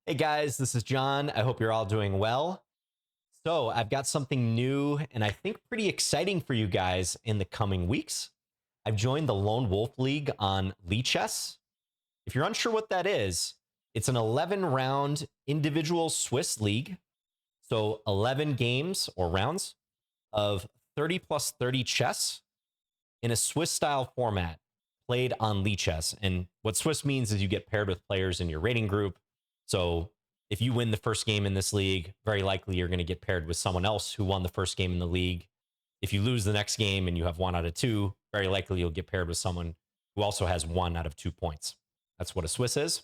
Hey guys, this is John. I hope you're all doing well. So, I've got something new and I think pretty exciting for you guys in the coming weeks. I've joined the Lone Wolf League on Chess. If you're unsure what that is, it's an 11 round individual Swiss league. So, 11 games or rounds of 30 plus 30 chess in a Swiss style format played on Chess. And what Swiss means is you get paired with players in your rating group. So if you win the first game in this league, very likely you're going to get paired with someone else who won the first game in the league. If you lose the next game and you have 1 out of 2, very likely you'll get paired with someone who also has 1 out of 2 points. That's what a Swiss is.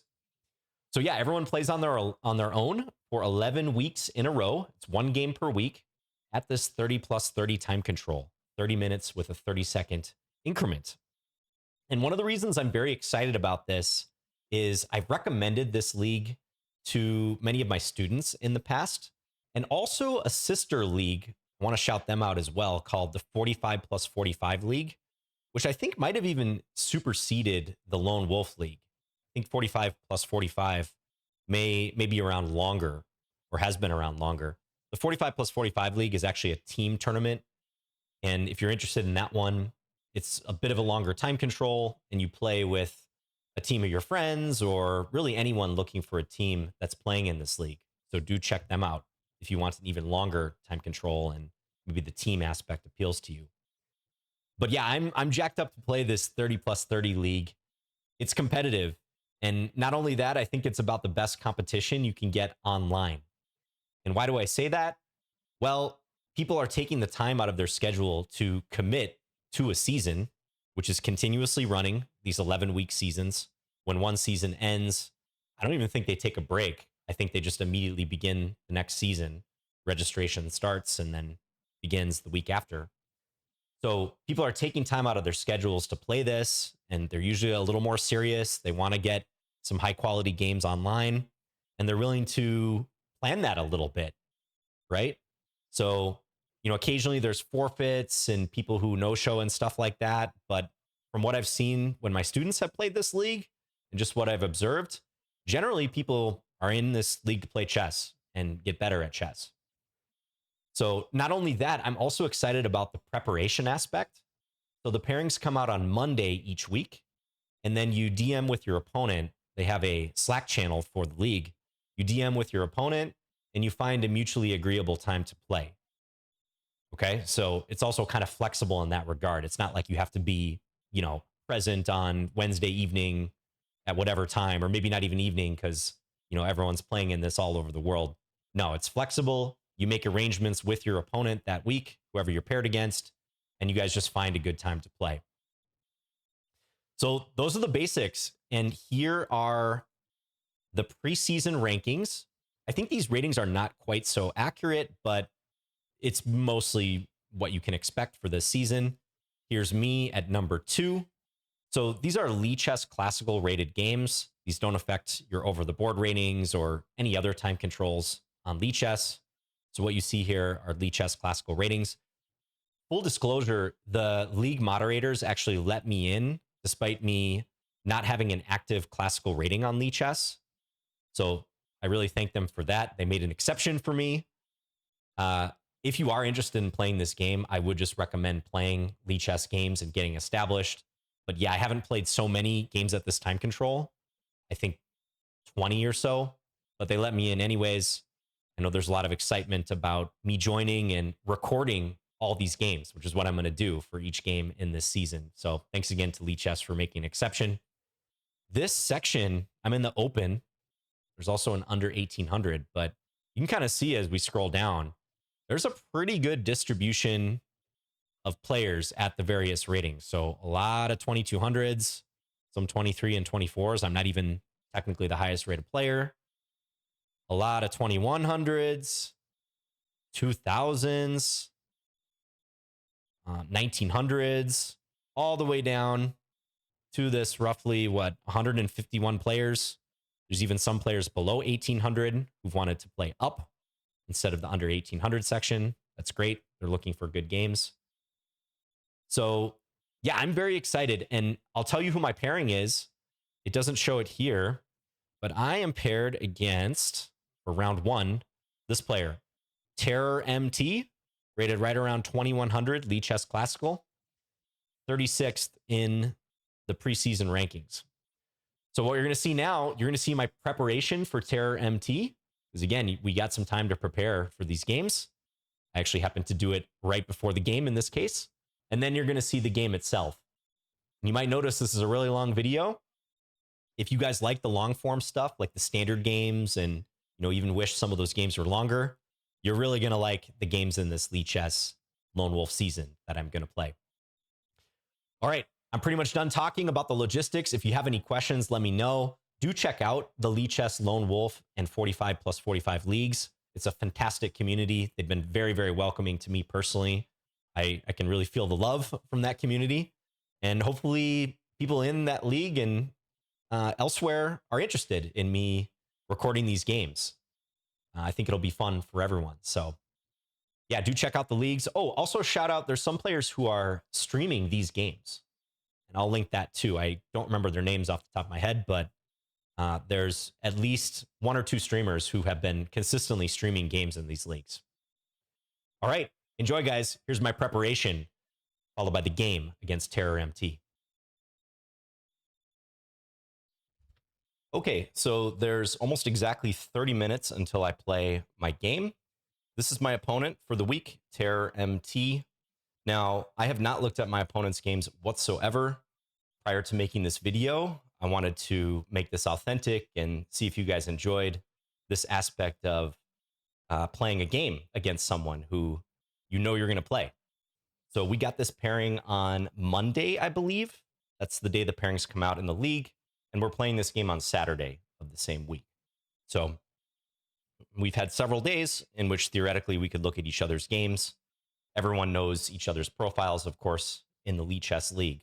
So yeah, everyone plays on their own for 11 weeks in a row. It's 1 game per week at this 30 plus 30 time control, 30 minutes with a 30-second increment. And one of the reasons I'm very excited about this is I've recommended this league to many of my students in the past, and also a sister league. I want to shout them out as well, called the 45 plus 45 League, which I think might have even superseded the Lone Wolf League. I think 45 plus 45 may be around longer or has been around longer. The 45 plus 45 League is actually a team tournament. And if you're interested in that one, it's a bit of a longer time control, and you play with a team of your friends or really anyone looking for a team that's playing in this league. So do check them out if you want an even longer time control and maybe the team aspect appeals to you. But yeah, I'm jacked up to play this 30 plus 30 league. It's competitive. And not only that, I think it's about the best competition you can get online. And why do I say that? Well, people are taking the time out of their schedule to commit to a season, which is continuously running these 11-week seasons. When one season ends, I don't even think they take a break. I think they just immediately begin the next season. Registration starts and then begins the week after. So people are taking time out of their schedules to play this, and they're usually a little more serious. They want to get some high quality games online, and they're willing to plan that a little bit, right? So, occasionally there's forfeits and people who no show and stuff like that. But from what I've seen when my students have played this league and just what I've observed, generally people are in this league to play chess and get better at chess. So, not only that, I'm also excited about the preparation aspect. So, the pairings come out on Monday each week, and then you DM with your opponent. They have a Slack channel for the league. You DM with your opponent and you find a mutually agreeable time to play. Okay. So it's also kind of flexible in that regard. It's not like you have to be, present on Wednesday evening at whatever time, or maybe not even evening because, everyone's playing in this all over the world. No, it's flexible. You make arrangements with your opponent that week, whoever you're paired against, and you guys just find a good time to play. So those are the basics. And here are the preseason rankings. I think these ratings are not quite so accurate, but it's mostly what you can expect for this season. Here's me at number 2. So these are Chess classical rated games. These don't affect your over the board ratings or any other time controls on Chess. So what you see here are Chess classical ratings. Full disclosure, the league moderators actually let me in despite me not having an active classical rating on Chess. So I really thank them for that. They made an exception for me. If you are interested in playing this game, I would just recommend playing Chess games and getting established. But yeah, I haven't played so many games at this time control. I think 20 or so, but they let me in anyways. I know there's a lot of excitement about me joining and recording all these games, which is what I'm going to do for each game in this season. So thanks again to Chess for making an exception. This section, I'm in the open. There's also an under 1800, but you can kind of see as we scroll down, there's a pretty good distribution of players at the various ratings. So a lot of 2200s, some 23 and 24s. I'm not even technically the highest rated player. A lot of 2100s, 2000s, 1900s, all the way down to this roughly, 151 players. There's even some players below 1800 who've wanted to play up instead of the under 1800 section. That's great. They're looking for good games. So yeah, I'm very excited. And I'll tell you who my pairing is. It doesn't show it here, But I am paired against, for round one, this player, Terror MT, rated right around 2100, Lee Chess Classical, 36th in the preseason rankings. So what you're going to see now, you're going to see my preparation for Terror MT, because again, we got some time to prepare for these games. I actually happened to do it right before the game in this case. And then you're going to see the game itself. You might notice this is a really long video. If you guys like the long form stuff, like the standard games, and even wish some of those games were longer, you're really going to like the games in this Lee Chess Lone Wolf season that I'm going to play. All right, I'm pretty much done talking about the logistics. If you have any questions, let me know. Do check out the Lee Chess Lone Wolf and 45 plus 45 leagues. It's a fantastic community. They've been very, very welcoming to me personally. I can really feel the love from that community. And hopefully people in that league and elsewhere are interested in me recording these games. I think it'll be fun for everyone. So yeah, do check out the leagues. Oh, also shout out, there's some players who are streaming these games. And I'll link that too. I don't remember their names off the top of my head, but there's at least one or two streamers who have been consistently streaming games in these leagues. All right, enjoy, guys. Here's my preparation, followed by the game against Terror MT. Okay, so there's almost exactly 30 minutes until I play my game. This is my opponent for the week, Terror MT. Now, I have not looked at my opponent's games whatsoever prior to making this video. I wanted to make this authentic and see if you guys enjoyed this aspect of playing a game against someone who you're going to play. So we got this pairing on Monday, I believe. That's the day the pairings come out in the league. And we're playing this game on Saturday of the same week. So we've had several days in which theoretically we could look at each other's games. Everyone knows each other's profiles, of course, in the Lee Chess League.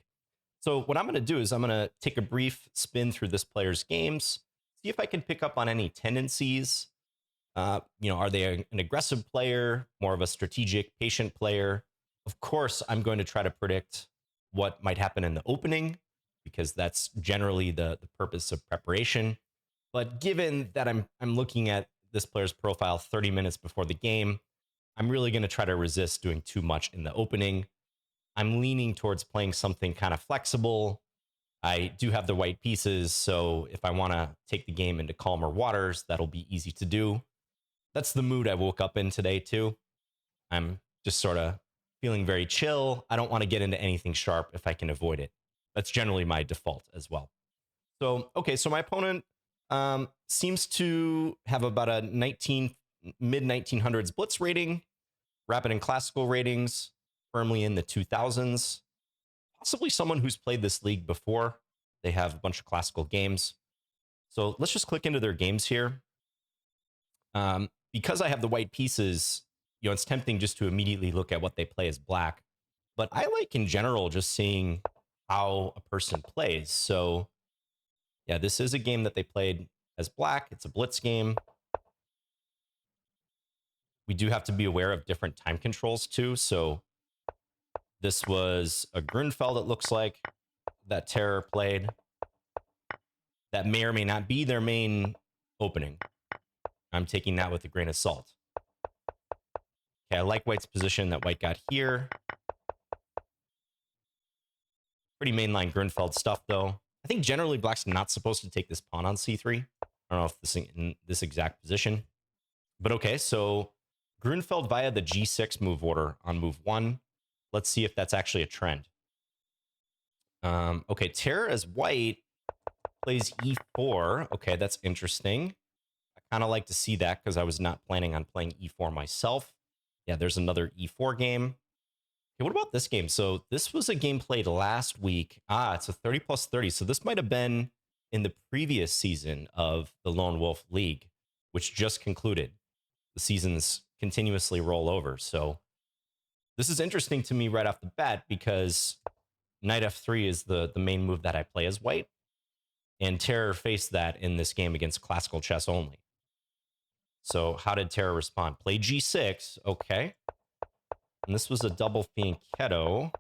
So what I'm going to do is I'm going to take a brief spin through this player's games, see if I can pick up on any tendencies. Are they an aggressive player, more of a strategic, patient player? Of course, I'm going to try to predict what might happen in the opening, because that's generally the purpose of preparation. But given that I'm looking at this player's profile 30 minutes before the game, I'm really going to try to resist doing too much in the opening. I'm leaning towards playing something kind of flexible. I do have the white pieces, so if I want to take the game into calmer waters, that'll be easy to do. That's the mood I woke up in today, too. I'm just sort of feeling very chill. I don't want to get into anything sharp if I can avoid it. That's generally my default as well. So, okay, so my opponent seems to have about a mid-1900s blitz rating, rapid and classical ratings, firmly in the 2000s. Possibly someone who's played this league before. They have a bunch of classical games. So let's just click into their games here. Because I have the white pieces, it's tempting just to immediately look at what they play as black. But I like, in general, just seeing how a person plays. So yeah, this is a game that they played as black. It's a blitz game. We do have to be aware of different time controls too. So this was a Grunfeld, it looks like, that Terror played. That may or may not be their main opening. I'm taking that with a grain of salt. Okay, I like White's position that White got here. Pretty mainline Grunfeld stuff, though. I think generally Black's not supposed to take this pawn on c3. I don't know if this in this exact position. But okay, so Grunfeld via the g6 move order on move 1. Let's see if that's actually a trend. Okay, Terror as White plays e4. Okay, that's interesting. I kind of like to see that because I was not planning on playing e4 myself. Yeah, there's another e4 game. Okay, what about this game? So this was a game played last week. It's a 30 plus 30. So this might have been in the previous season of the Lone Wolf League, which just concluded. The seasons continuously roll over. So this is interesting to me right off the bat because knight f3 is the main move that I play as White. And Terror faced that in this game against classical chess only. So how did Terror respond? Play g6. Okay. And this was a double fianchetto.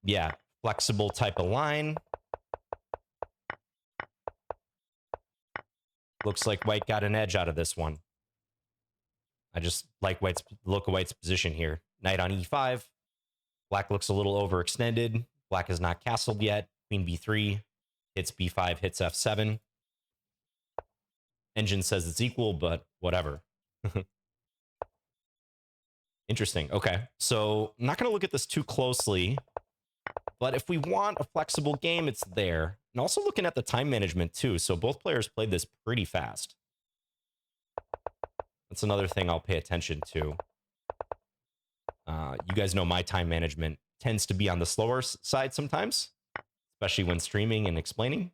Yeah, flexible type of line. Looks like white got an edge out of this one. I just like white's position here. Knight on e5. Black looks a little overextended. Black is not castled yet. Queen b3 hits b5, hits f7. Engine says it's equal, but whatever. Interesting. Okay, so I'm not going to look at this too closely, but if we want a flexible game, it's there. And also looking at the time management too. So both players played this pretty fast. That's another thing I'll pay attention to. You guys know my time management tends to be on the slower side sometimes, especially when streaming and explaining.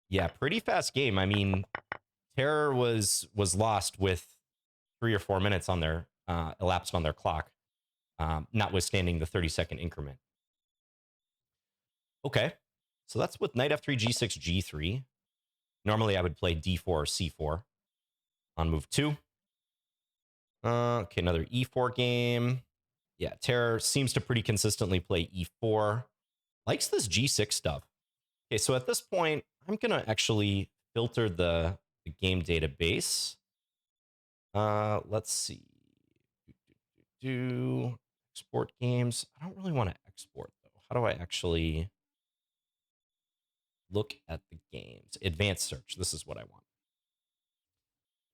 Yeah, pretty fast game. I mean, Terror was lost with 3 or 4 minutes on their elapsed on their clock, notwithstanding the 30-second increment. Okay, so that's with knight f3, g6, g3. Normally, I would play d4 or c4 on move 2. Okay, another e4 game. Yeah, Terror seems to pretty consistently play e4. Likes this g6 stuff. Okay, so at this point, I'm going to actually filter the game database. Let's see. Do export games. I don't really want to export, though. How do I actually look at the games? Advanced search. This is what I want.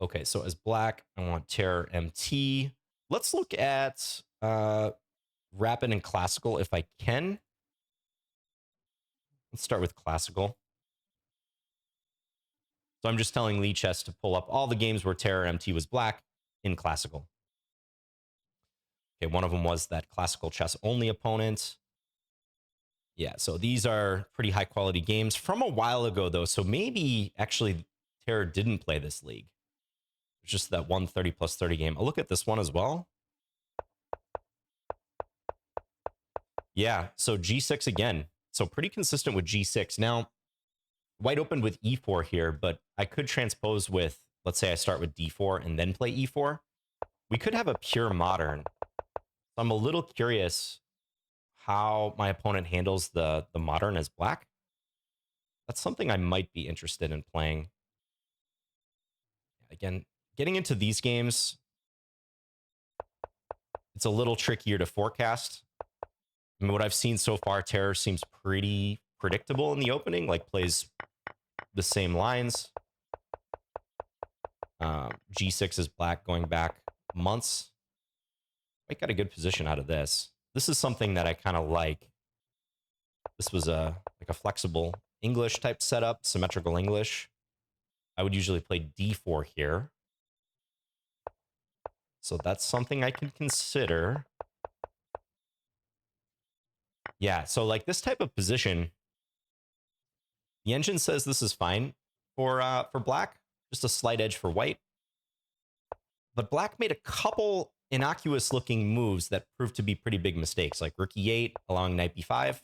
Okay, so as black, I want Terror MT. Let's look at rapid and classical if I can. Let's start with classical. So I'm just telling Lichess to pull up all the games where Terror MT was black in classical. Okay, one of them was that classical chess only opponent. Yeah, so these are pretty high quality games from a while ago, though. So maybe actually Terror didn't play this league. It's just that 130 plus 30 game. I'll look at this one as well. Yeah, so G6 again. So pretty consistent with G6. Now, white opened with E4 here, but I could transpose with, let's say I start with D4 and then play E4. We could have a pure modern. So I'm a little curious how my opponent handles the modern as black. That's something I might be interested in playing. Again, getting into these games, it's a little trickier to forecast. I mean, what I've seen so far, Terror seems pretty predictable in the opening, like plays the same lines. G6 is black going back months. I got a good position out of this. This is something that I kind of like. This was like a flexible English type setup, symmetrical English. I would usually play D4 here. So that's something I can consider. Yeah, so like this type of position, the engine says this is fine for black, just a slight edge for white. But black made a couple innocuous looking moves that proved to be pretty big mistakes, like rook e8, allowing knight b5,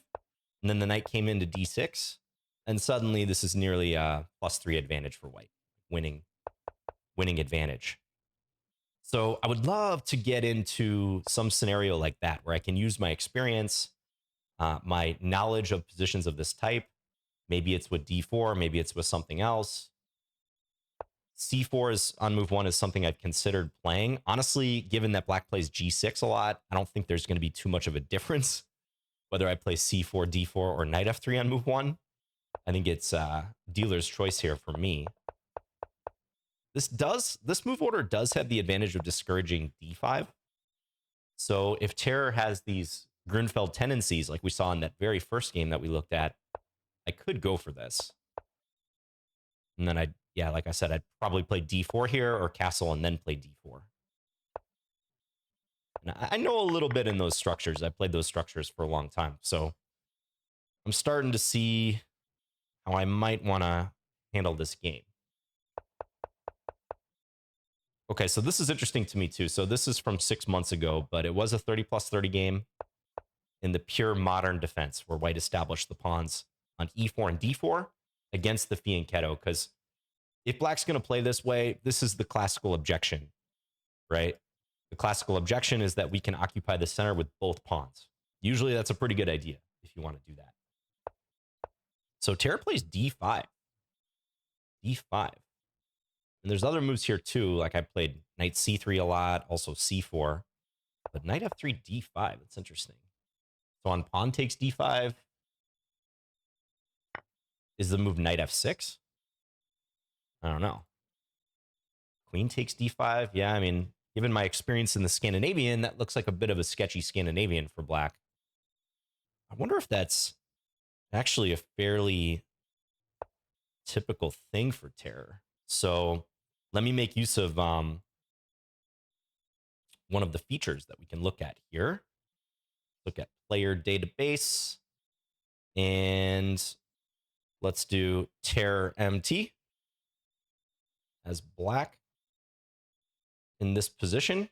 and then the knight came into d6, and suddenly this is nearly a +3 advantage for white, winning advantage. So I would love to get into some scenario like that where I can use my experience, my knowledge of positions of this type. Maybe it's with d4, maybe it's with something else. C4 is on move 1 is something I've considered playing. Honestly, given that black plays g6 a lot, I don't think there's going to be too much of a difference whether I play c4, d4, or knight f3 on move 1. I think it's dealer's choice here for me. This move order does have the advantage of discouraging d5. So if Terror has these Grunfeld tendencies like we saw in that very first game that we looked at, I could go for this. And then like I said, I'd probably play d4 here or castle and then play d4. And I know a little bit in those structures. I played those structures for a long time. So I'm starting to see how I might want to handle this game. Okay, so this is interesting to me too. So this is from 6 months ago, but it was a 30 plus 30 game in the pure modern defense where white established the pawns on e4 and d4 against the fianchetto. Because if black's going to play this way, this is the classical objection, right? The classical objection is that we can occupy the center with both pawns. Usually that's a pretty good idea if you want to do that. So Terror plays d5. d5. And there's other moves here too. Like I played knight c3 a lot, also c4. But knight f3, d5. That's interesting. So on pawn takes d5, is the move knight f6? I don't know. Queen takes d5. Yeah, I mean, given my experience in the Scandinavian, that looks like a bit of a sketchy Scandinavian for black. I wonder if that's actually a fairly typical thing for terror. So let me make use of one of the features that we can look at here. Look at player database, and let's do terror MT as black in this position.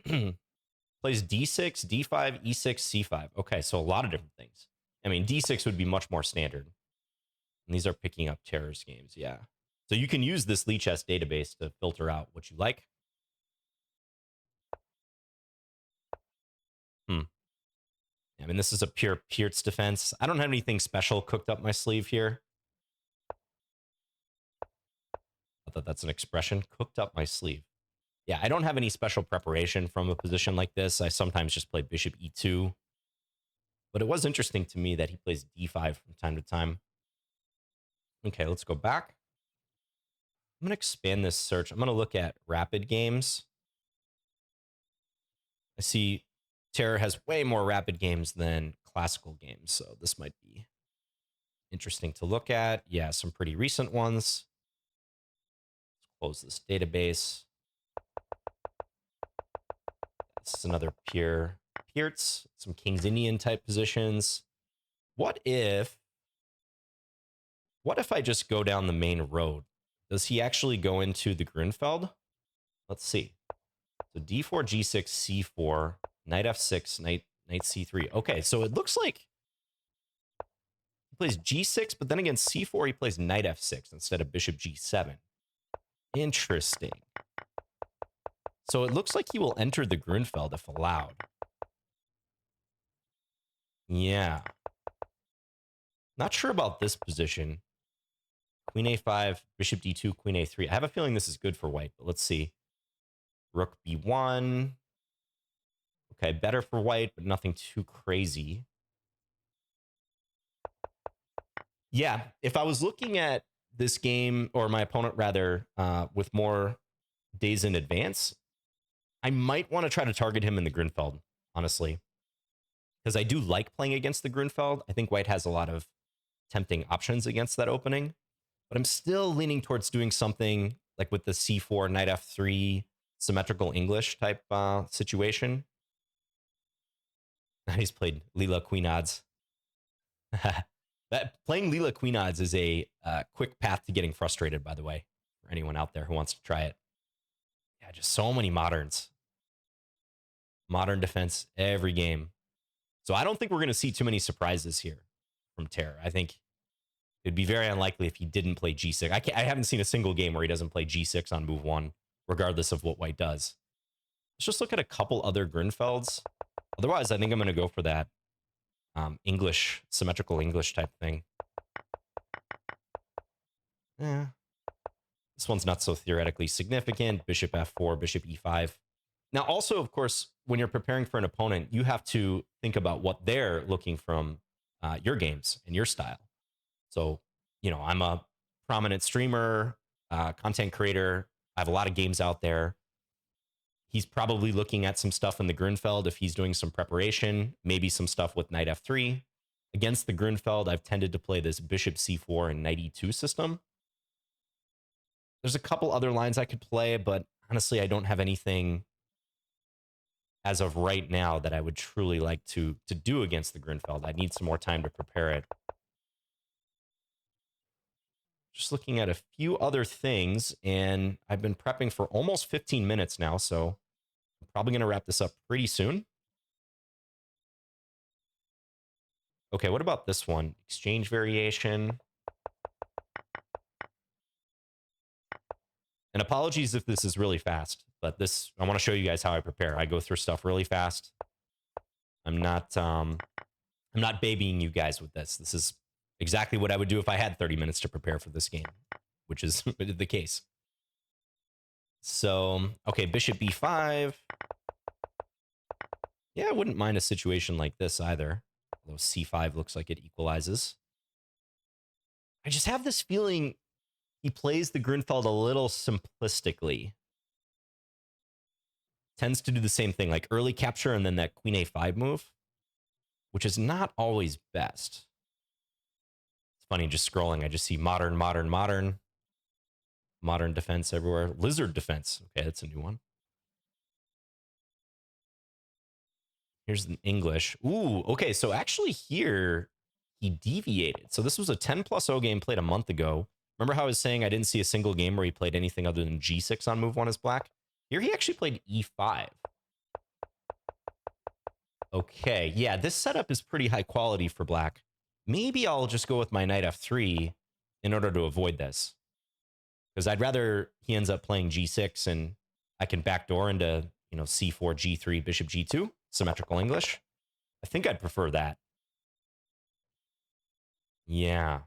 Plays d6, d5, e6, c5. Okay, so a lot of different things. I mean, d6 would be much more standard. And these are picking up terror schemes, yeah. So you can use this Lichess database to filter out what you like. I mean, this is a pure Piertz defense. I don't have anything special cooked up my sleeve here. I thought that's an expression, cooked up my sleeve. Yeah, I don't have any special preparation from a position like this. I sometimes just play bishop e2. But it was interesting to me that he plays d5 from time to time. Okay, let's go back. I'm going to expand this search. I'm going to look at rapid games. I see Terror has way more rapid games than classical games, so this might be interesting to look at. Yeah, some pretty recent ones. Let's close this database. This is another pure Piertz, some King's Indian type positions. What if I just go down the main road? Does he actually go into the Grunfeld? Let's see. So d4, g6, c4, knight f6, knight c3. Okay, so it looks like he plays g6, but then again, c4, he plays knight f6 instead of bishop g7. Interesting. So it looks like he will enter the Grunfeld if allowed. Yeah. Not sure about this position. Queen a5, bishop d2, queen a3. I have a feeling this is good for white, but let's see. Rook b1. Okay, better for white, but nothing too crazy. Yeah, if I was looking at this game, or my opponent rather, with more days in advance, I might want to try to target him in the Grunfeld, honestly. Because I do like playing against the Grunfeld. I think white has a lot of tempting options against that opening. But I'm still leaning towards doing something like with the c4, knight f3, symmetrical English type situation. He's played Leela Queen Odds. Playing Leela Queen Odds is a quick path to getting frustrated, by the way, for anyone out there who wants to try it. Yeah, just so many moderns. Modern defense every game. So I don't think we're going to see too many surprises here from Terror. I think it'd be very unlikely if he didn't play g6. I haven't seen a single game where he doesn't play g6 on move one, regardless of what white does. Let's just look at a couple other Grunfelds. Otherwise, I think I'm going to go for that English, symmetrical English type thing. Yeah. This one's not so theoretically significant. Bishop f4, bishop e5. Now, also, of course, when you're preparing for an opponent, you have to think about what they're looking from your games and your style. So, I'm a prominent streamer, content creator. I have a lot of games out there. He's probably looking at some stuff in the Grunfeld if he's doing some preparation, maybe some stuff with knight f3. Against the Grunfeld, I've tended to play this bishop c4 and knight e2 system. There's a couple other lines I could play, but honestly, I don't have anything as of right now that I would truly like to do against the Grunfeld. I need some more time to prepare it. Just looking at a few other things, and I've been prepping for almost 15 minutes now, so I'm probably going to wrap this up pretty soon. Okay, what about this one? Exchange variation. And apologies if this is really fast, but I want to show you guys how I prepare. I go through stuff really fast. I'm not I'm not babying you guys with this. This is exactly what I would do if I had 30 minutes to prepare for this game, which is the case. So, okay, bishop b5. Yeah, I wouldn't mind a situation like this either. Although c5 looks like it equalizes. I just have this feeling he plays the Grunfeld a little simplistically. Tends to do the same thing, like early capture and then that queen a5 move, which is not always best. It's funny, just scrolling, I just see modern, modern, modern. Modern defense everywhere. Lizard defense. Okay, that's a new one. Here's an English. Ooh, okay, so actually here he deviated. So this was a 10+0 game played a month ago. Remember how I was saying I didn't see a single game where he played anything other than g6 on move 1 as black? Here he actually played e5. Okay, yeah, this setup is pretty high quality for black. Maybe I'll just go with my knight f3 in order to avoid this. Because I'd rather he ends up playing g6 and I can backdoor into, c4, g3, bishop g2, symmetrical English. I think I'd prefer that. Yeah.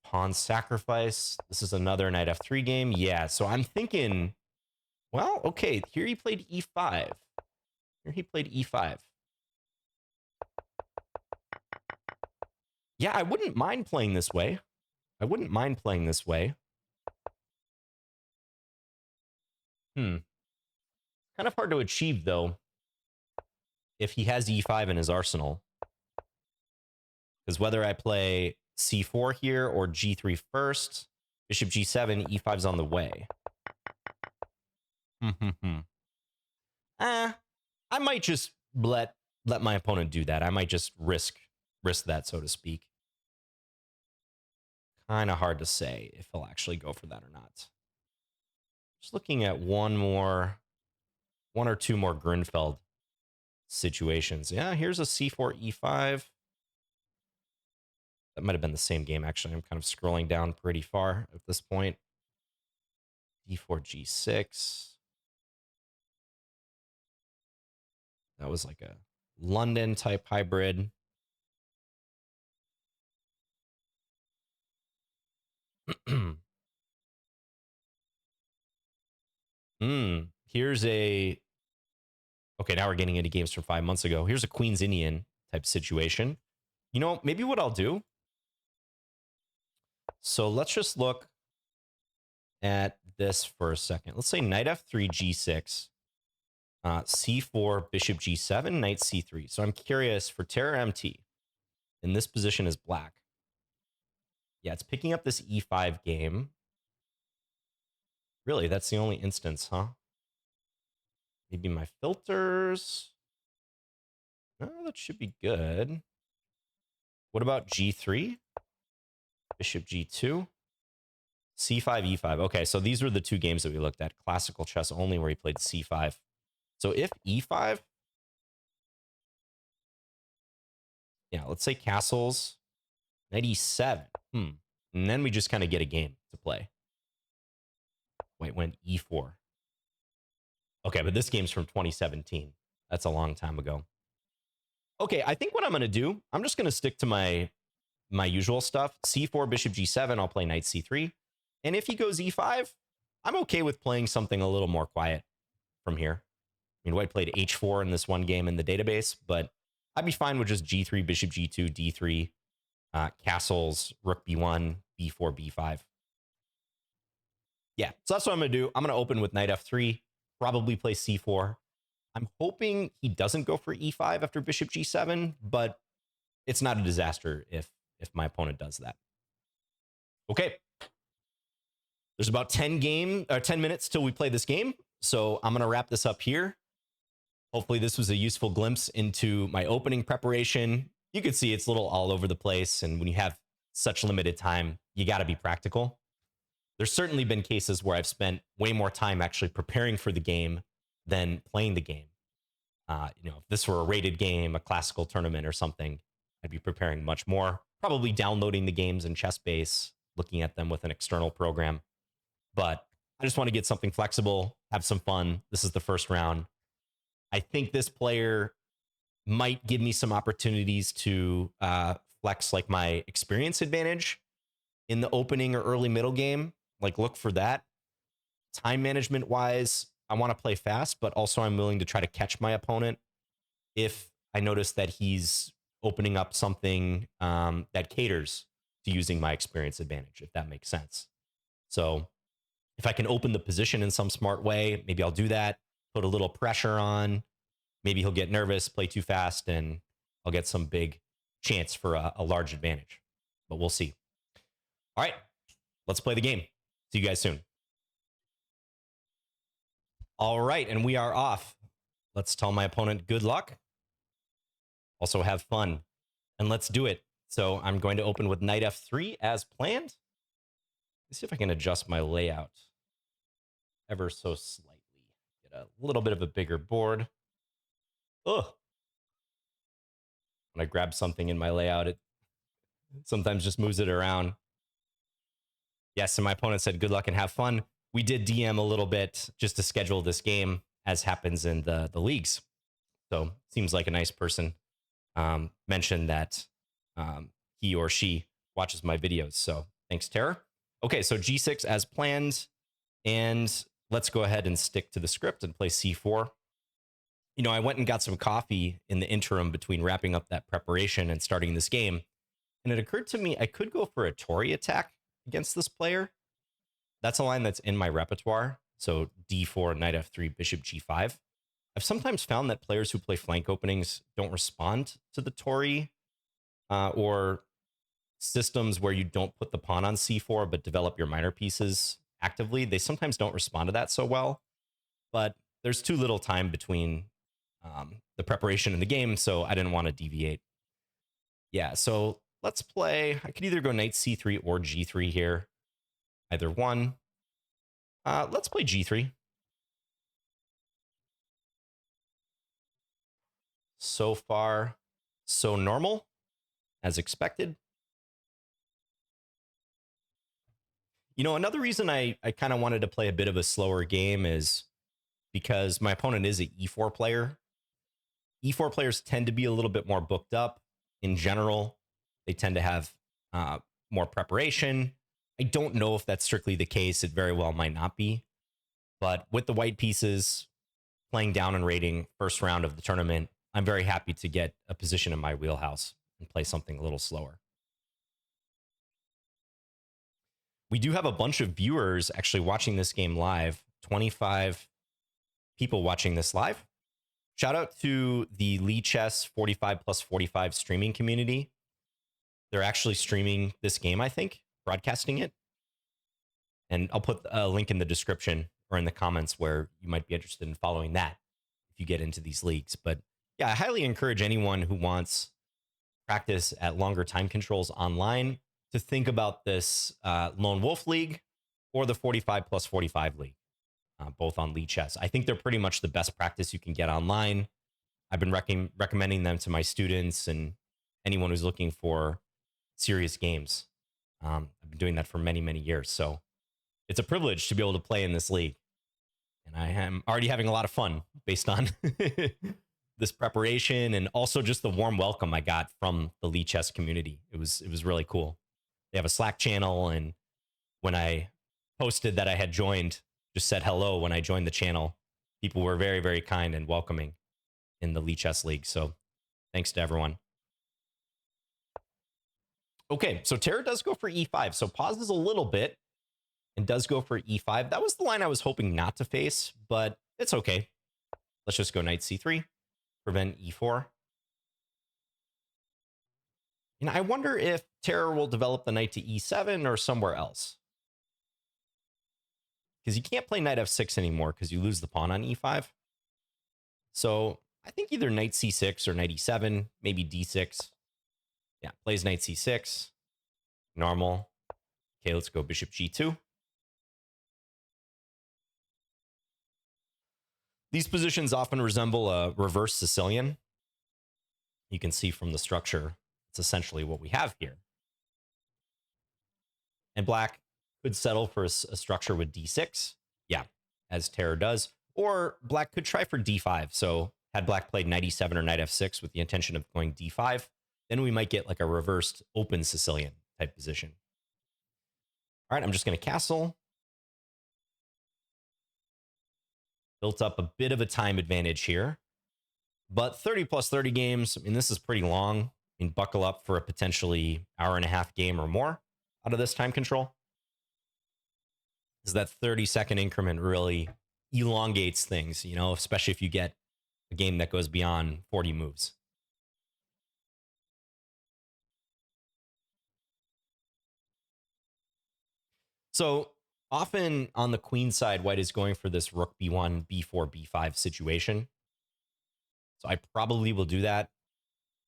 Pawn sacrifice. This is another knight f3 game. Yeah, so I'm thinking, well, okay, here he played e5. Here he played e5. Yeah, I wouldn't mind playing this way. I wouldn't mind playing this way. Kind of hard to achieve, though, if he has e5 in his arsenal. Because whether I play c4 here or g3 first, bishop g7, e5's on the way. I might just let my opponent do that. I might just risk that, so to speak. Kind of hard to say if he'll actually go for that or not. Just looking at one or two more Grunfeld situations. Yeah, here's a c4, e5. That might have been the same game, actually. I'm kind of scrolling down pretty far at this point. d4, g6. That was like a London type hybrid. Here's a... Okay, now we're getting into games from 5 months ago. Here's a Queen's Indian type situation. Maybe what I'll do... So let's just look at this for a second. Let's say knight f3, g6, c4, bishop g7, knight c3. So I'm curious, for Terror MT, in this position is black. Yeah, it's picking up this e5 game. Really, that's the only instance, huh? Maybe my filters. No, that should be good. What about g3? Bishop g2. c5, e5. Okay, so these were the two games that we looked at. Classical chess only, where he played c5. So if e5... Yeah, let's say castles. Knight e7. And then we just kind of get a game to play. Wait, went e4. Okay, but this game's from 2017. That's a long time ago. Okay, I think what I'm going to do, I'm just going to stick to my usual stuff. c4, bishop g7, I'll play knight c3. And if he goes e5, I'm okay with playing something a little more quiet from here. I mean, White played h4 in this one game in the database, but I'd be fine with just g3, bishop g2, d3, castles, rook b1, b4, b5. Yeah, so that's what I'm going to do. I'm going to open with knight f3, probably play c4. I'm hoping he doesn't go for e5 after bishop g7, but it's not a disaster if my opponent does that. Okay. There's about 10 minutes till we play this game, so I'm going to wrap this up here. Hopefully this was a useful glimpse into my opening preparation. You can see it's a little all over the place, and when you have such limited time, you got to be practical. There's certainly been cases where I've spent way more time actually preparing for the game than playing the game. If this were a rated game, a classical tournament or something, I'd be preparing much more, probably downloading the games in ChessBase, looking at them with an external program. But I just want to get something flexible, have some fun. This is the first round. I think this player might give me some opportunities to flex like my experience advantage in the opening or early middle game. Like, look for that. Time management wise, I want to play fast, but also I'm willing to try to catch my opponent if I notice that he's opening up something that caters to using my experience advantage, if that makes sense. So if I can open the position in some smart way, maybe I'll do that, put a little pressure on. Maybe he'll get nervous, play too fast, and I'll get some big chance for a large advantage. But we'll see. All right, let's play the game. See you guys soon. All right, and we are off. Let's tell my opponent good luck. Also have fun, and let's do it. So I'm going to open with knight f3 as planned. Let's see if I can adjust my layout ever so slightly. Get a little bit of a bigger board. Ugh. When I grab something in my layout, it sometimes just moves it around. Yes, and my opponent said good luck and have fun. We did DM a little bit just to schedule this game, as happens in the leagues. So seems like a nice person. Mentioned that he or she watches my videos. So thanks, Tara. Okay, so g6 as planned. And let's go ahead and stick to the script and play c4. You know, I went and got some coffee in the interim between wrapping up that preparation and starting this game. And it occurred to me I could go for a Tory attack against this player. That's a line that's in my repertoire. So d4, knight f3, bishop g5. I've sometimes found that players who play flank openings don't respond to the Tory or systems where you don't put the pawn on c4 but develop your minor pieces actively. They sometimes don't respond to that so well. But there's too little time between the preparation and the game, so I didn't want to deviate. Yeah, so let's play. I could either go knight c3 or g3 here. Either one. Let's play g3. So far, so normal, as expected. You know, another reason I kind of wanted to play a bit of a slower game is because my opponent is an e4 player. E4 players tend to be a little bit more booked up in general. They tend to have more preparation. I don't know if that's strictly the case. It very well might not be. But with the white pieces playing down and rating first round of the tournament, I'm very happy to get a position in my wheelhouse and play something a little slower. We do have a bunch of viewers actually watching this game live, 25 people watching this live. Shout out to the Lee Chess 45 plus 45 streaming community. They're actually streaming this game, I think, broadcasting it. And I'll put a link in the description or in the comments where you might be interested in following that if you get into these leagues. But yeah, I highly encourage anyone who wants practice at longer time controls online to think about this Lone Wolf League or the 45 plus 45 League, both on Lee Chess. I think they're pretty much the best practice you can get online. I've been recommending them to my students and anyone who's looking for serious games. I've been doing that for many, many years. So it's a privilege to be able to play in this league. And I am already having a lot of fun based on this preparation and also just the warm welcome I got from the Lee Chess community. It was really cool. They have a Slack channel, and when I posted that I had joined, just said hello when I joined the channel, people were very, very kind and welcoming in the Lee Chess League. So thanks to everyone. Okay, so Terra does go for e5. So pauses a little bit and does go for e5. That was the line I was hoping not to face, but it's okay. Let's just go knight c3, prevent e4. And I wonder if Terra will develop the knight to e7 or somewhere else. Because you can't play knight f6 anymore because you lose the pawn on e5. So I think either knight c6 or knight e7, maybe d6. Yeah, plays knight c6. Normal. Okay, let's go bishop g2. These positions often resemble a reverse Sicilian. You can see from the structure, it's essentially what we have here. And black could settle for a structure with d6. Yeah, as Terra does. Or black could try for d5. So Had black played knight e7 or knight f6 with the intention of going d5, then we might get like a reversed open Sicilian type position. All right, I'm just going to castle. Built up a bit of a time advantage here. But 30 plus 30 games, I mean, this is pretty long. I mean, buckle up for a potentially hour-and-a-half game or more out of this time control. Is that 30-second increment really elongates things, you know, especially if you get a game that goes beyond 40 moves. So often on the queen side, white is going for this rook b1, b4, b5 situation. So I probably will do that.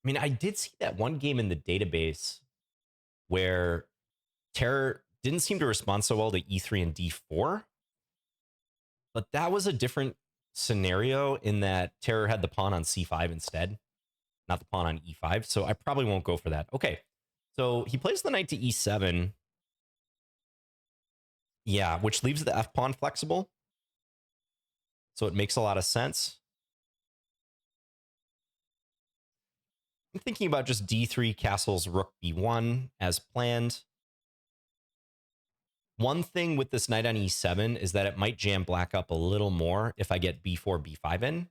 I mean, I did see that one game in the database where Terror didn't seem to respond so well to e3 and d4, but that was a different scenario in that Terror had the pawn on c5 instead, not the pawn on e5. So I probably won't go for that. Okay, so he plays the knight to e7. Yeah, which leaves the f pawn flexible. So it makes a lot of sense. I'm thinking about just d3 castles rook b1 as planned. One thing with this knight on e7 is that it might jam black up a little more if I get b4, b5 in.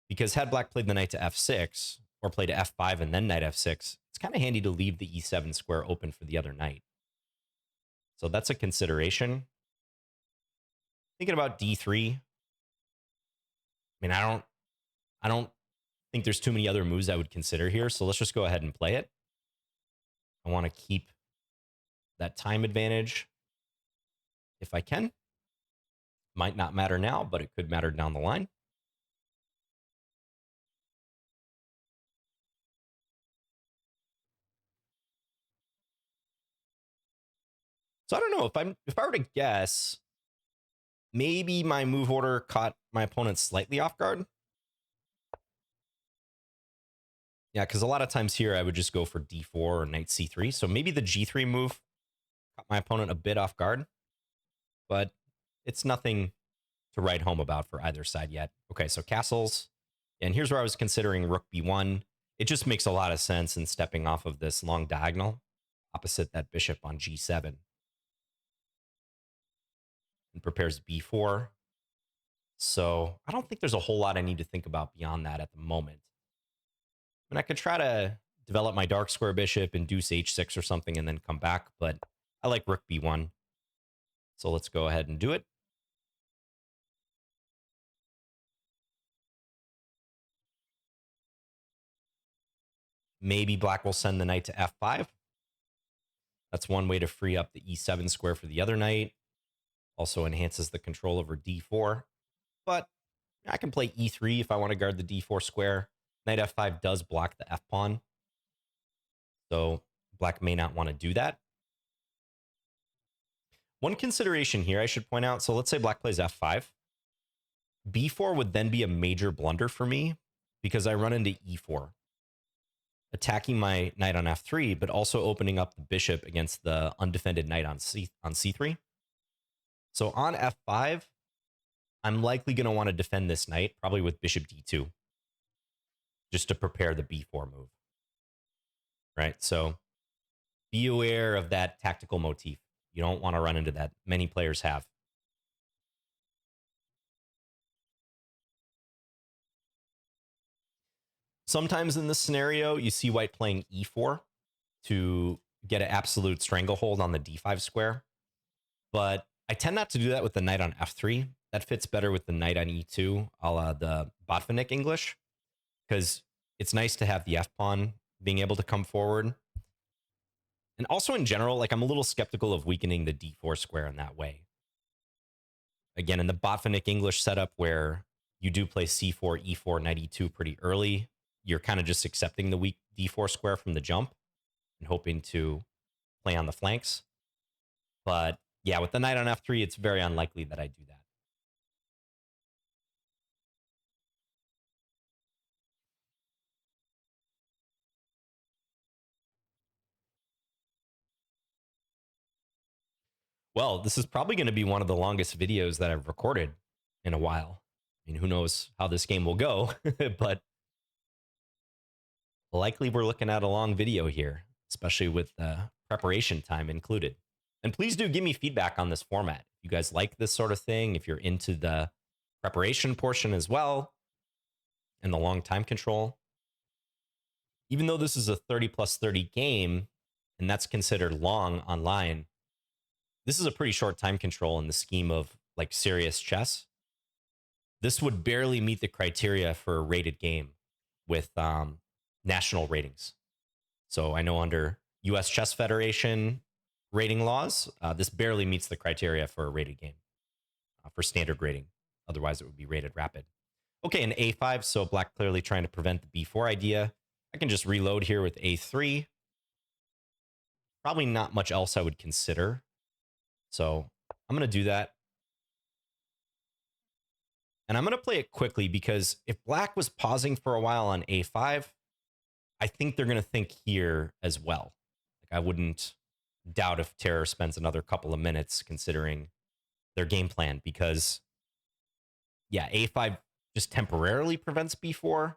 Because had black played the knight to f6 or played to f5 and then knight f6, it's kind of handy to leave the e7 square open for the other knight. So that's a consideration. Thinking about d3. I mean, I don't think there's too many other moves I would consider here, so let's just go ahead and play it. I want to keep that time advantage if I can. Might not matter now, but it could matter down the line. So I don't know if I were to guess, maybe my move order caught my opponent slightly off guard. Yeah, because a lot of times here I would just go for d4 or knight c3. So maybe the g3 move caught my opponent a bit off guard, but it's nothing to write home about for either side yet. Okay, so castles. And here's where I was considering rook b1. It just makes a lot of sense in stepping off of this long diagonal opposite that bishop on g7. And prepares b4. So I don't think there's a whole lot I need to think about beyond that at the moment. I mean, I could try to develop my dark square bishop, induce h6 or something, and then come back, but I like rook b1. So let's go ahead and do it. Maybe black will send the knight to f5. That's one way to free up the e7 square for the other knight. Also enhances the control over d4. But I can play e3 if I want to guard the d4 square. Knight f5 does block the f pawn. So black may not want to do that. One consideration here I should point out, so let's say black plays f5. b4 would then be a major blunder for me because I run into e4, attacking my knight on f3, but also opening up the bishop against the undefended knight on c3. So on f5, I'm likely going to want to defend this knight, probably with bishop d2, just to prepare the b4 move. Right? So be aware of that tactical motif. You don't want to run into that. Many players have. Sometimes in this scenario, you see white playing e4 to get an absolute stranglehold on the d5 square. But I tend not to do that with the knight on f3. That fits better with the knight on e2, a la the Botvinnik English, because it's nice to have the f pawn being able to come forward. And also in general, like I'm a little skeptical of weakening the d4 square in that way. Again, in the Botvinnik English setup where you do play c4, e4, knight e2 pretty early, you're kind of just accepting the weak d4 square from the jump and hoping to play on the flanks. But yeah, with the knight on f3, it's very unlikely that I do that. Well, this is probably going to be one of the longest videos that I've recorded in a while. I mean, who knows how this game will go, but likely we're looking at a long video here, especially with preparation time included. And please do give me feedback on this format. If you guys like this sort of thing, if you're into the preparation portion as well, and the long time control. Even though this is a 30 plus 30 game, and that's considered long online, this is a pretty short time control in the scheme of like serious chess. This would barely meet the criteria for a rated game with national ratings. So I know under US Chess Federation rating laws, this barely meets the criteria for a rated game for standard rating. Otherwise, it would be rated rapid. Okay, an A5, so black clearly trying to prevent the B4 idea. I can just reload here with A3. Probably not much else I would consider. So I'm going to do that. And I'm going to play it quickly because if black was pausing for a while on A5, I think they're going to think here as well. Like I wouldn't doubt if Terror spends another couple of minutes considering their game plan because, yeah, A5 just temporarily prevents B4.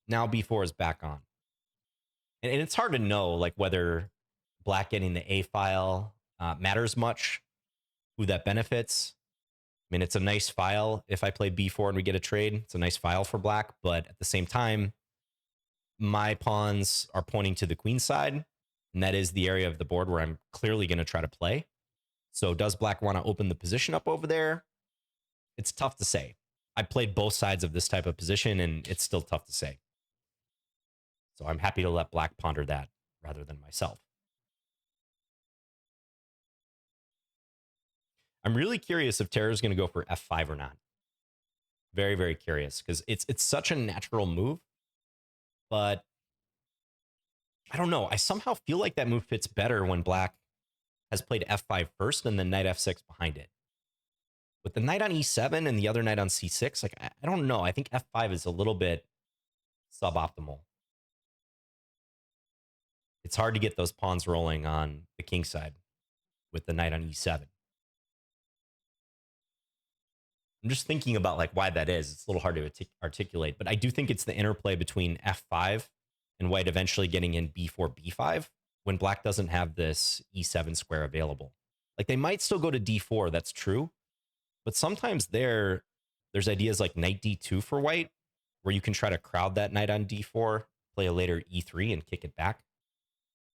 Now B4 is back on. And it's hard to know like whether black getting the A file matters much, who that benefits. I mean, it's a nice file. If I play B4 and we get a trade, it's a nice file for black. But at the same time, my pawns are pointing to the queen side. And that is the area of the board where I'm clearly going to try to play. So does black want to open the position up over there? It's tough to say. I played both sides of this type of position, and it's still tough to say. So I'm happy to let black ponder that rather than myself. I'm really curious if Terror is going to go for F5 or not. Very, very curious because it's such a natural move. But I don't know. I somehow feel like that move fits better when black has played F5 first and then knight F6 behind it. With the knight on E7 and the other knight on C6, like I don't know. I think F5 is a little bit suboptimal. It's hard to get those pawns rolling on the king side with the knight on E7. I'm just thinking about like why that is. It's a little hard to articulate, but I do think it's the interplay between F5 and white eventually getting in B4, B5 when black doesn't have this E7 square available. Like they might still go to D4, that's true, but sometimes there's ideas like knight D2 for white where you can try to crowd that knight on D4, play a later E3 and kick it back.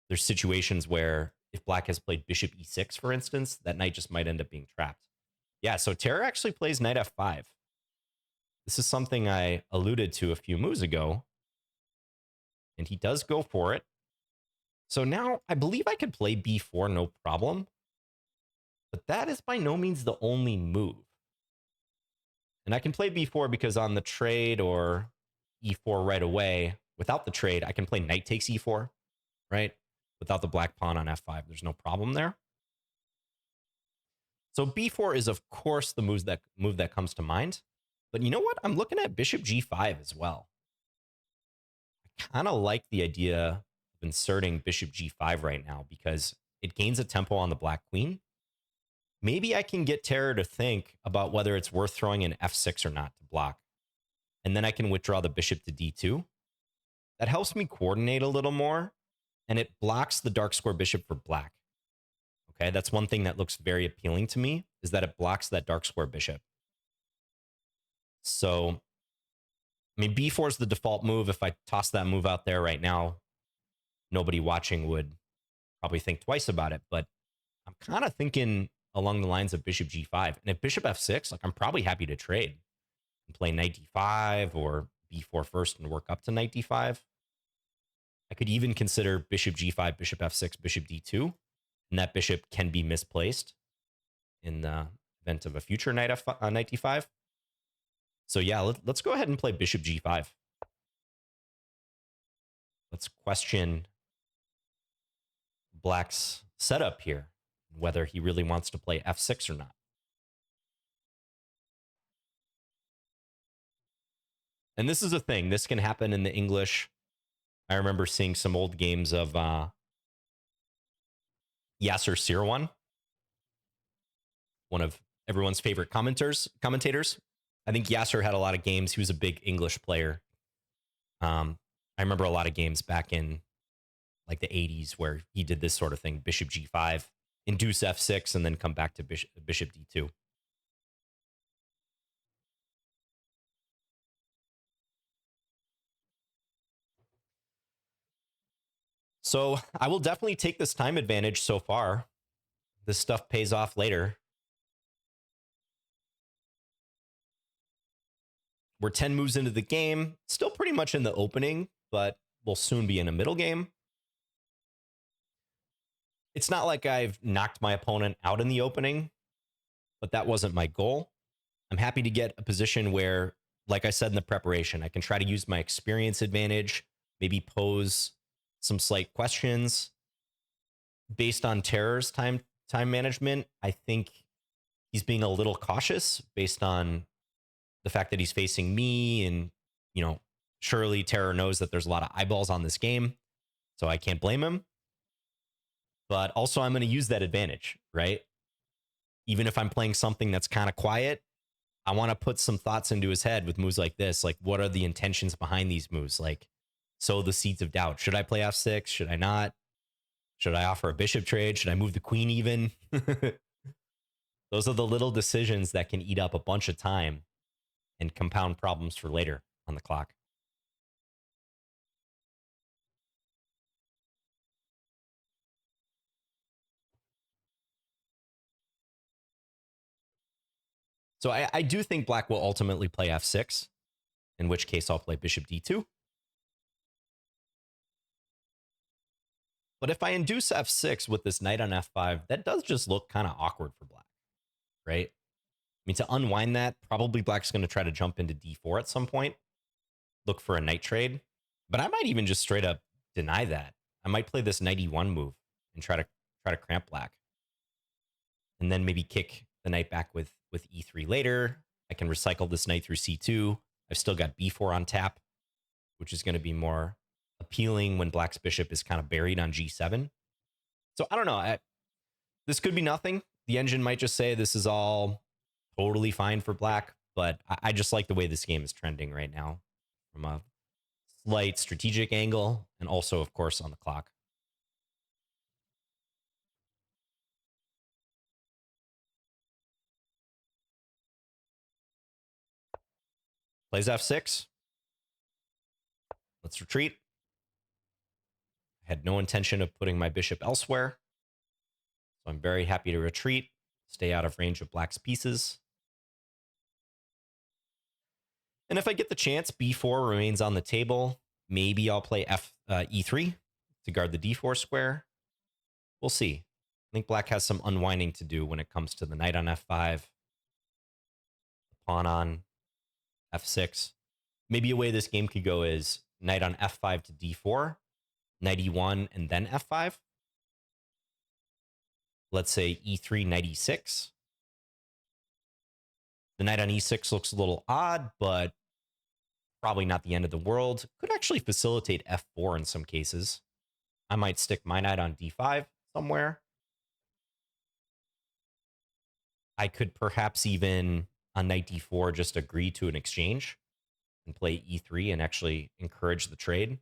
There's situations where if black has played bishop E6, for instance, that knight just might end up being trapped. Yeah, so Terror actually plays knight F5. This is something I alluded to a few moves ago. And he does go for it. So now I believe I could play B4 no problem. But that is by no means the only move. And I can play B4 because on the trade or E4 right away, without the trade, I can play knight takes E4, right? Without the black pawn on F5, there's no problem there. So B4 is, of course, the move that comes to mind. But you know what? I'm looking at bishop G5 as well. I kind of like the idea of inserting bishop G5 right now because it gains a tempo on the black queen. Maybe I can get Terror to think about whether it's worth throwing an F6 or not to block. And then I can withdraw the bishop to D2. That helps me coordinate a little more, and it blocks the dark square bishop for black. Okay, that's one thing that looks very appealing to me, is that it blocks that dark square bishop. So, I mean, B4 is the default move. If I toss that move out there right now, nobody watching would probably think twice about it. But I'm kind of thinking along the lines of bishop G5. And if bishop F6, like I'm probably happy to trade and play knight D5 or B4 first and work up to knight D5. I could even consider bishop G5, bishop F6, bishop D2. And that bishop can be misplaced in the event of a future knight D5. So yeah, let's go ahead and play bishop G5. Let's question black's setup here, whether he really wants to play F6 or not. And this is a thing. This can happen in the English. I remember seeing some old games of Yasser Seirawan, one of everyone's favorite commentators. I think Yasser had a lot of games. He was a big English player. I remember a lot of games back in like the 80s where he did this sort of thing: bishop g5, induce f6, and then come back to bishop d2. So I will definitely take this time advantage so far. This stuff pays off later. We're 10 moves into the game, still pretty much in the opening, but we'll soon be in a middle game. It's not like I've knocked my opponent out in the opening, but that wasn't my goal. I'm happy to get a position where, like I said in the preparation, I can try to use my experience advantage, maybe pose some slight questions based on Terror's time management. I think he's being a little cautious based on the fact that he's facing me, and surely Terror knows that there's a lot of eyeballs on this game, so I can't blame him. But also, I'm going to use that advantage, right? Even if I'm playing something that's kind of quiet, I want to put some thoughts into his head with moves like this. Like, what are the intentions behind these moves? Like, sow the seeds of doubt. Should I play f6? Should I not? Should I offer a bishop trade? Should I move the queen even? Those are the little decisions that can eat up a bunch of time and compound problems for later on the clock. So I do think black will ultimately play f6, in which case I'll play bishop d2. But if I induce f6 with this knight on f5, that does just look kind of awkward for black, right? I mean, to unwind that, probably black's going to try to jump into d4 at some point, look for a knight trade. But I might even just straight up deny that. I might play this knight e1 move and try to cramp black, and then maybe kick the knight back with e3 later. I can recycle this knight through c2. I've still got b4 on tap, which is going to be more appealing when black's bishop is kind of buried on g7. So I don't know. This could be nothing. The engine might just say this is all totally fine for black, but I just like the way this game is trending right now from a slight strategic angle and also, of course, on the clock. Plays f6. Let's retreat. I had no intention of putting my bishop elsewhere, so I'm very happy to retreat, stay out of range of black's pieces. And if I get the chance, b4 remains on the table. Maybe I'll play e3 to guard the d4 square. We'll see. I think black has some unwinding to do when it comes to the knight on f5, the pawn on f6. Maybe a way this game could go is knight on f5 to d4, knight e1, and then f5. Let's say e3, knight e6. The knight on e6 looks a little odd, but probably not the end of the world. Could actually facilitate f4 in some cases. I might stick my knight on d5 somewhere. I could perhaps even, on knight d4, just agree to an exchange and play e3 and actually encourage the trade.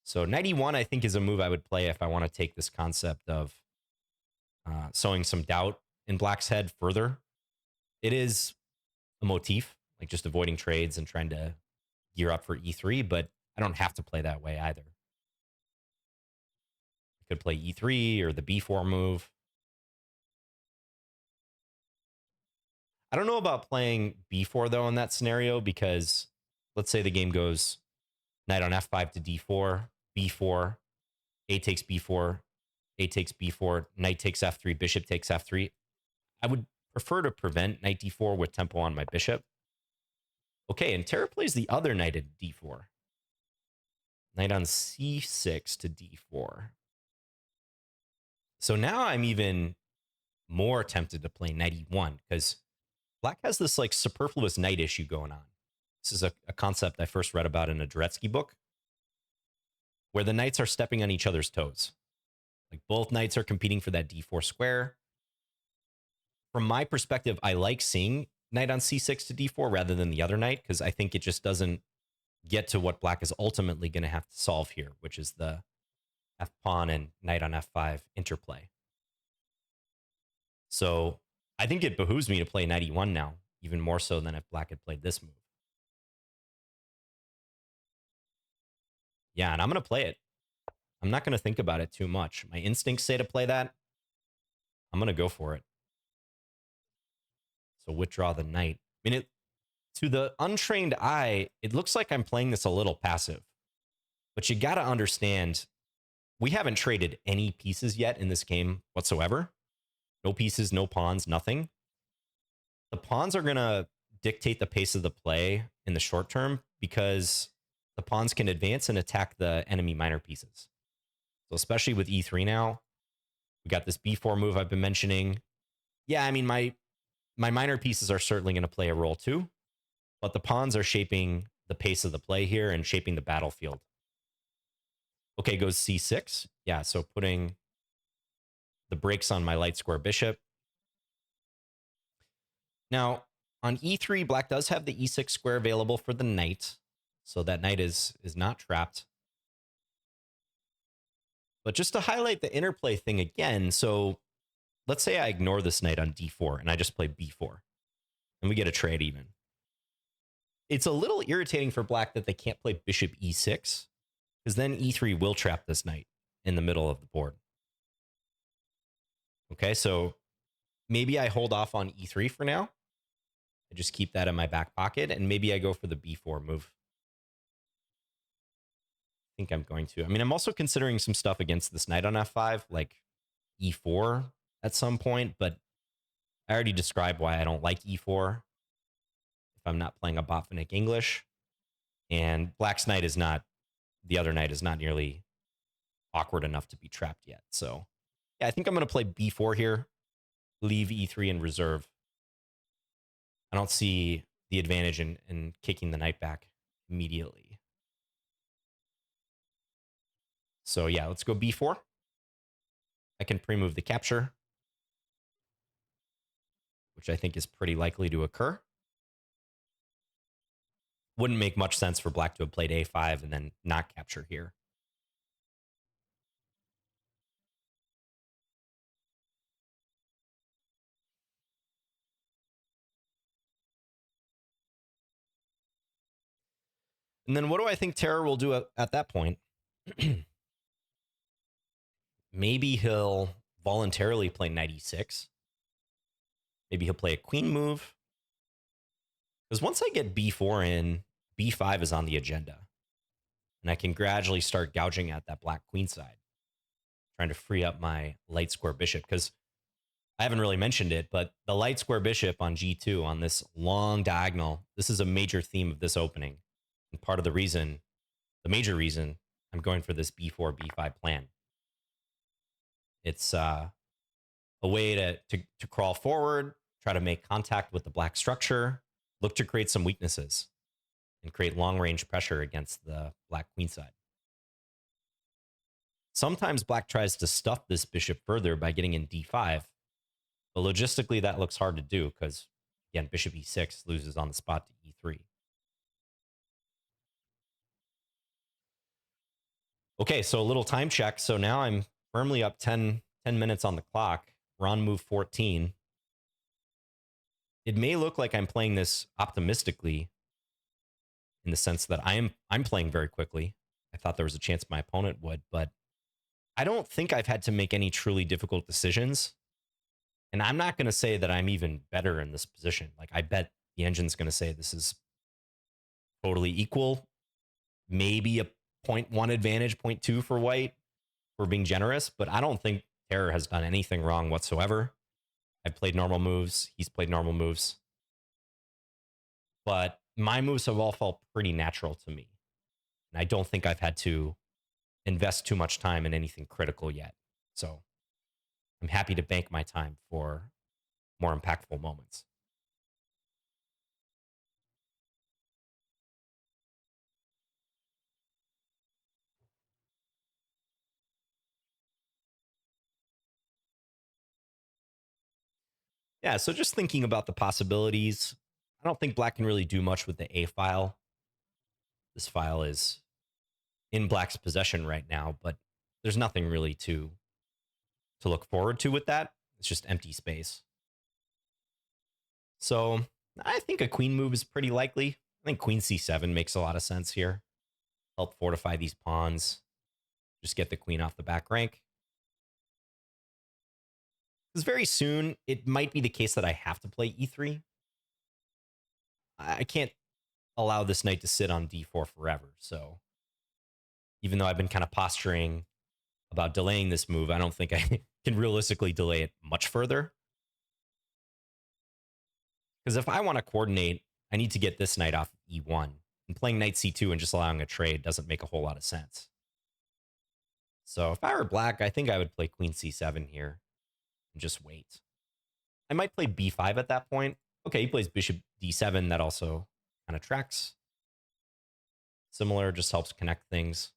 So knight e1, I think, is a move I would play if I want to take this concept of sowing some doubt in black's head further. It is a motif, like just avoiding trades and trying to gear up for e3, but I don't have to play that way either. I could play e3 or the b4 move. I don't know about playing b4, though, in that scenario, because let's say the game goes knight on f5 to d4, b4, a takes b4, a takes b4, knight takes f3, bishop takes f3. I would prefer to prevent knight d4 with tempo on my bishop. Okay, and Terra plays the other knight at d4. Knight on c6 to d4. So now I'm even more tempted to play knight e1, because black has this like superfluous knight issue going on. This is a concept I first read about in a Dvoretsky book, where the knights are stepping on each other's toes. Like both knights are competing for that d4 square. from my perspective, I like seeing knight on c6 to d4 rather than the other knight, because I think it just doesn't get to what black is ultimately going to have to solve here, which is the f pawn and knight on f5 interplay. So I think it behooves me to play knight e1 now, even more so than if black had played this move. Yeah, and I'm going to play it. I'm not going to think about it too much. My instincts say to play that. I'm going to go for it. So withdraw the knight. I mean, to the untrained eye, it looks like I'm playing this a little passive. But you got to understand, we haven't traded any pieces yet in this game whatsoever. No pieces, no pawns, nothing. The pawns are going to dictate the pace of the play in the short term because the pawns can advance and attack the enemy minor pieces. So especially with e3 now, we got this b4 move I've been mentioning. Yeah, I mean, my minor pieces are certainly going to play a role too, but the pawns are shaping the pace of the play here and shaping the battlefield. Okay, goes c6. Yeah, so putting the brakes on my light square bishop. Now, on e3, black does have the e6 square available for the knight, so that knight is not trapped. But just to highlight the interplay thing again, so let's say I ignore this knight on d4 and I just play b4, and we get a trade even. It's a little irritating for black that they can't play bishop e6, because then e3 will trap this knight in the middle of the board. Okay, so maybe I hold off on e3 for now. I just keep that in my back pocket, and maybe I go for the b4 move. I think I'm going to. I mean, I'm also considering some stuff against this knight on f5, like e4 at some point, but I already described why I don't like e4 if I'm not playing a Botvinnik English. And black's knight is not, the other knight is not nearly awkward enough to be trapped yet. So yeah, I think I'm going to play b4 here, leave e3 in reserve. I don't see the advantage in kicking the knight back immediately. So yeah, let's go b4. I can pre-move the capture, which I think is pretty likely to occur. Wouldn't make much sense for black to have played a5 and then not capture here. And then what do I think Terror will do at that point? Maybe he'll voluntarily play knight e6. Maybe he'll play a queen move. Because once I get b4 in, b5 is on the agenda. And I can gradually start gouging at that black queen side, trying to free up my light square bishop. Because I haven't really mentioned it, but the light square bishop on g2 on this long diagonal, this is a major theme of this opening. And part of the reason, the major reason, I'm going for this b4, b5 plan. It's a way to crawl forward, try to make contact with the black structure, look to create some weaknesses, and create long-range pressure against the black queen side. Sometimes black tries to stuff this bishop further by getting in d5, but logistically that looks hard to do because, again, bishop e6 loses on the spot to e3. Okay, so a little time check. So now I'm firmly up 10 minutes on the clock. We're on move 14. It may look like I'm playing this optimistically in the sense that I'm playing very quickly. I thought there was a chance my opponent would, but I don't think I've had to make any truly difficult decisions. And I'm not going to say that I'm even better in this position. Like, I bet the engine's going to say this is totally equal. Maybe a 0.1 advantage, 0.2 for white for being generous, but I don't think Terror has done anything wrong whatsoever. I've played normal moves. He's played normal moves. But my moves have all felt pretty natural to me. And I don't think I've had to invest too much time in anything critical yet. So I'm happy to bank my time for more impactful moments. Yeah, so just thinking about the possibilities, I don't think black can really do much with the A file. This file is in black's possession right now, but there's nothing really to look forward to with that. It's just empty space. So I think a queen move is pretty likely. I think queen c7 makes a lot of sense here. Help fortify these pawns. Just get the queen off the back rank. Because very soon, it might be the case that I have to play e3. I can't allow this knight to sit on d4 forever. So even though I've been kind of posturing about delaying this move, I don't think I can realistically delay it much further. Because if I want to coordinate, I need to get this knight off e1. And playing knight c2 and just allowing a trade doesn't make a whole lot of sense. So if I were black, I think I would play queen c7 here and just wait. I might play b5 at that point. Okay, he plays bishop d7. That also kind of tracks. Similar, just helps connect things.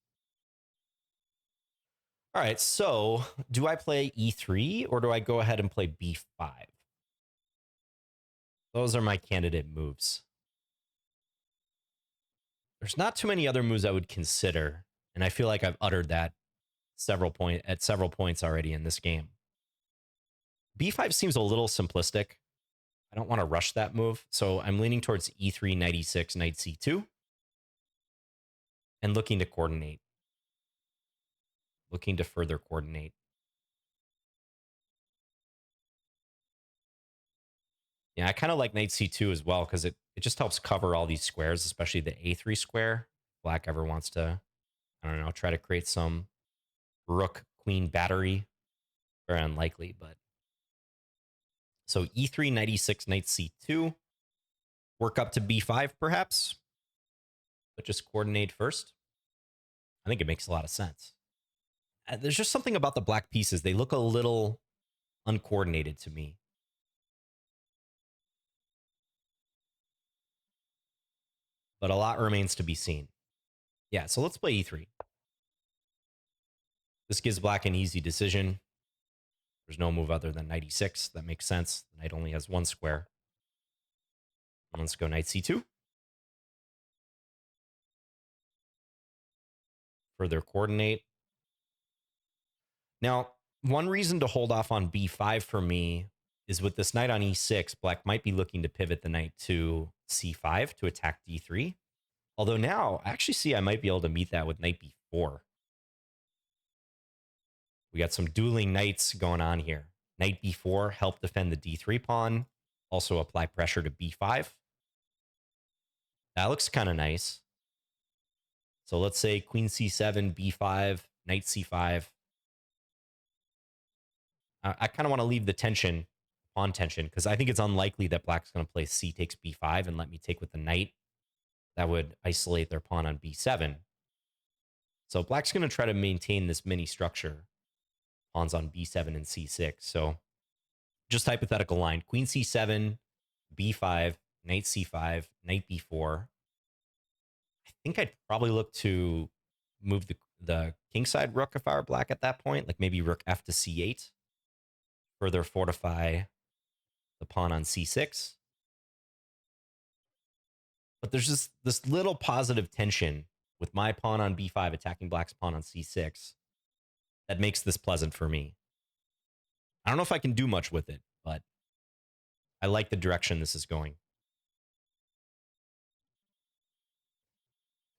All right, so do I play e3 or do I go ahead and play b5? Those are my candidate moves. There's not too many other moves I would consider, and I feel like I've uttered that at several points already in this game. b5 seems a little simplistic. I don't want to rush that move, so I'm leaning towards e3, knight e6, knight c2, and looking to coordinate. Looking to further coordinate. Yeah, I kind of like knight c2 as well because it just helps cover all these squares, especially the a3 square. Black ever wants to, I don't know, try to create some rook queen battery. Very unlikely, but. So e3, knight e6, knight c2. Work up to b5 perhaps, but just coordinate first. I think it makes a lot of sense. There's just something about the black pieces. They look a little uncoordinated to me. But a lot remains to be seen. Yeah, so let's play e3. This gives black an easy decision. There's no move other than knight e6. That makes sense. The knight only has one square. And let's go knight c2. Further coordinate. Now, one reason to hold off on b5 for me is with this knight on e6, black might be looking to pivot the knight to c5 to attack d3. Although now, I actually see I might be able to meet that with knight b4. We got some dueling knights going on here. Knight b4, help defend the d3 pawn. Also apply pressure to b5. That looks kind of nice. So let's say queen c7, b5, knight c5. I kind of want to leave the tension, pawn tension, because I think it's unlikely that black's going to play c takes b5 and let me take with the knight. That would isolate their pawn on b7. So black's going to try to maintain this mini structure. Pawns on b7 and c6. So just hypothetical line. Queen c7, b5, knight c5, knight b4. I think I'd probably look to move the kingside rook if I were black at that point. Like maybe rook f to c8. Further fortify the pawn on c6. But there's just this little positive tension with my pawn on b5 attacking black's pawn on c6 that makes this pleasant for me. I don't know if I can do much with it, but I like the direction this is going.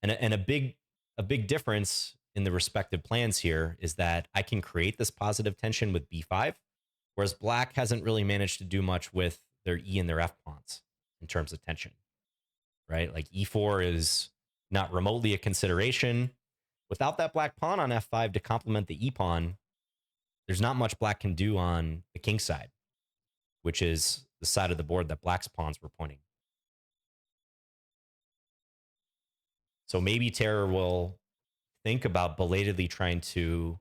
And a big difference in the respective plans here is that I can create this positive tension with b5, whereas black hasn't really managed to do much with their e and their f pawns in terms of tension, right? Like e4 is not remotely a consideration. Without that black pawn on f5 to complement the e pawn, there's not much black can do on the king side, which is the side of the board that black's pawns were pointing. So maybe Terror will think about belatedly trying to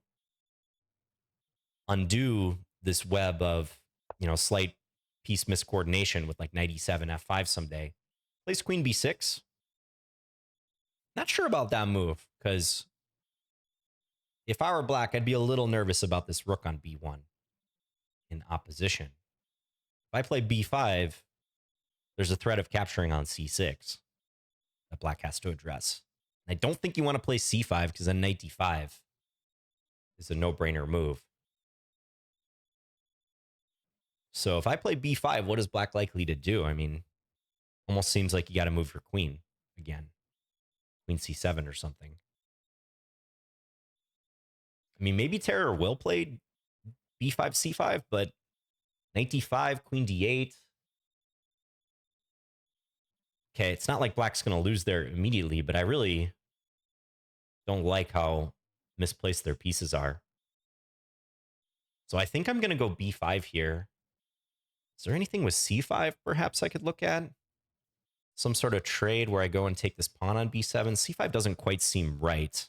undo this web of, slight piece miscoordination with like knight e7, f5 someday. Plays queen b6. Not sure about that move, because if I were black, I'd be a little nervous about this rook on b1 in opposition. If I play b5, there's a threat of capturing on c6 that black has to address. I don't think you want to play c5 because then knight d5 is a no-brainer move. So if I play b5, what is black likely to do? I mean, almost seems like you got to move your queen again. Queen c7 or something. I mean, maybe Terror will play b5, c5, but knight d5, queen d8. Okay, it's not like black's going to lose there immediately, but I really don't like how misplaced their pieces are. So I think I'm going to go b5 here. Is there anything with c5 perhaps I could look at? Some sort of trade where I go and take this pawn on b7. c5 doesn't quite seem right.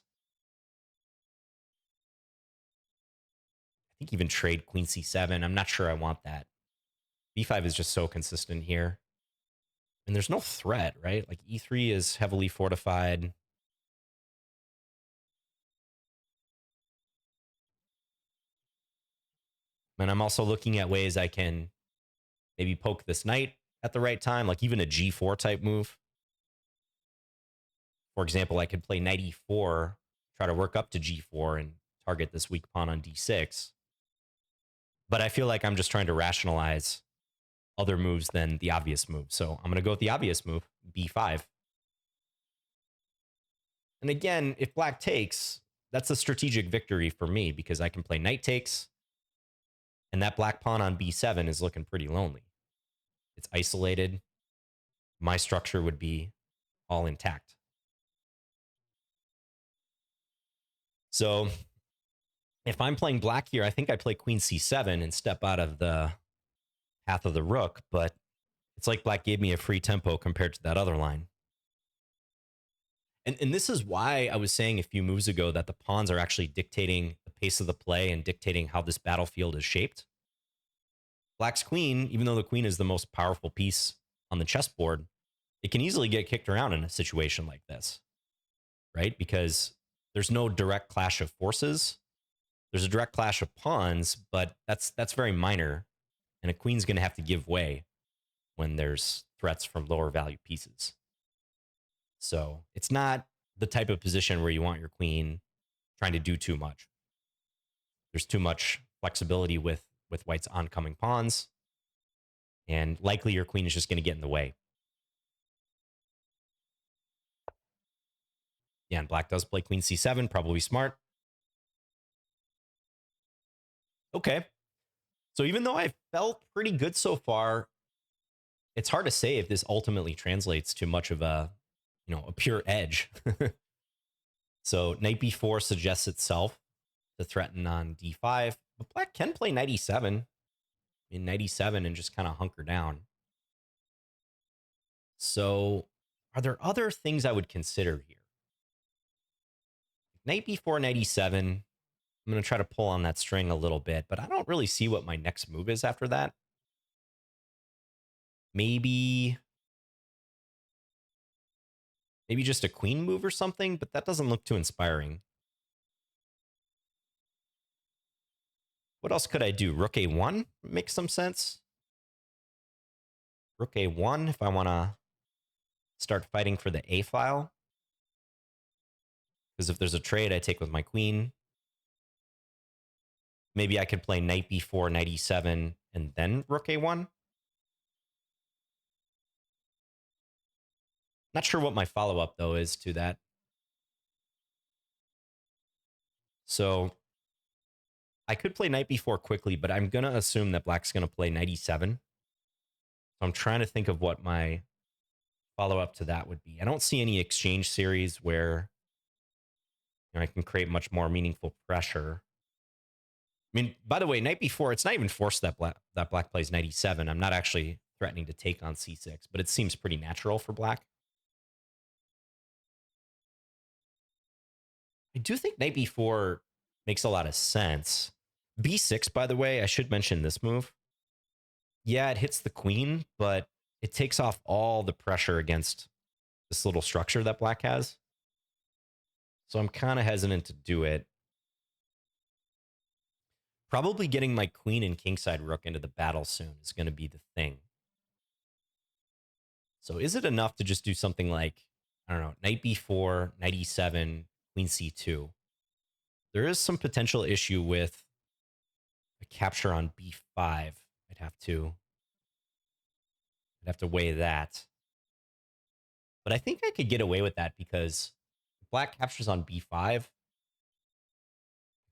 I think even trade queen c7. I'm not sure I want that. b5 is just so consistent here. And there's no threat, right? Like e3 is heavily fortified. And I'm also looking at ways I can maybe poke this knight at the right time, like even a g4 type move. For example, I could play knight e4, try to work up to g4 and target this weak pawn on d6. But I feel like I'm just trying to rationalize other moves than the obvious move. So I'm going to go with the obvious move, b5. And again, if black takes, that's a strategic victory for me because I can play knight takes, and that black pawn on b7 is looking pretty lonely. It's isolated. My structure would be all intact. So if I'm playing black here, I think I play queen c7 and step out of the path of the rook, but it's like black gave me a free tempo compared to that other line. And this is why I was saying a few moves ago that the pawns are actually dictating the pace of the play and dictating how this battlefield is shaped. Black's queen, even though the queen is the most powerful piece on the chessboard, it can easily get kicked around in a situation like this, right? Because there's no direct clash of forces. There's a direct clash of pawns, but that's very minor. And a queen's going to have to give way when there's threats from lower value pieces. So it's not the type of position where you want your queen trying to do too much. There's too much flexibility with white's oncoming pawns, and likely your queen is just going to get in the way. Yeah, and black does play queen c7, probably smart. Okay. So even though I felt pretty good so far, it's hard to say if this ultimately translates to much of a pure edge. So knight b4 suggests itself to threaten on d5, but black can play knight e7 in knight e7 and just kind of hunker down. So are there other things I would consider here? Knight b4, knight e7. I'm going to try to pull on that string a little bit, but I don't really see what my next move is after that. Maybe just a queen move or something, but that doesn't look too inspiring. What else could I do? Rook a1 makes some sense. Rook a1 if I want to start fighting for the a file. Because if there's a trade, I take with my queen. Maybe I could play knight b4, knight e7, and then rook a1. Not sure what my follow-up, though, is to that. So I could play knight b4 quickly, but I'm going to assume that black's going to play knight e7. So I'm trying to think of what my follow-up to that would be. I don't see any exchange series where I can create much more meaningful pressure. I mean, by the way, knight b4, it's not even forced that black plays knight e7. I'm not actually threatening to take on c6, but it seems pretty natural for black. I do think knight b4 makes a lot of sense. b6, by the way, I should mention this move. Yeah, it hits the queen, but it takes off all the pressure against this little structure that black has. So I'm kind of hesitant to do it. Probably getting my queen and kingside rook into the battle soon is going to be the thing. So is it enough to just do something like, I don't know, knight b4, knight e7, queen c2? There is some potential issue with a capture on b5. I'd have to weigh that. But I think I could get away with that because if black captures on b5, I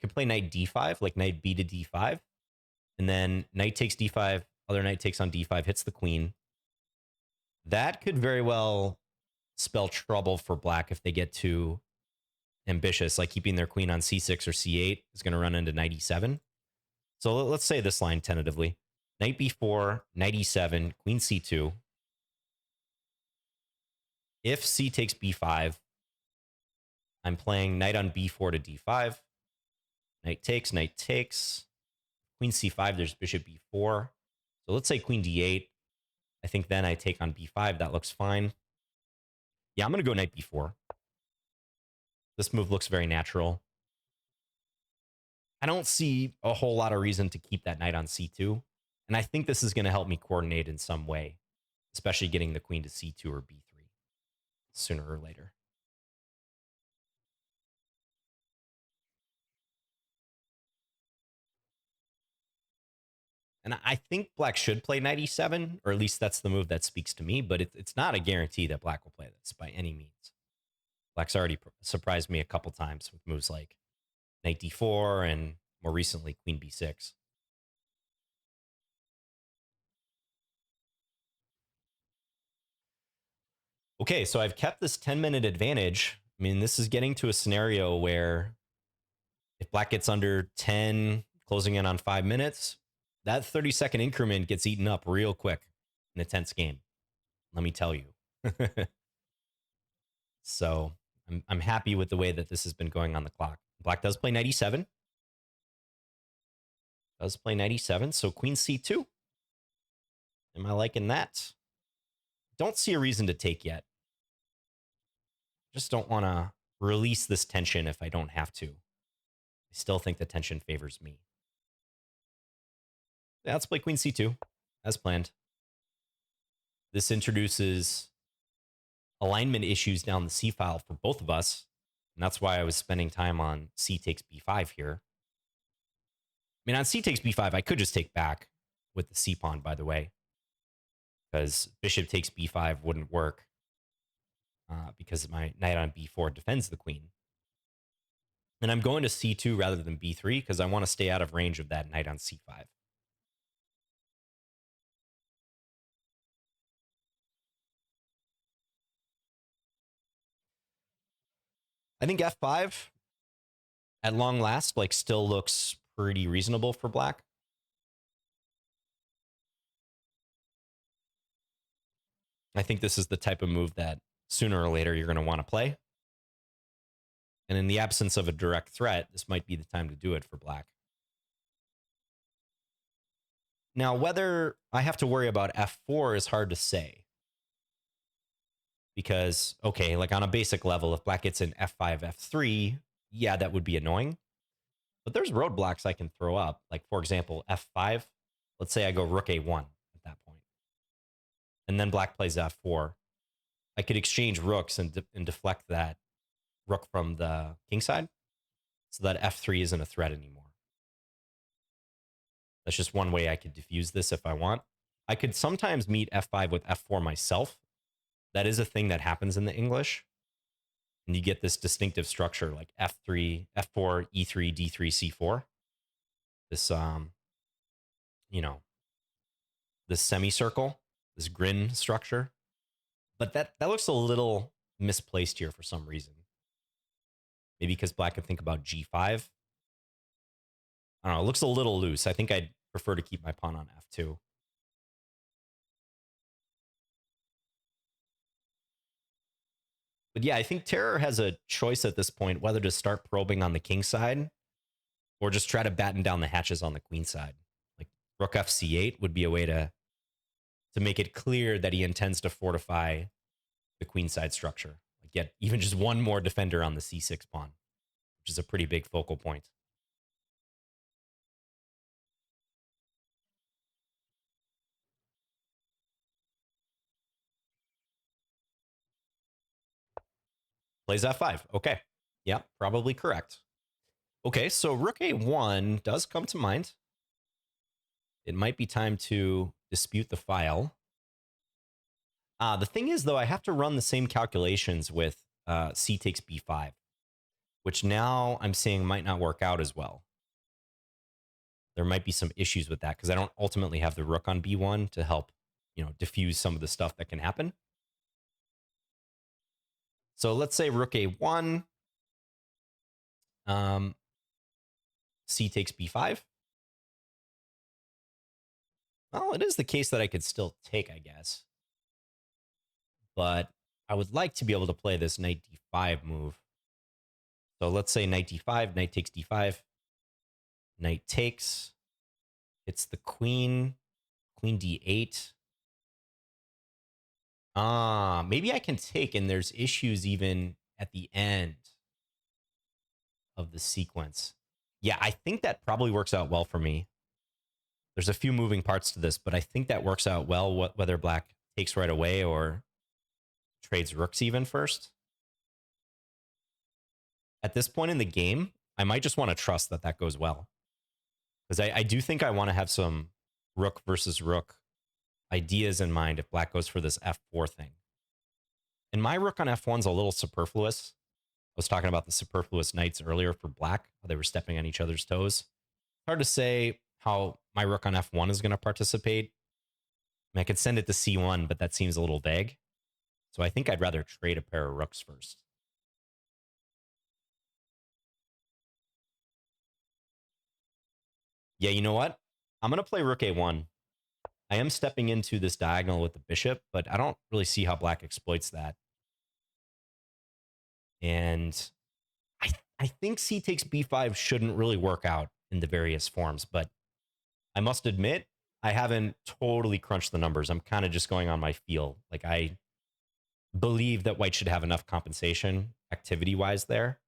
could play knight d5, like knight b to d5, and then knight takes d5, other knight takes on d5, hits the queen. That could very well spell trouble for black if they get too ambitious, like keeping their queen on c6 or c8 is going to run into knight e7. So let's say this line tentatively. Knight b4, knight e7, queen c2. If c takes b5, I'm playing knight on b4 to d5. Knight takes. Queen c5, there's bishop b4. So let's say queen d8. I think then I take on b5. That looks fine. Yeah, I'm going to go knight b4. This move looks very natural. I don't see a whole lot of reason to keep that knight on c2. And I think this is going to help me coordinate in some way, especially getting the queen to c2 or b3 sooner or later. And I think black should play knight e7, or at least that's the move that speaks to me, but it's not a guarantee that black will play this by any means. Black's already surprised me a couple times with moves like knight d4 and more recently queen b6. Okay, so I've kept this 10-minute advantage. I mean, this is getting to a scenario where if black gets under 10, closing in on 5 minutes, that 30-second increment gets eaten up real quick in a tense game. Let me tell you. So I'm happy with the way that this has been going on the clock. Black does play knight e7. So queen c2. Am I liking that? Don't see a reason to take yet. Just don't want to release this tension if I don't have to. I still think the tension favors me. Yeah, let's play queen c2 as planned. This introduces alignment issues down the c file for both of us. And that's why I was spending time on c takes b5 here. I mean, on c takes b5, I could just take back with the c pawn, by the way, because bishop takes b5 wouldn't work because my knight on b4 defends the queen. And I'm going to c2 rather than b3 because I want to stay out of range of that knight on c5. I think f5 at long last like still looks pretty reasonable for black. I think this is the type of move that sooner or later you're going to want to play. And in the absence of a direct threat, this might be the time to do it for black. Now, whether I have to worry about f4 is hard to say. Because, okay, like on a basic level, if black gets in f5, f3, yeah, that would be annoying. But there's roadblocks I can throw up. Like, for example, f5. Let's say I go rook a1 at that point. And then black plays f4. I could exchange rooks and deflect that rook from the king side so that f3 isn't a threat anymore. That's just one way I could diffuse this if I want. I could sometimes meet f5 with f4 myself. That is a thing that happens in the English. And you get this distinctive structure like f3, f4, e3, d3, c4. This, this semicircle, this grin structure. But that looks a little misplaced here for some reason. Maybe because black could think about g5. I don't know. It looks a little loose. I think I'd prefer to keep my pawn on f2. But yeah, I think Terror has a choice at this point whether to start probing on the king side or just try to batten down the hatches on the queen side. Like rook fc8 would be a way to make it clear that he intends to fortify the queen side structure. Like get even just one more defender on the c6 pawn, which is a pretty big focal point. Plays f5. Okay. Yeah, probably correct. Okay, so rook a1 does come to mind. It might be time to dispute the file. The thing is, though, I have to run the same calculations with c takes b5, which now I'm saying might not work out as well. There might be some issues with that because I don't ultimately have the rook on b1 to help, diffuse some of the stuff that can happen. So let's say rook a1, c takes b5. Well, it is the case that I could still take, I guess. But I would like to be able to play this knight d5 move. So let's say knight d5, knight takes d5, knight takes. It's the queen, queen d8. Maybe I can take, and there's issues even at the end of the sequence. Yeah, I think that probably works out well for me. There's a few moving parts to this, but I think that works out well, whether black takes right away or trades rooks even first. At this point in the game, I might just want to trust that that goes well. Because I do think I want to have some rook versus rook ideas in mind if black goes for this f4 thing. And my rook on f1 is a little superfluous. I was talking about the superfluous knights earlier for black, how they were stepping on each other's toes. It's hard to say how my rook on f1 is going to participate. I mean, I could send it to c1, but that seems a little vague. So I think I'd rather trade a pair of rooks first. Yeah, you know what? I'm going to play rook a1. I am stepping into this diagonal with the bishop, but I don't really see how black exploits that. And I think c takes b5 shouldn't really work out in the various forms, but I must admit, I haven't totally crunched the numbers. I'm kind of just going on my feel. Like, I believe that white should have enough compensation activity-wise there.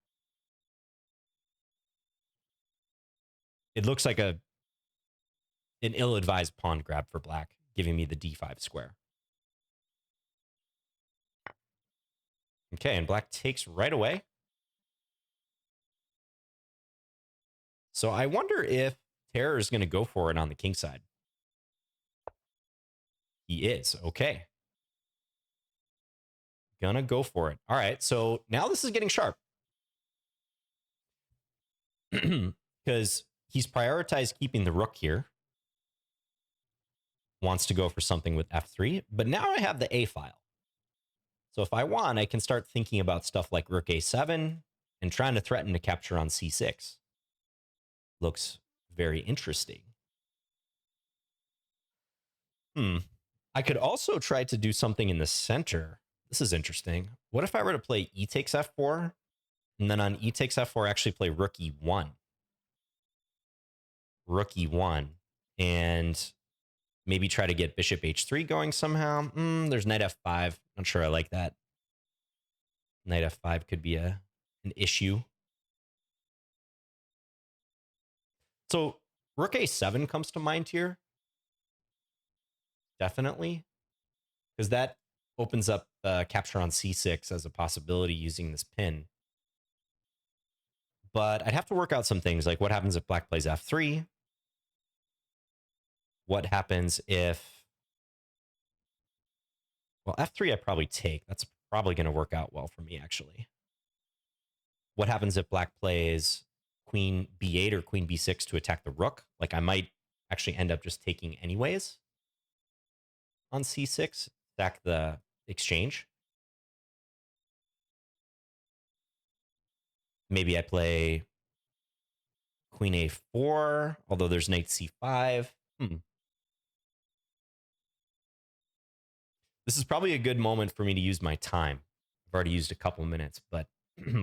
It looks like an ill-advised pawn grab for black, giving me the d5 square. Okay, and black takes right away. So I wonder if Terror is going to go for it on the king side. He is. Okay. Gonna go for it. All right, so now this is getting sharp. Because he's prioritized keeping the rook here. Wants to go for something with f3, but now I have the a file. So if I want, I can start thinking about stuff like rook a7 and trying to threaten to capture on c6. Looks very interesting. I could also try to do something in the center. This is interesting. What if I were to play e takes f4, and then on e takes f4 actually play rook e1? Rook e1, and maybe try to get bishop h3 going somehow. There's knight f5. Not sure I like that. Knight f5 could be an issue. So rook a7 comes to mind here. Definitely. Because that opens up capture on c6 as a possibility using this pin. But I'd have to work out some things, like what happens if black plays f3? What happens if... Well, f3 I probably take. That's probably going to work out well for me, actually. What happens if black plays queen b8 or queen b6 to attack the rook? Like, I might actually end up just taking anyways on c6, stack the exchange. Maybe I play queen a4, although there's knight c5. This is probably a good moment for me to use my time. I've already used a couple minutes, but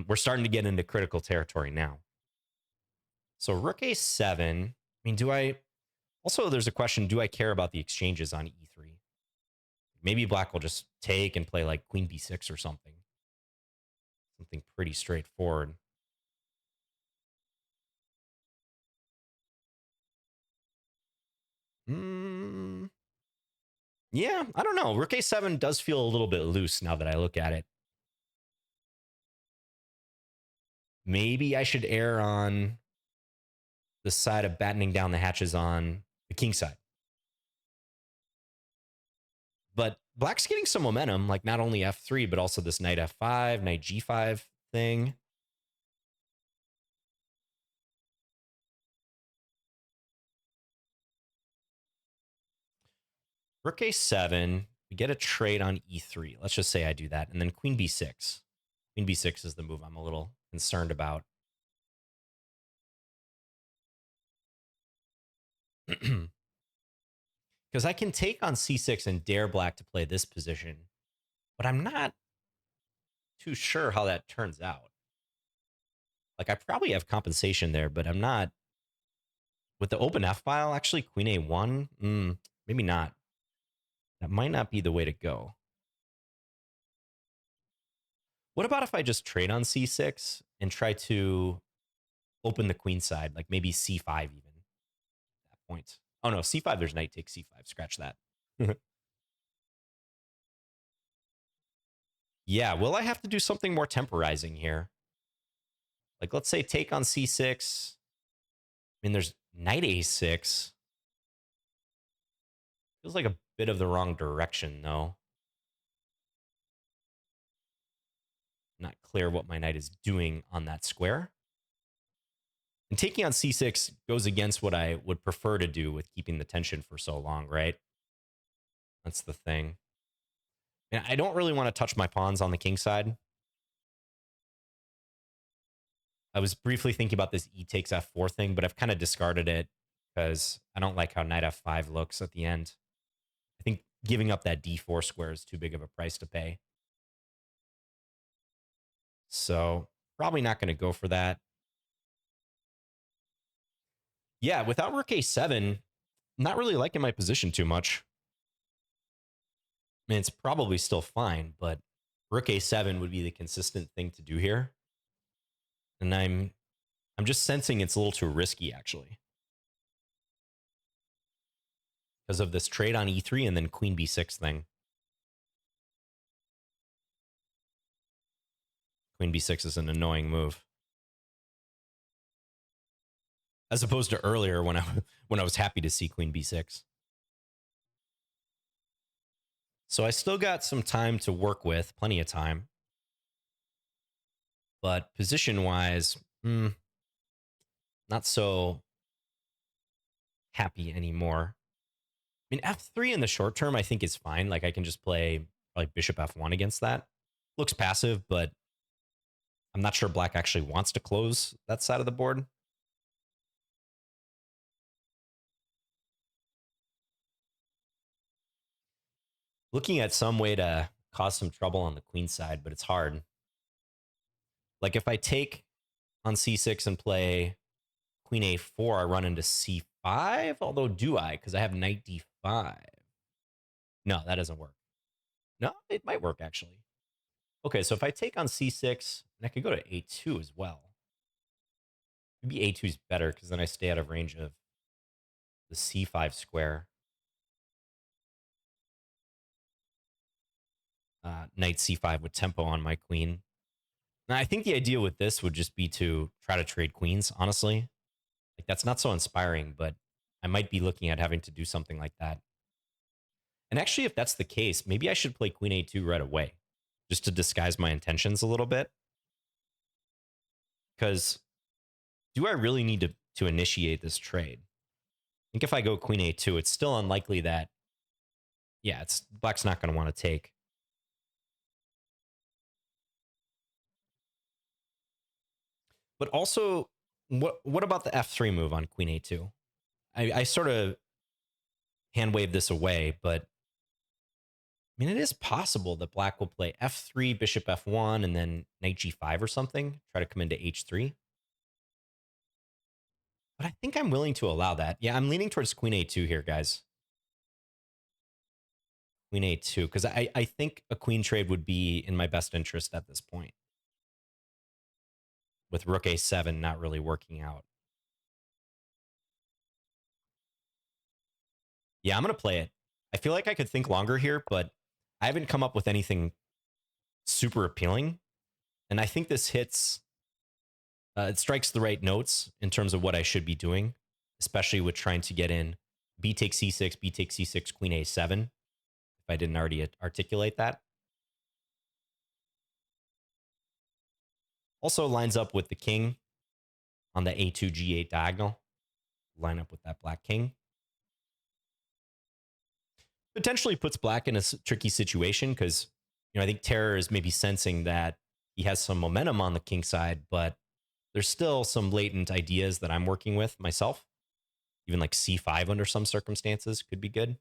we're starting to get into critical territory now. So rook a7. I mean, do I... Also, there's a question, do I care about the exchanges on e3? Maybe black will just take and play like queen b6 or something. Something pretty straightforward. Yeah, I don't know. Rook a7 does feel a little bit loose now that I look at it. maybe I should err on the side of battening down the hatches on the king side. But black's getting some momentum, like not only f3, but also this knight f5, knight g5 thing. Rook a7, we get a trade on e3. Let's just say I do that. And then queen b6. Queen b6 is the move I'm a little concerned about. Because I can take on c6 and dare black to play this position, but I'm not too sure how that turns out. Like, I probably have compensation there, but I'm not. With the open f file, actually, queen a1, maybe not. That might not be the way to go. What about if I just trade on c6 and try to open the queen side, like maybe c5 even at that point? Oh no, c5, there's knight takes c5. Scratch that. Yeah, will I have to do something more temporizing here? Like, let's say take on c6. I mean, there's knight a6. Feels like a bit of the wrong direction, though. Not clear what my knight is doing on that square. And taking on c6 goes against what I would prefer to do with keeping the tension for so long, right? That's the thing. And I don't really want to touch my pawns on the king side. I was briefly thinking about this e takes f4 thing, but I've kind of discarded it because I don't like how knight f5 looks at the end. I think giving up that d4 square is too big of a price to pay. So probably not going to go for that. Yeah, without rook a7, not really liking my position too much. I mean, it's probably still fine, but rook a7 would be the consistent thing to do here. And I'm just sensing it's a little too risky, actually. Because of this trade on e3 and then queen b6 thing. Queen b6 is an annoying move. As opposed to earlier when I was happy to see queen b6. So I still got some time to work with, plenty of time. But position-wise, not so happy anymore. I mean, f3 in the short term, I think is fine. Like, I can just play like bishop f1 against that. Looks passive, but I'm not sure black actually wants to close that side of the board. Looking at some way to cause some trouble on the queen side, but it's hard. Like, if I take on c6 and play queen a4, I run into c5. Although, do I? Because I have knight d5. No, that doesn't work. No, it might work, actually. Okay, so if I take on c6, and I could go to a2 as well. Maybe a2 is better, because then I stay out of range of the c5 square. Knight c5 with tempo on my queen. Now, I think the idea with this would just be to try to trade queens, honestly. Like, that's not so inspiring, but I might be looking at having to do something like that. And actually, if that's the case, maybe I should play queen a2 right away, just to disguise my intentions a little bit. Because do I really need to initiate this trade? I think if I go queen a2, it's still unlikely that, yeah, black's not going to want to take. But also, what about the f3 move on queen a2? I sort of hand wave this away, but I mean, it is possible that black will play f3, bishop f1, and then knight g5 or something, try to come into h3. But I think I'm willing to allow that. Yeah, I'm leaning towards queen a2 here, guys. Queen a2, because I think a queen trade would be in my best interest at this point. With rook a7 not really working out. Yeah, I'm going to play it. I feel like I could think longer here, but I haven't come up with anything super appealing. And I think this hits It strikes the right notes in terms of what I should be doing, especially with trying to get in b takes c6, b takes c6, queen a7, if I didn't already articulate that. Also lines up with the king on the a2 g8 diagonal. Line up with that black king. Potentially puts black in a tricky situation because, I think Terror is maybe sensing that he has some momentum on the king side, but there's still some latent ideas that I'm working with myself. Even like c5 under some circumstances could be good.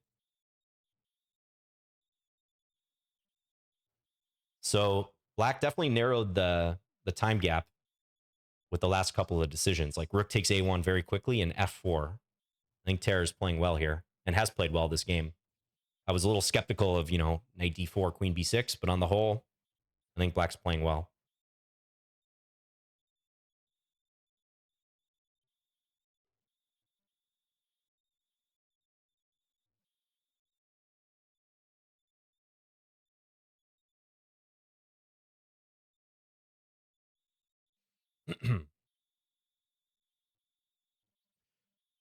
So black definitely narrowed the time gap with the last couple of decisions. Like rook takes a1 very quickly and f4. I think Terror is playing well here and has played well this game. I was a little skeptical of, knight d4, queen b6, but on the whole, I think black's playing well.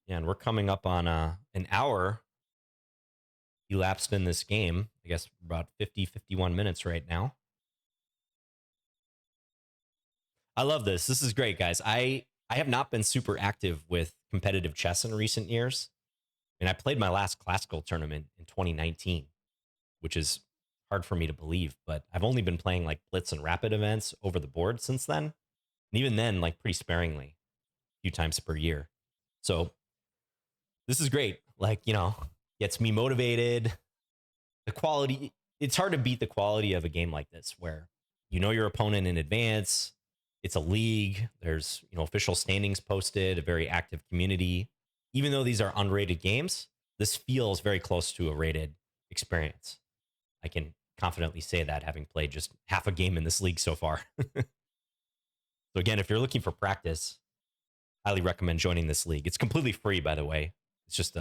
Yeah, and we're coming up on an hour elapsed in this game. I guess about 50, 51 minutes right now. I love this. This is great, guys. I have not been super active with competitive chess in recent years. And I played my last classical tournament in 2019, which is hard for me to believe, but I've only been playing like blitz and rapid events over the board since then. And even then, like pretty sparingly, a few times per year. So this is great. Like, gets me motivated. The quality, it's hard to beat the quality of a game like this where you know your opponent in advance. It's a league. There's, official standings posted, a very active community. Even though these are unrated games, this feels very close to a rated experience. I can confidently say that having played just half a game in this league so far. So again, if you're looking for practice, highly recommend joining this league. It's completely free, by the way. It's just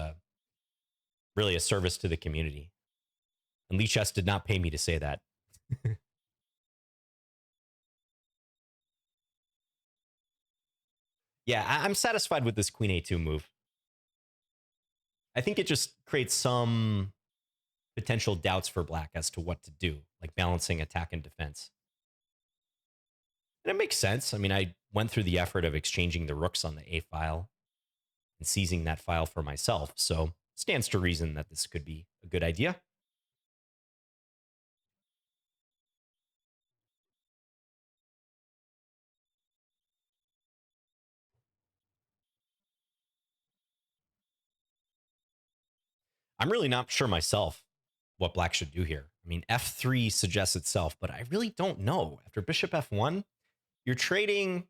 really a service to the community. And Lee Chess did not pay me to say that. Yeah, I'm satisfied with this queen a2 move. I think it just creates some potential doubts for black as to what to do, like balancing attack and defense. And it makes sense. I mean, I went through the effort of exchanging the rooks on the A file and seizing that file for myself. So stands to reason that this could be a good idea. I'm really not sure myself what black should do here. I mean, f3 suggests itself, but I really don't know. After bishop f1, you're trading.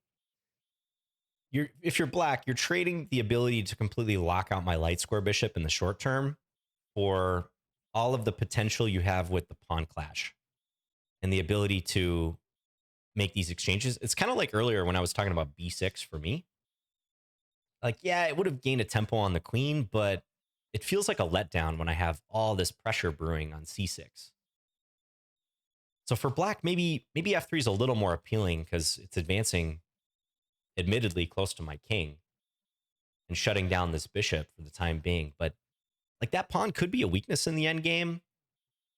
If you're black, you're trading the ability to completely lock out my light square bishop in the short term for all of the potential you have with the pawn clash and the ability to make these exchanges. It's kind of like earlier when I was talking about b6 for me. Like, yeah, it would have gained a tempo on the queen, but it feels like a letdown when I have all this pressure brewing on c6. So for black, maybe f3 is a little more appealing because it's advancing admittedly close to my king and shutting down this bishop for the time being. But like that pawn could be a weakness in the end game,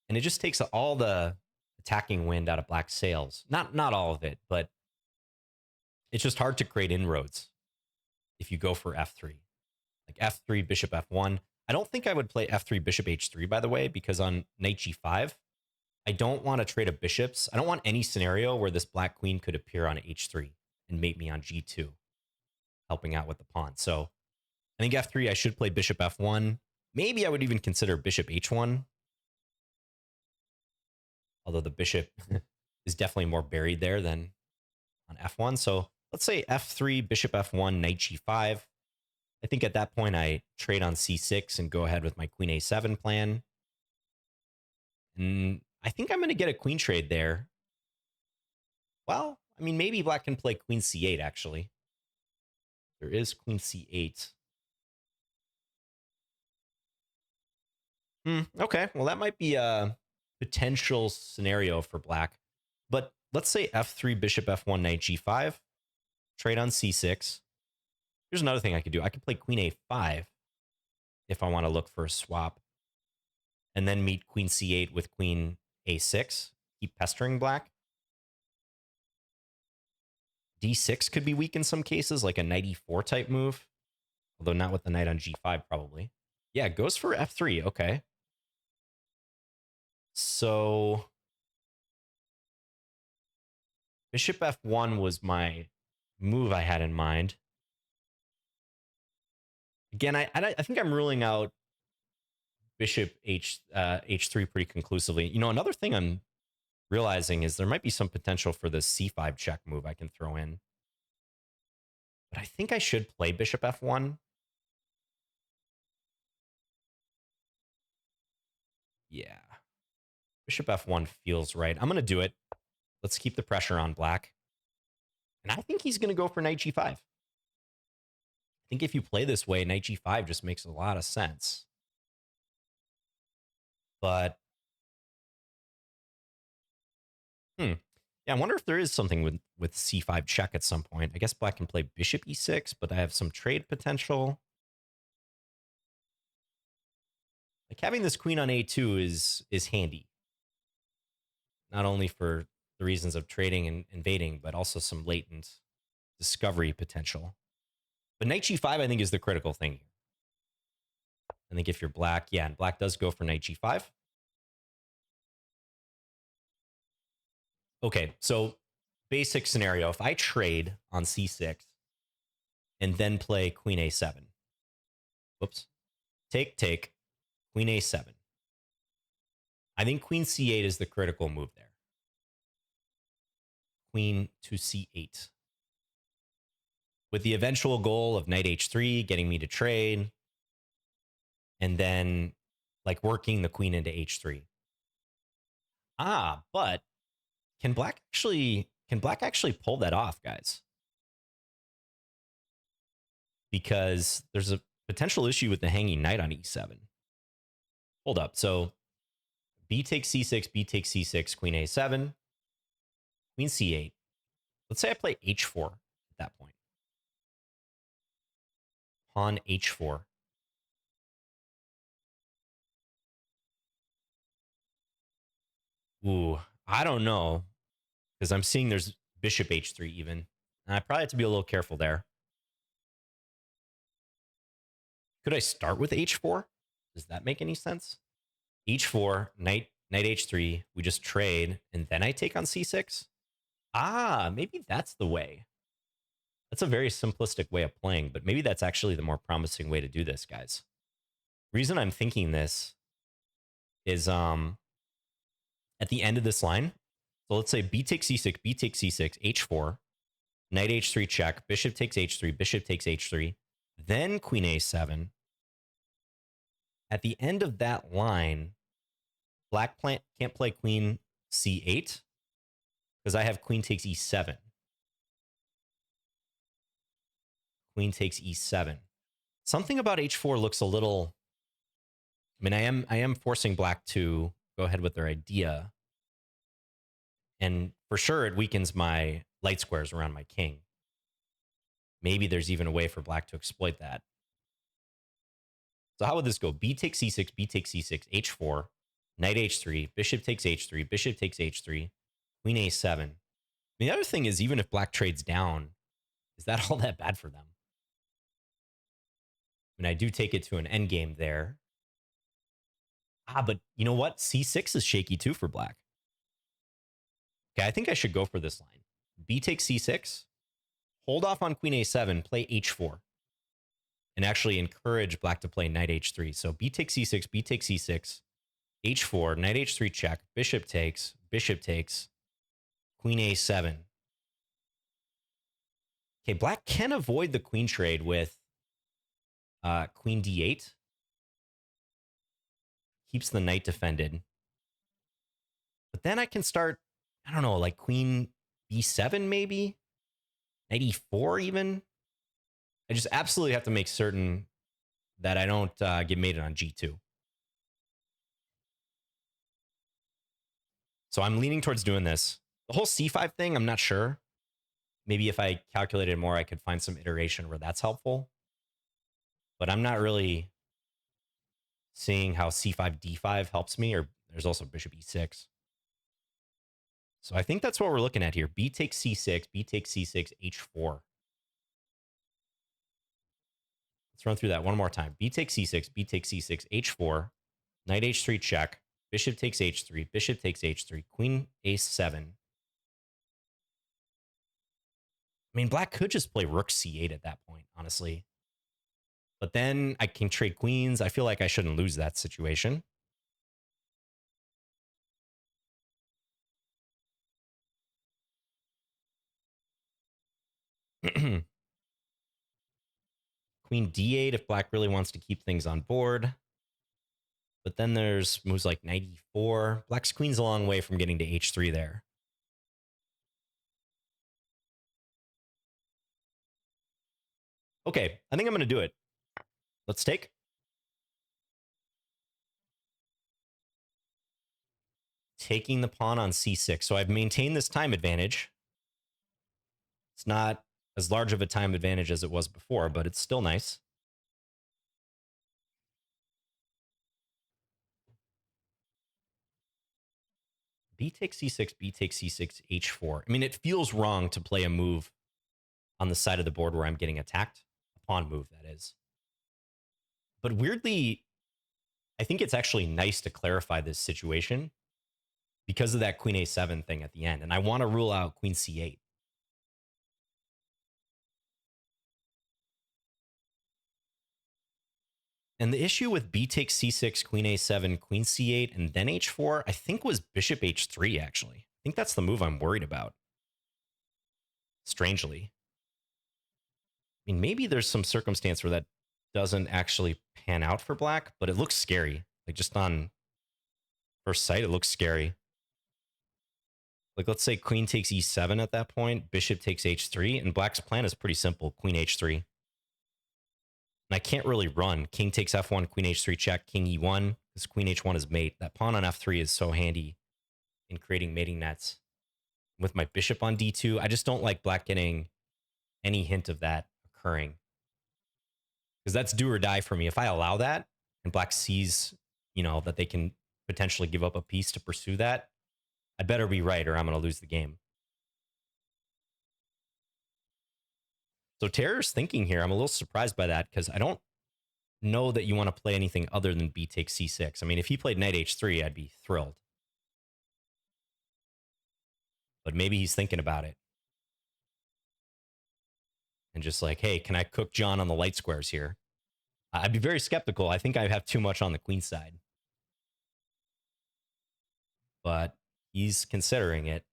and it just takes all the attacking wind out of black's sails. Not all of it, but it's just hard to create inroads if you go for f3. Like f3, bishop f1. I don't think I would play f3, bishop h3, by the way, because on knight g5, I don't want to trade of bishops. I don't want any scenario where this black queen could appear on h3 and mate me on g2, helping out with the pawn. So I think f3, I should play bishop f1. Maybe I would even consider bishop h1, although the bishop is definitely more buried there than on f1. So let's say f3, bishop f1, knight g5. I think at that point, I trade on c6 and go ahead with my queen a7 plan. And I think I'm going to get a queen trade there. Well, I mean, maybe black can play queen c8, actually. There is queen c8. Okay, well, that might be a potential scenario for black. But let's say f3, bishop f1, knight g5. trade on c6. Here's another thing I could do. I could play queen a5 if I want to look for a swap, and then meet queen c8 with queen a6. Keep pestering black. d6 could be weak in some cases, like a knight e4 type move, although not with the knight on g5 probably. Yeah, it goes for f3. Okay. So bishop f1 was my move I had in mind. Again, I think I'm ruling out bishop h3 pretty conclusively. You know, another thing I'm realizing is there might be some potential for the c5 check move I can throw in. But I think I should play bishop f1. Yeah. Bishop f1 feels right. I'm going to do it. Let's keep the pressure on black. And I think he's going to go for knight g5. I think if you play this way, knight g5 just makes a lot of sense. But, yeah, I wonder if there is something with c5 check at some point. I guess black can play bishop e6, but I have some trade potential. Like having this queen on a2 is handy. Not only for the reasons of trading and invading, but also some latent discovery potential. But knight g5, I think, is the critical thing here. I think if you're black, yeah, and black does go for knight g5. Okay, so basic scenario. If I trade on c6 and then play queen a7, whoops, take, queen a7. I think queen c8 is the critical move there. Queen to c8. With the eventual goal of knight h3, getting me to trade, and then like working the queen into h3. But can black actually pull that off, guys? Because there's a potential issue with the hanging knight on e7. Hold up. So b takes c6, b takes c6, queen a7, queen c8. Let's say I play h4 at that point. Pawn h4. Ooh, I don't know. Because I'm seeing there's bishop h3 even. And I probably have to be a little careful there. Could I start with h4? Does that make any sense? h4, knight h3. We just trade, and then I take on c6. Maybe that's the way. That's a very simplistic way of playing, but maybe that's actually the more promising way to do this, guys. Reason I'm thinking this is at the end of this line. So let's say b takes c6, b takes c6, h4, knight h3 check, bishop takes h3, bishop takes h3, then queen a7. At the end of that line, black can't play queen c8 because I have queen takes e7. Queen takes e7. Something about h4 looks a little... I mean, I am forcing black to go ahead with their idea. And for sure, it weakens my light squares around my king. Maybe there's even a way for black to exploit that. So how would this go? B takes c6, b takes c6, h4, knight h3, bishop takes h3, bishop takes h3, queen a7. The other thing is, even if black trades down, is that all that bad for them? I mean, I do take it to an endgame there. But you know what? c6 is shaky too for black. Okay, I think I should go for this line. B takes c6, hold off on queen a7, play h4, and actually encourage black to play knight h3. So b takes c6, b takes c6, h4, knight h3 check, bishop takes, queen a7. Okay, black can avoid the queen trade with queen d8. Keeps the knight defended. But then I can start, I don't know, like queen b7 maybe? Knight e4 even? I just absolutely have to make certain that I don't get mated on g2. So I'm leaning towards doing this. The whole c5 thing, I'm not sure. maybe if I calculated more, I could find some iteration where that's helpful. But I'm not really seeing how c5, d5 helps me, or there's also bishop e6. So I think that's what we're looking at here. B takes c6, B takes c6, h4. Let's run through that one more time. B takes c6, B takes c6, h4, knight h3 check, bishop takes h3, bishop takes h3, queen a7. I mean, black could just play rook c8 at that point, honestly. But then I can trade queens. I feel like I shouldn't lose that situation. Queen d8 if black really wants to keep things on board. But then there's moves like knight e4. Black's queen's a long way from getting to h3 there. Okay, I think I'm going to do it. Let's take. Taking the pawn on c6. So I've maintained this time advantage. It's not as large of a time advantage as it was before, but it's still nice. B takes c6, B takes c6, h4. I mean, it feels wrong to play a move on the side of the board where I'm getting attacked. A pawn move, that is. But weirdly, I think it's actually nice to clarify this situation because of that queen a7 thing at the end. And I want to rule out queen c8. And the issue with b takes c6, queen a7, queen c8, and then h4, I think was bishop h3, actually. I think that's the move I'm worried about. Strangely. I mean, maybe there's some circumstance where that doesn't actually pan out for black, but it looks scary. Like, just on first sight, it looks scary. Like, let's say queen takes e7 at that point, bishop takes h3, and black's plan is pretty simple, queen h3. And I can't really run. King takes f1, queen h3 check, king e1, because queen h1 is mate. That pawn on f3 is so handy in creating mating nets. With my bishop on d2, I just don't like black getting any hint of that occurring. Because that's do or die for me. If I allow that, and black sees, that they can potentially give up a piece to pursue that, I better be right or I'm going to lose the game. So Terror's thinking here, I'm a little surprised by that because I don't know that you want to play anything other than b takes c6. I mean, if he played knight h3, I'd be thrilled. But maybe he's thinking about it. And just like, hey, can I cook John on the light squares here? I'd be very skeptical. I think I have too much on the queen side. But he's considering it.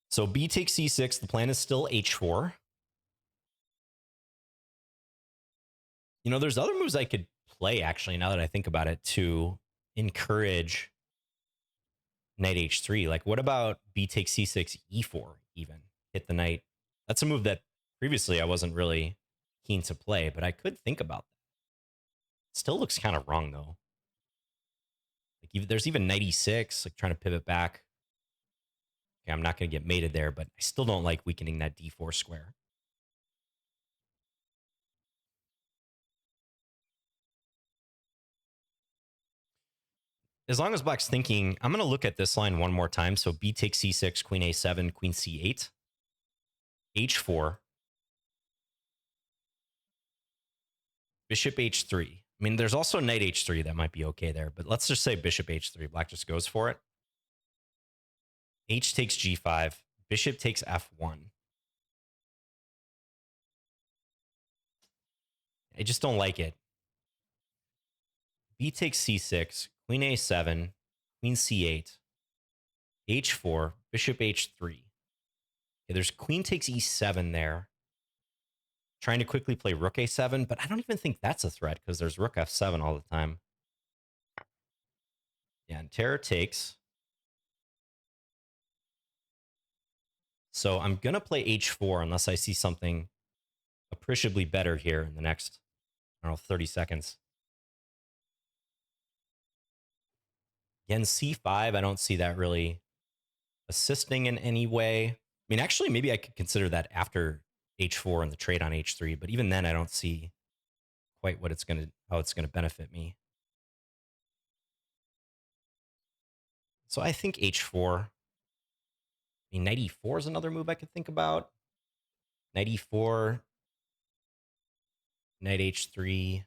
So b takes c6. The plan is still h4. There's other moves I could play, actually, now that I think about it, to encourage knight h3. Like, what about b takes c6, e4 even? Hit the knight. That's a move that previously I wasn't really keen to play, but I could think about that. Still looks kind of wrong, though. Like, there's even knight e6, like trying to pivot back. Okay, I'm not going to get mated there, but I still don't like weakening that d4 square. As long as black's thinking, I'm going to look at this line one more time. So b takes c6, queen a7, queen c8, h4, bishop h3. I mean, there's also knight h3 that might be okay there, but let's just say bishop h3. Black just goes for it. H takes g5, bishop takes f1. I just don't like it. B takes c6, queen a7, queen c8, h4, bishop h3. Okay, there's queen takes e7 there. Trying to quickly play rook a7, but I don't even think that's a threat because there's rook f7 all the time. Yeah, and terror takes. So I'm going to play h4 unless I see something appreciably better here in the next, I don't know, 30 seconds. Again, c5, I don't see that really assisting in any way. I mean, actually, maybe I could consider that after h4 and the trade on h3, but even then, I don't see quite what how it's gonna benefit me. So I think h4. I mean, knight e4 is another move I could think about. Knight e4, knight h3.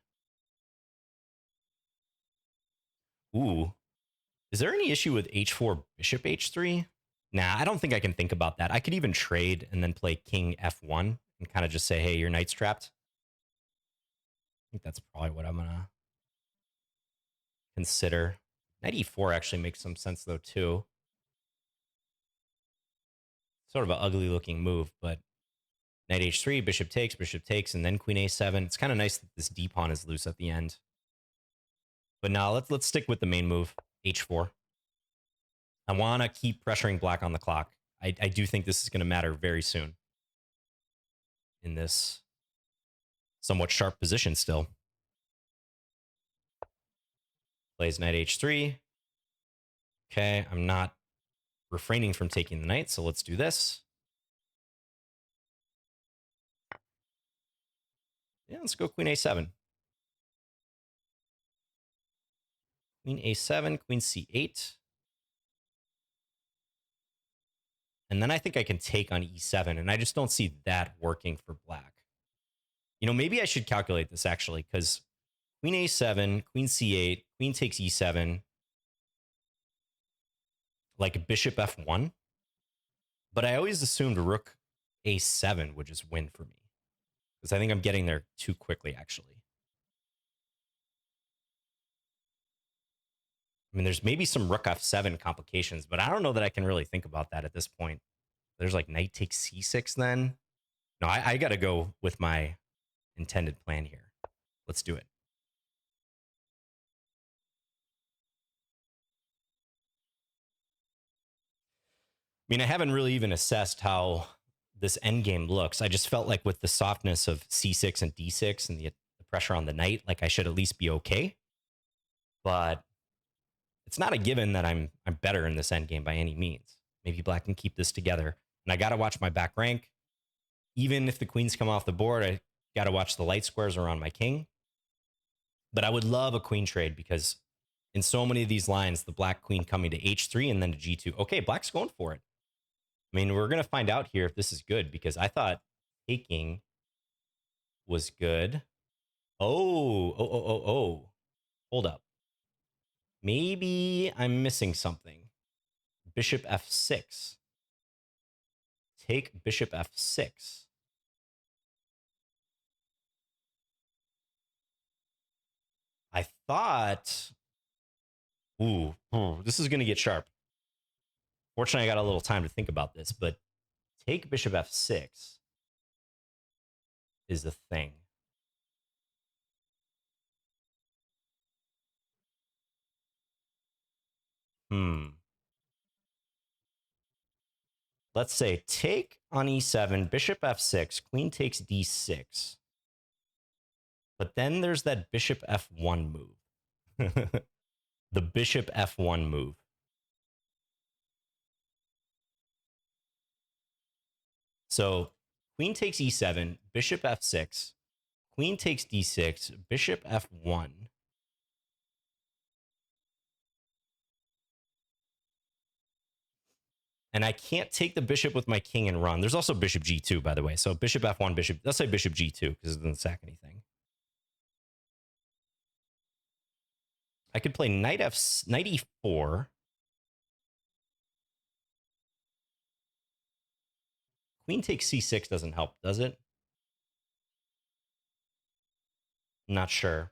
Ooh, is there any issue with h4 bishop h3? Nah, I don't think I can think about that. I could even trade and then play king f1 and kind of just say, hey, your knight's trapped. I think that's probably what I'm gonna consider. Knight e4 actually makes some sense though too. Sort of an ugly looking move, but knight h3, bishop takes, and then queen a7. It's kind of nice that this d pawn is loose at the end. But now let's stick with the main move, h4. I want to keep pressuring black on the clock. I do think this is going to matter very soon in this somewhat sharp position still. Plays knight h3. Okay, I'm not refraining from taking the knight, so let's do this. Yeah, let's go queen a7. Queen a7, queen c8. And then I think I can take on e7, and I just don't see that working for black. You know, maybe I should calculate this actually, because queen a7, queen c8, queen takes e7, like bishop f1. But I always assumed rook a7 would just win for me, because I think I'm getting there too quickly, actually. I mean, there's maybe some rook f7 complications, but I don't know that I can really think about that at this point. There's like knight takes c6 then. No, I got to go with my intended plan here. Let's do it. I mean, I haven't really even assessed how this endgame looks. I just felt like with the softness of c6 and d6 and the pressure on the knight, like I should at least be okay. But it's not a given that I'm better in this endgame by any means. Maybe black can keep this together. And I got to watch my back rank. Even if the queens come off the board, I got to watch the light squares around my king. But I would love a queen trade because in so many of these lines, the black queen coming to h3 and then to g2. Okay, black's going for it. I mean, we're going to find out here if this is good because I thought taking was good. Oh. Hold up. Maybe I'm missing something. Bishop f6. Take bishop f6. I thought, this is going to get sharp. Fortunately, I got a little time to think about this, but take bishop f6 is the thing. Let's say take on e7, bishop f6, queen takes d6. But then there's that bishop f1 move. The bishop f1 move. So queen takes e7, bishop f6, queen takes d6, bishop f1. And I can't take the bishop with my king and run. There's also bishop g2, by the way. So bishop f1, bishop, let's say bishop g2 because it doesn't sack anything. I could play knight e4. Queen takes c6 doesn't help, does it? Not sure.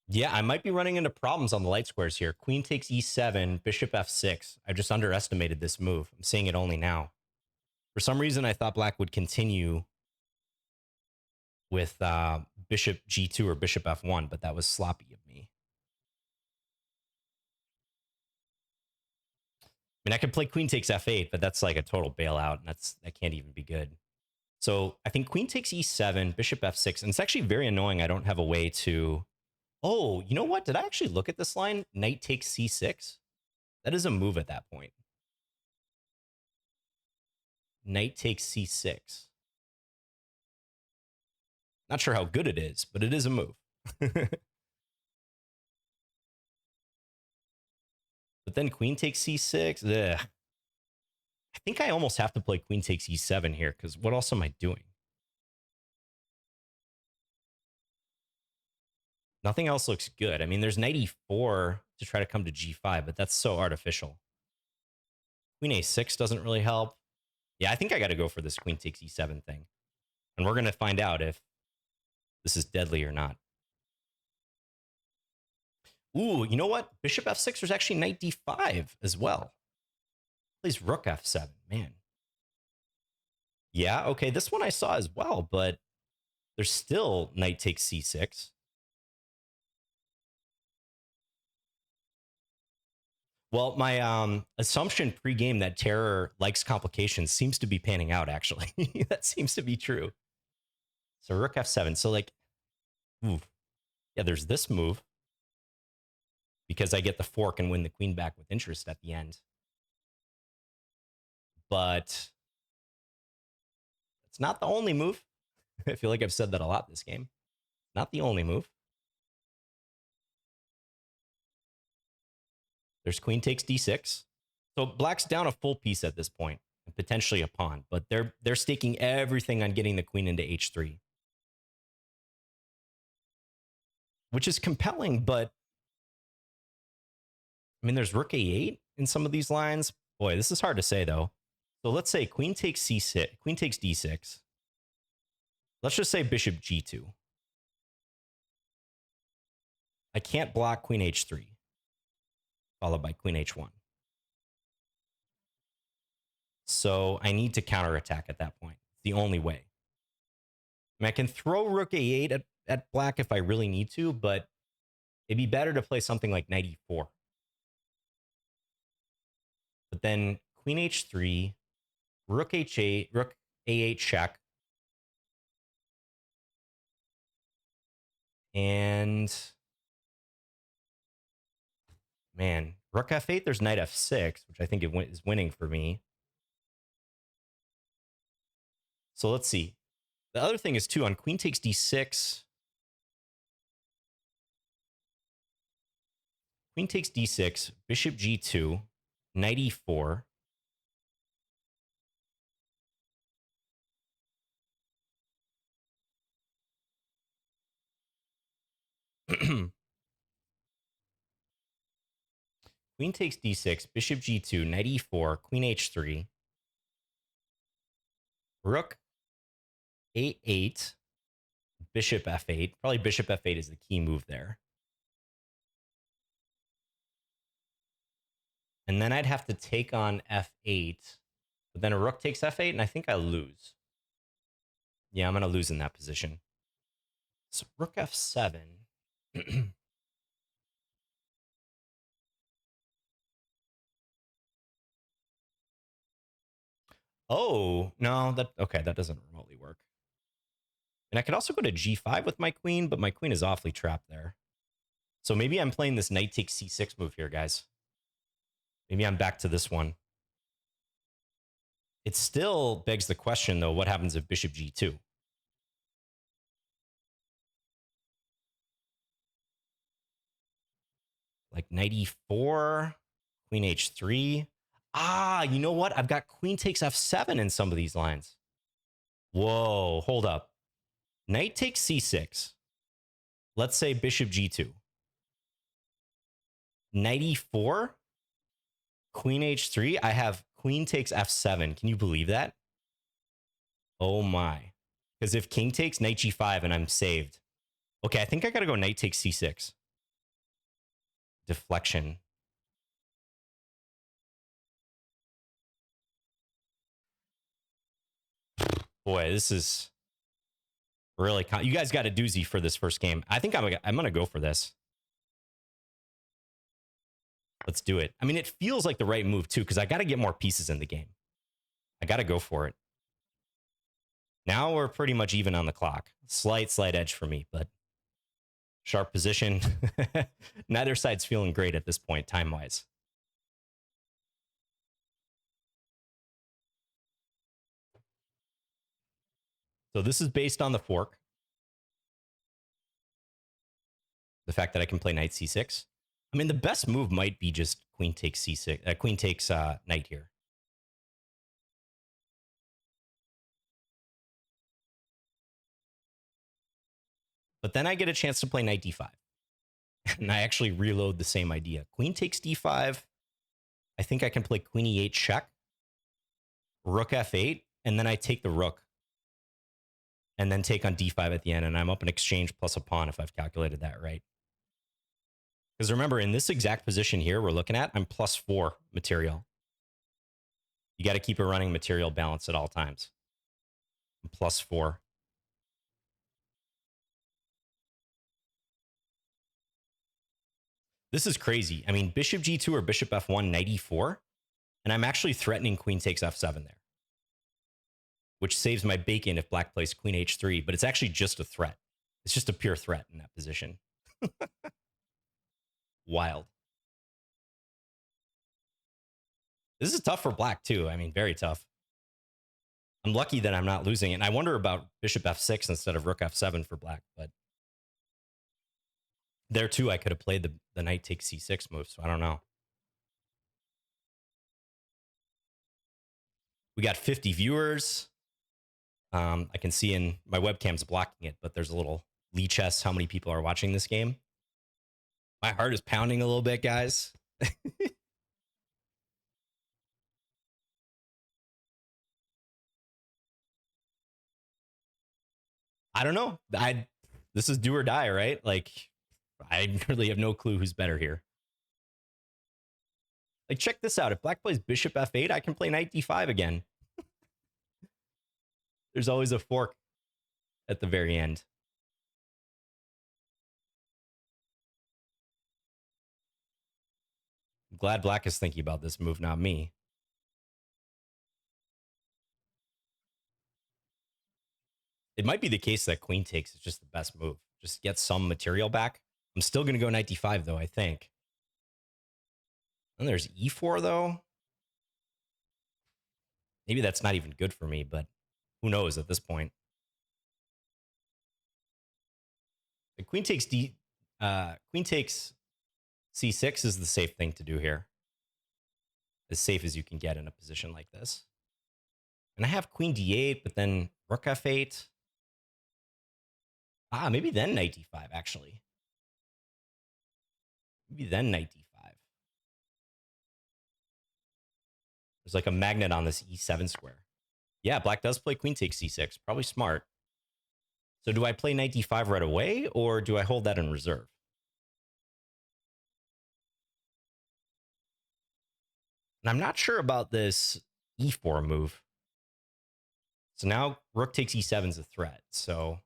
Yeah, I might be running into problems on the light squares here. Queen takes e7, bishop f6. I just underestimated this move. I'm seeing it only now. For some reason, I thought black would continue with bishop g2 or bishop f1, but that was sloppy of me. mean, I could play queen takes f8, but that's like a total bailout, and that can't even be good. So I think queen takes e7, bishop f6, and it's actually very annoying. I don't have a way to. Oh, you know what? Did I actually look at this line? Knight takes c6. That is a move at that point. Knight takes c6. Not sure how good it is, but it is a move. But then queen takes c6. Ugh. I think I almost have to play queen takes e7 here, because what else am I doing? Nothing else looks good. I mean, there's knight e4 to try to come to g5, but that's so artificial. Queen a6 doesn't really help. Yeah, I think I got to go for this queen takes e7 thing. And we're going to find out if this is deadly or not. Ooh, you know what? Bishop f6, there's actually knight d5 as well. Plays rook f7, man. Yeah, okay, this one I saw as well, but there's still knight takes c6. Well, my assumption pre-game that Terror likes complications seems to be panning out, actually. That seems to be true. So rook f7. So, like, ooh, yeah, there's this move because I get the fork and win the queen back with interest at the end. But it's not the only move. I feel like I've said that a lot this game. Not the only move. There's queen takes d6. So black's down a full piece at this point, and potentially a pawn, but they're staking everything on getting the queen into h3. Which is compelling, but I mean, there's rook a8 in some of these lines. Boy, this is hard to say, though. So let's say queen takes c6, queen takes d6. Let's just say bishop g2. I can't block queen h3, followed by queen h1. So I need to counterattack at that point. It's the only way. I mean, I can throw rook a8 at black if I really need to, but it'd be better to play something like knight e4. But then queen h3, rook h8, rook a8 check. And man, rook f8, there's knight f6, which I think is winning for me. So let's see. The other thing is, too, on queen takes d6. Queen takes d6, bishop g2, knight e4. Queen takes d6, bishop g2, knight e4, queen h3, rook a8, bishop f8. Probably bishop f8 is the key move there. And then I'd have to take on f8, but then a rook takes f8, and I think I lose. Yeah, I'm going to lose in that position. So rook f7. Oh, no, that doesn't remotely work. And I could also go to g5 with my queen, but my queen is awfully trapped there. So maybe I'm playing this knight takes c6 move here, guys. Maybe I'm back to this one. It still begs the question, though, what happens if bishop g2? Like knight e4, queen h3. Ah, you know what? I've got queen takes f7 in some of these lines. Whoa, hold up. Knight takes c6. Let's say bishop g2. Knight e4, queen h3. I have queen takes f7. Can you believe that? Oh my. Because if king takes knight g5 and I'm saved. Okay, I think I got to go knight takes c6. Deflection. Boy, this is really... You guys got a doozy for this first game. I think I'm going to go for this. Let's do it. I mean, it feels like the right move too, because I got to get more pieces in the game. I got to go for it. Now we're pretty much even on the clock. Slight edge for me, but sharp position. Neither side's feeling great at this point, time-wise. So this is based on the fork. The fact that I can play knight c6. I mean, the best move might be just queen takes c6. Queen takes knight here. But then I get a chance to play knight d5. And I actually reload the same idea. Queen takes d5. I think I can play queen e8 check. Rook f8. And then I take the rook. And then take on d5 at the end. And I'm up an exchange plus a pawn if I've calculated that right. Because remember, in this exact position here we're looking at, I'm +4 material. You got to keep a running material balance at all times. I'm +4. This is crazy. I mean, bishop g2 or bishop f1, knight e4, and I'm actually threatening queen takes f7 there, which saves my bacon if black plays queen h3, but it's actually just a threat. It's just a pure threat in that position. Wild. This is tough for black, too. I mean, very tough. I'm lucky that I'm not losing it. And I wonder about bishop f6 instead of rook f7 for black, but there, too, I could have played the knight takes c6 move, so I don't know. We got 50 viewers. I can see in my webcam's blocking it, but there's a little Lichess how many people are watching this game. My heart is pounding a little bit, guys. I don't know. This is do or die, right? Like, I really have no clue who's better here. Like, check this out. If black plays bishop f8, I can play knight d5 again. There's always a fork at the very end. I'm glad black is thinking about this move, not me. It might be the case that queen takes is just the best move. Just get some material back. I'm still going to go knight d5, though, I think. And there's e4, though. Maybe that's not even good for me, but who knows at this point. The queen takes queen takes c6 is the safe thing to do here. As safe as you can get in a position like this. And I have queen d8, but then rook f8. Maybe then knight d5, actually. Maybe then knight d5. There's like a magnet on this e7 square. Yeah, black does play queen takes c6. Probably smart. So do I play knight d5 right away, or do I hold that in reserve? And I'm not sure about this e4 move. So now rook takes e7 is a threat. So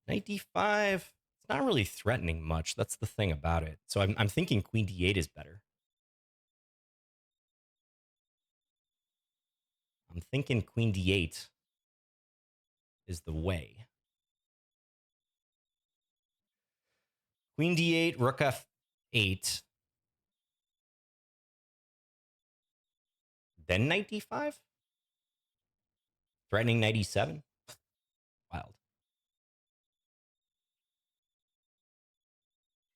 knight d5, it's not really threatening much. That's the thing about it. So I'm thinking queen d8 is better. I'm thinking queen d8 is the way. Queen d8, rook f8. Then knight d5? Threatening knight e7? Wild.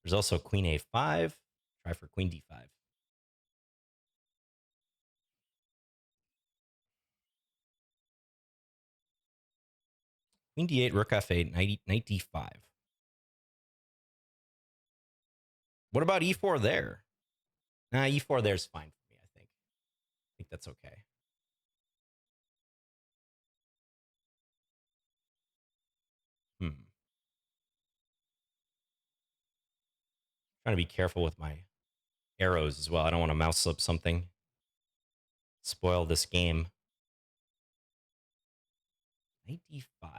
There's also queen a5. Try for queen d5. Queen d8, rook f8, knight d5. What about e4 there? Nah, e4 there's fine for me, I think. I think that's okay. Trying to be careful with my arrows as well. I don't want to mouse slip something. Spoil this game. Knight 5.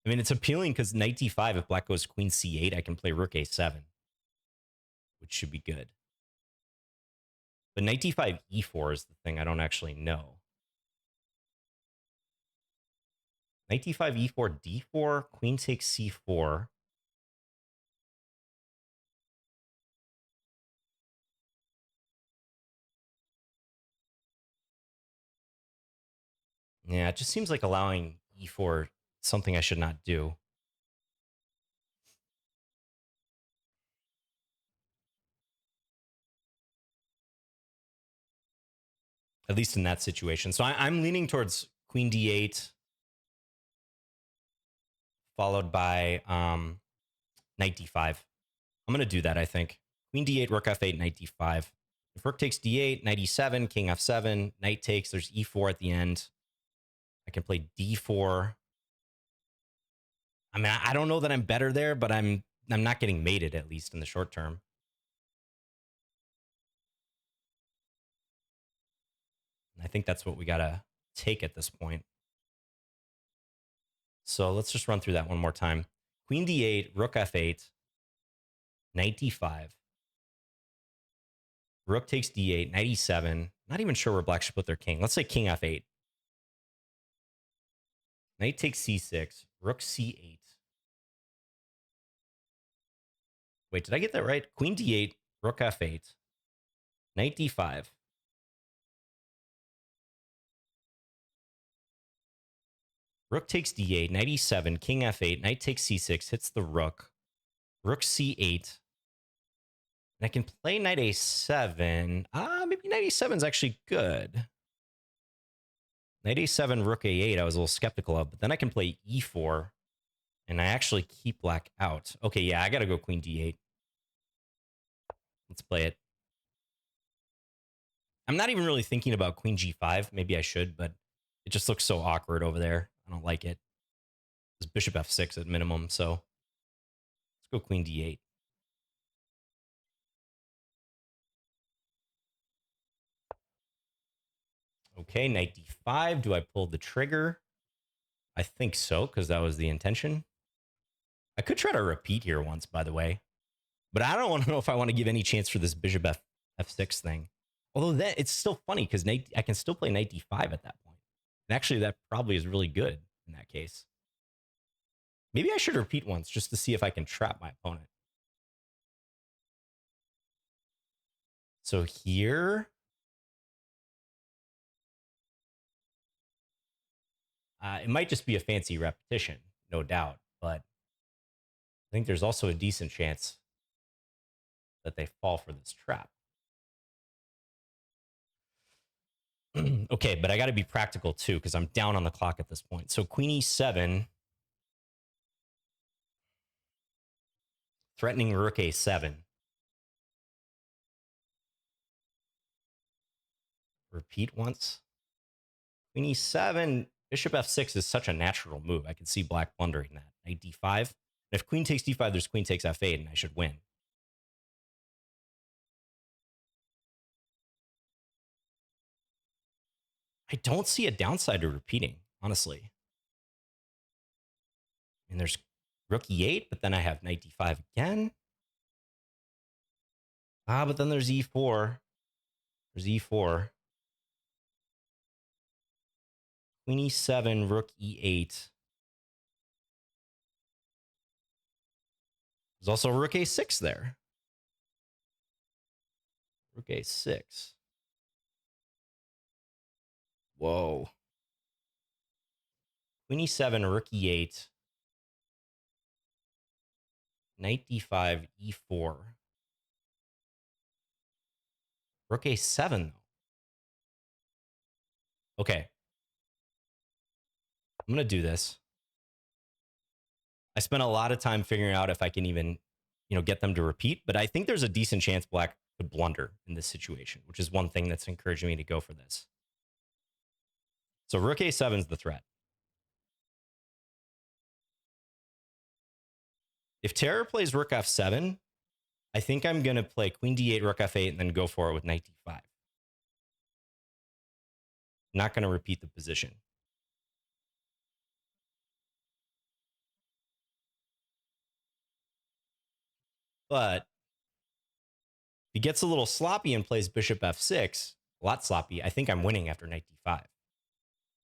I mean, it's appealing because knight d5, if black goes queen c8, I can play rook a7, which should be good. But knight d5 e4 is the thing I don't actually know. Knight d5 e4 d4, queen takes c4. Yeah, it just seems like allowing e4 something I should not do. At least in that situation. So I'm leaning towards queen d8, followed by knight d5. I'm going to do that, I think. Queen d8, rook f8, knight d5. If rook takes d8, knight e7, king f7, knight takes, there's e4 at the end. I can play d4. I mean, I don't know that I'm better there, but I'm not getting mated, at least in the short term. And I think that's what we got to take at this point. So let's just run through that one more time. Queen d8, rook f8, knight d5. Rook takes d8, knight e7. Not even sure where black should put their king. Let's say king f8. Knight takes c6, rook c8. Wait, did I get that right? Queen d8, rook f8, knight d5. Rook takes d8, knight e7, king f8, knight takes c6, hits the rook. Rook c8. And I can play knight a7. Maybe knight a7 is actually good. Knight a7, rook a8, I was a little skeptical of, but then I can play e4, and I actually keep black out. Okay, yeah, I gotta go queen d8. Let's play it. I'm not even really thinking about queen g5. Maybe I should, but it just looks so awkward over there. I don't like it. It's bishop f6 at minimum, so let's go queen d8. Okay, knight d5. Do I pull the trigger? I think so, because that was the intention. I could try to repeat here once, by the way. But I don't want to know if I want to give any chance for this bishop f6 thing. Although that it's still funny because I can still play knight d5 at that point. And actually, that probably is really good in that case. Maybe I should repeat once just to see if I can trap my opponent. So here, it might just be a fancy repetition, no doubt. But I think there's also a decent chance that they fall for this trap. Okay, but I got to be practical too because I'm down on the clock at this point. So queen e7, threatening rook a7. Repeat once. Queen e7, bishop f6 is such a natural move. I can see black blundering that. Knight d5. If queen takes d5, there's queen takes f8, and I should win. I don't see a downside to repeating, honestly. And there's rook e8, but then I have knight d5 again. But then there's e4. There's e4. Queen e7, rook e8. There's also rook a6 there. Rook a6. Whoa. Queen e7, rook e8. Knight d5, e4. Rook a7, though. Okay. I'm going to do this. I spent a lot of time figuring out if I can even, get them to repeat, but I think there's a decent chance black could blunder in this situation, which is one thing that's encouraging me to go for this. So rook a7 is the threat. If terror plays rook f7, I think I'm going to play queen d8, rook f8, and then go for it with knight d5. Not going to repeat the position. But if he gets a little sloppy and plays bishop f6, a lot sloppy, I think I'm winning after knight d5.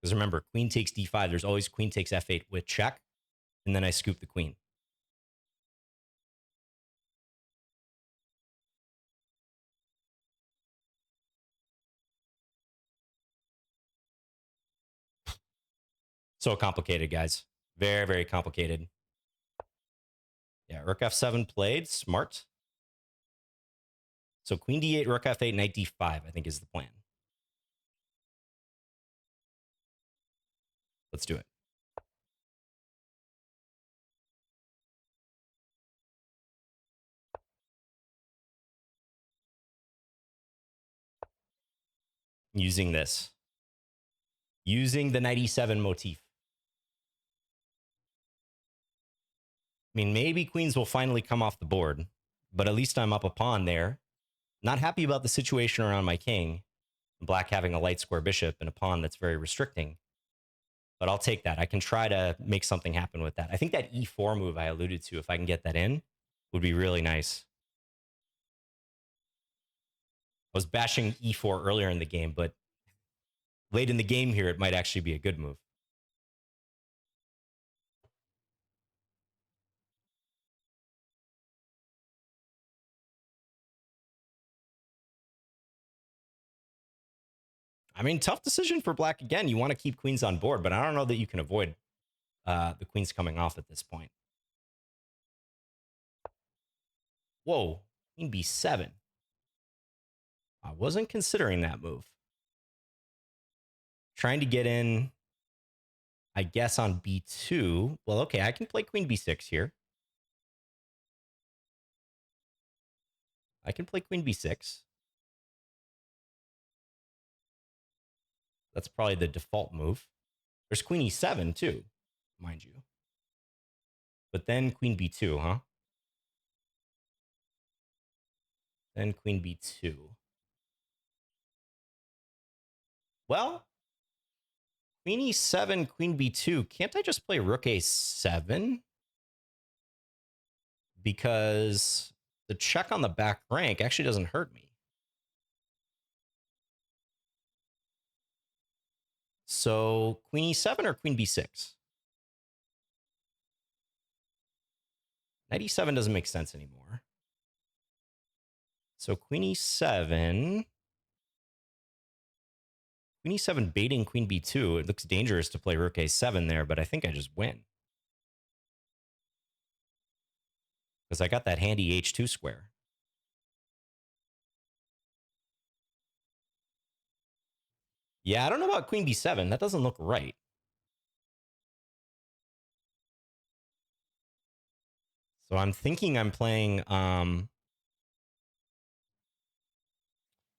Because remember, queen takes d5. There's always queen takes f8 with check, and then I scoop the queen. So complicated, guys. Very, very complicated. Yeah, rook f7 played. Smart. So queen d8, rook f8, knight d5, I think is the plan. Let's do it. Using this. Using the knight e7 motif. I mean, maybe queens will finally come off the board, but at least I'm up a pawn there. Not happy about the situation around my king. Black having a light square bishop and a pawn that's very restricting. But I'll take that. I can try to make something happen with that. I think that e4 move I alluded to, if I can get that in, would be really nice. I was bashing e4 earlier in the game, but late in the game here, it might actually be a good move. I mean, tough decision for black again. You want to keep queens on board, but I don't know that you can avoid the queens coming off at this point. Whoa, queen b7. I wasn't considering that move. Trying to get in, I guess, on b2. Well, okay, I can play queen b6 here. I can play queen b6. That's probably the default move. There's queen e7 too, mind you. But then queen b2, huh? Then queen b2. Well, queen e7, queen b2. Can't I just play rook a7? Because the check on the back rank actually doesn't hurt me. So queen e7 or queen b6? Knight e7 doesn't make sense anymore. So queen e7. Queen e7 baiting queen b2. It looks dangerous to play rook a7 there, but I think I just win. Because I got that handy h2 square. Yeah, I don't know about queen b7. That doesn't look right. So I'm thinking I'm playing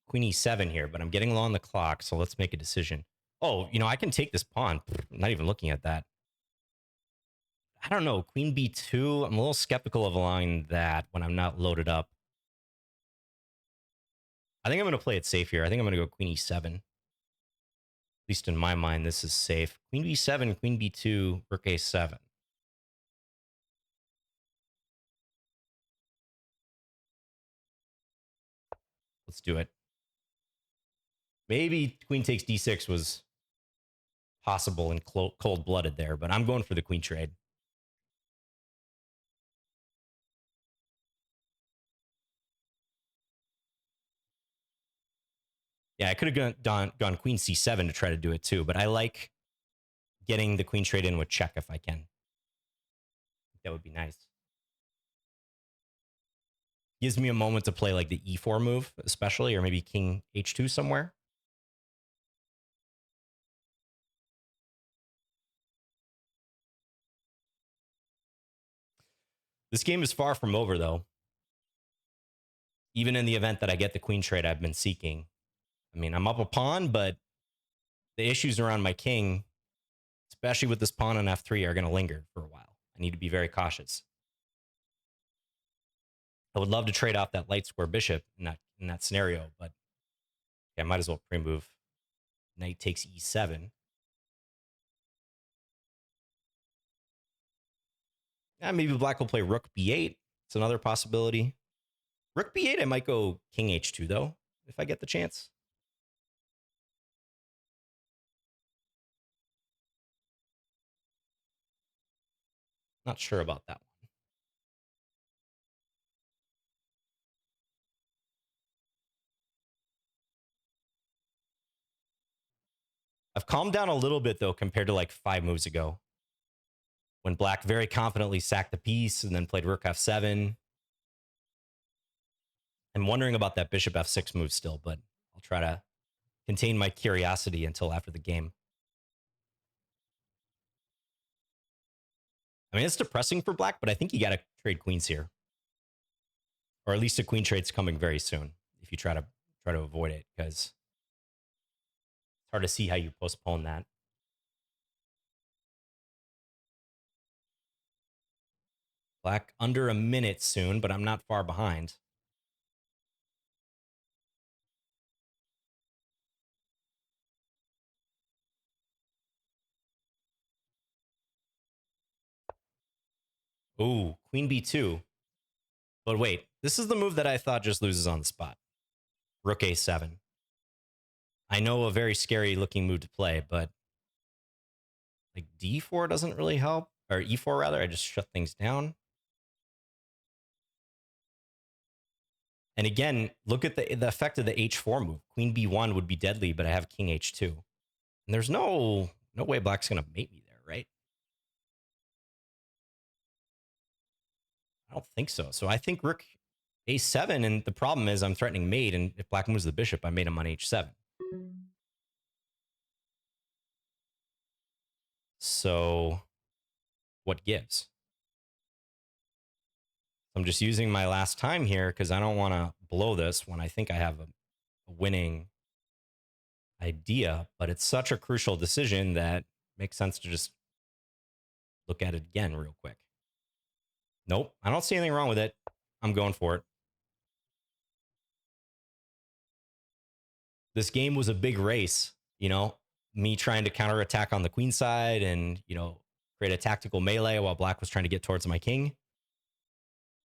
queen e7 here, but I'm getting low on the clock, so let's make a decision. Oh, you know, I can take this pawn. I'm not even looking at that. I don't know. Queen b2, I'm a little skeptical of allowing that when I'm not loaded up. I think I'm going to play it safe here. I think I'm going to go queen e7. At least in my mind, this is safe. Queen b7, queen b2, rook a7. Let's do it. Maybe queen takes d6 was possible and cold-blooded there, but I'm going for the queen trade. Yeah, I could have gone queen c7 to try to do it too, but I like getting the queen trade in with check if I can. That would be nice. Gives me a moment to play like the e4 move, especially, or maybe king h2 somewhere. This game is far from over, though. Even in the event that I get the queen trade I've been seeking. I mean, I'm up a pawn, but the issues around my king, especially with this pawn on f3, are going to linger for a while. I need to be very cautious. I would love to trade off that light square bishop in that scenario, but yeah, I might as well pre-move. Knight takes e7. Yeah, maybe black will play rook b8. It's another possibility. Rook b8, I might go king h2, though, if I get the chance. Not sure about that one. I've calmed down a little bit, though, compared to like 5 moves ago, when black very confidently sacked the piece and then played rook f7. I'm wondering about that bishop f6 move still, but I'll try to contain my curiosity until after the game. I mean, it's depressing for black, but I think you got to trade queens here. Or at least a queen trade's coming very soon if you try to avoid it, because it's hard to see how you postpone that. Black under a minute soon, but I'm not far behind. Ooh, queen b2. But wait, this is the move that I thought just loses on the spot. Rook a7. I know a very scary looking move to play, but like d4 doesn't really help. Or e4 rather, I just shut things down. And again, look at the effect of the h4 move. Queen b1 would be deadly, but I have king h2. And there's no way black's going to mate me there, right? I don't think so. So I think rook a7, and the problem is I'm threatening mate, and if black moves the bishop, I mate him on h7. So what gives? I'm just using my last time here because I don't want to blow this when I think I have a winning idea, but it's such a crucial decision that makes sense to just look at it again real quick. Nope, I don't see anything wrong with it. I'm going for it. This game was a big race, you know, me trying to counterattack on the queen side and, you know, create a tactical melee while black was trying to get towards my king.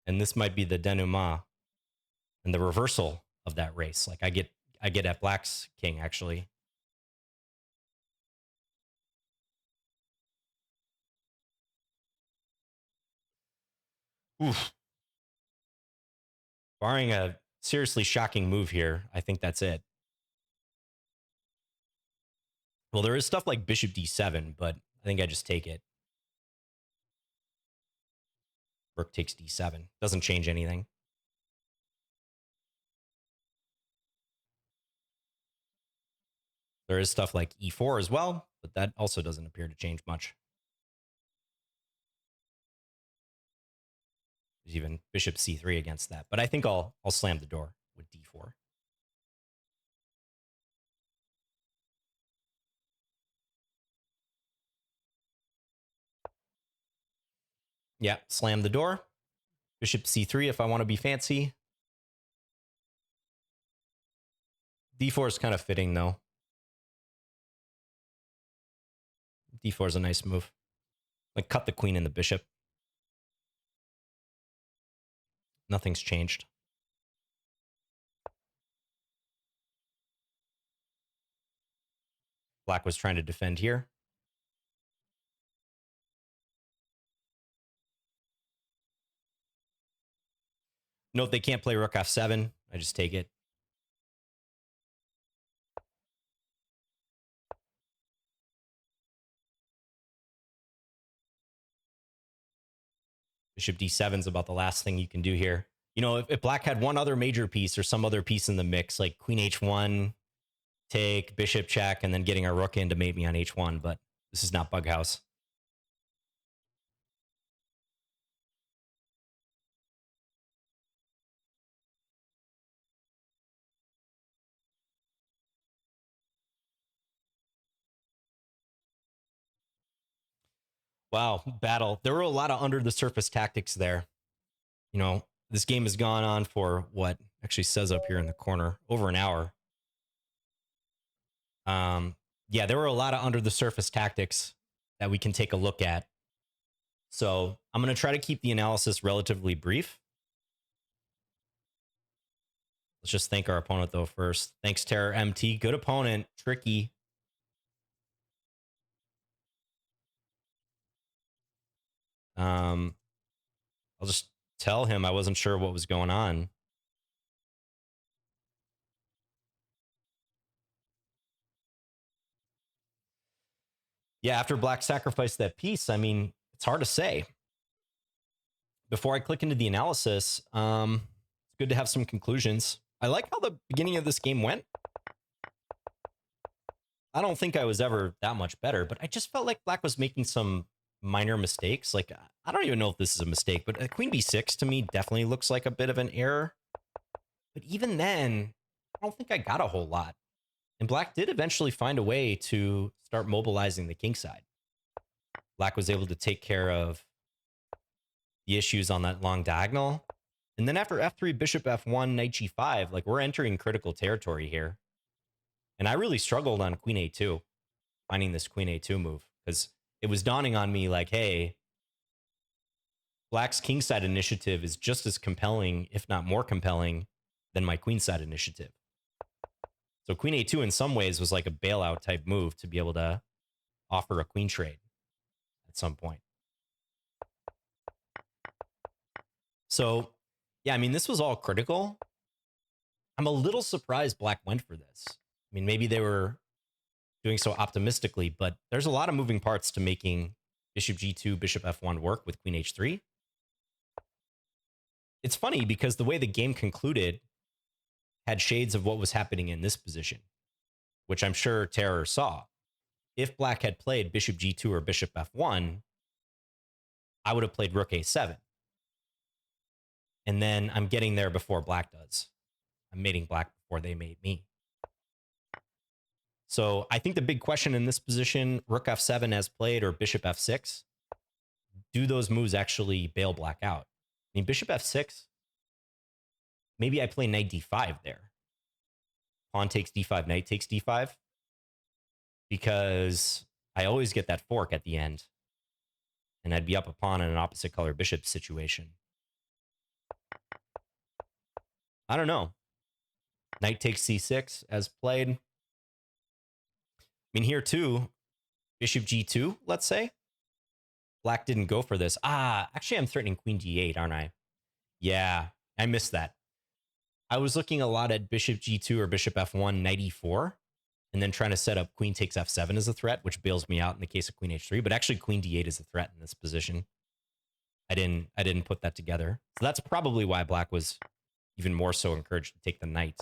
And this might be the denouement and the reversal of that race. Like I get at black's king, actually. Oof. Barring a seriously shocking move here, I think that's it. Well, there is stuff like bishop d7, but I think I just take it. Rook takes d7. Doesn't change anything. There is stuff like e4 as well, but that also doesn't appear to change much. There's even bishop c3 against that, but I think I'll slam the door with d4. Yeah, slam the door. Bishop c3 if I want to be fancy. d4 is kind of fitting, though. d4 is a nice move. Like, cut the queen and the bishop. Nothing's changed. Black was trying to defend here. Note they can't play rook f7. I just take it. Bishop d7 is about the last thing you can do here. You know, if black had one other major piece or some other piece in the mix, like queen h1, take, bishop check, and then getting a rook in to mate me on h1, but this is not Bughouse. Wow, battle. There were a lot of under the surface tactics there. You know, this game has gone on for what actually says up here in the corner, over an hour. Yeah, there were a lot of under the surface tactics that we can take a look at. So I'm going to try to keep the analysis relatively brief. Let's just thank our opponent, though, first. Thanks, Terror MT. Good opponent. Tricky. I'll just tell him I wasn't sure what was going on. Yeah, after Black sacrificed that piece, I mean, it's hard to say. Before I click into the analysis, it's good to have some conclusions. I like how the beginning of this game went. I don't think I was ever that much better, but I just felt like Black was making some minor mistakes. Like, I don't even know if this is a mistake, but Queen B6 to me definitely looks like a bit of an error. But even then, I don't think I got a whole lot. And Black did eventually find a way to start mobilizing the king side. Black was able to take care of the issues on that long diagonal. And then after f3, bishop f1, knight g5, like we're entering critical territory here. And I really struggled on queen a2, finding this queen a2 move, because it was dawning on me like, hey, Black's kingside initiative is just as compelling, if not more compelling, than my queenside initiative. So queen a2 in some ways was like a bailout type move to be able to offer a queen trade at some point. So, yeah, I mean, this was all critical. I'm a little surprised Black went for this. I mean, maybe they were doing so optimistically, but there's a lot of moving parts to making bishop g2, bishop f1 work with queen h3. It's funny because the way the game concluded had shades of what was happening in this position, which I'm sure Terror saw. If Black had played bishop g2 or bishop f1, I would have played rook a7. And then I'm getting there before Black does. I'm mating Black before they mate me. So I think the big question in this position, rook f7 as played or bishop f6, do those moves actually bail Black out? I mean, bishop f6, maybe I play knight d5 there. Pawn takes d5, knight takes d5. Because I always get that fork at the end. And I'd be up a pawn in an opposite color bishop situation. I don't know. Knight takes c6 as played. I mean, here too, bishop g2, let's say. Black didn't go for this. Actually, I'm threatening queen d8, aren't I? Yeah, I missed that. I was looking a lot at bishop g2 or bishop f1, knight e4, and then trying to set up queen takes f7 as a threat, which bails me out in the case of queen h3. But actually, queen d8 is a threat in this position. I didn't put that together. So that's probably why Black was even more so encouraged to take the knight.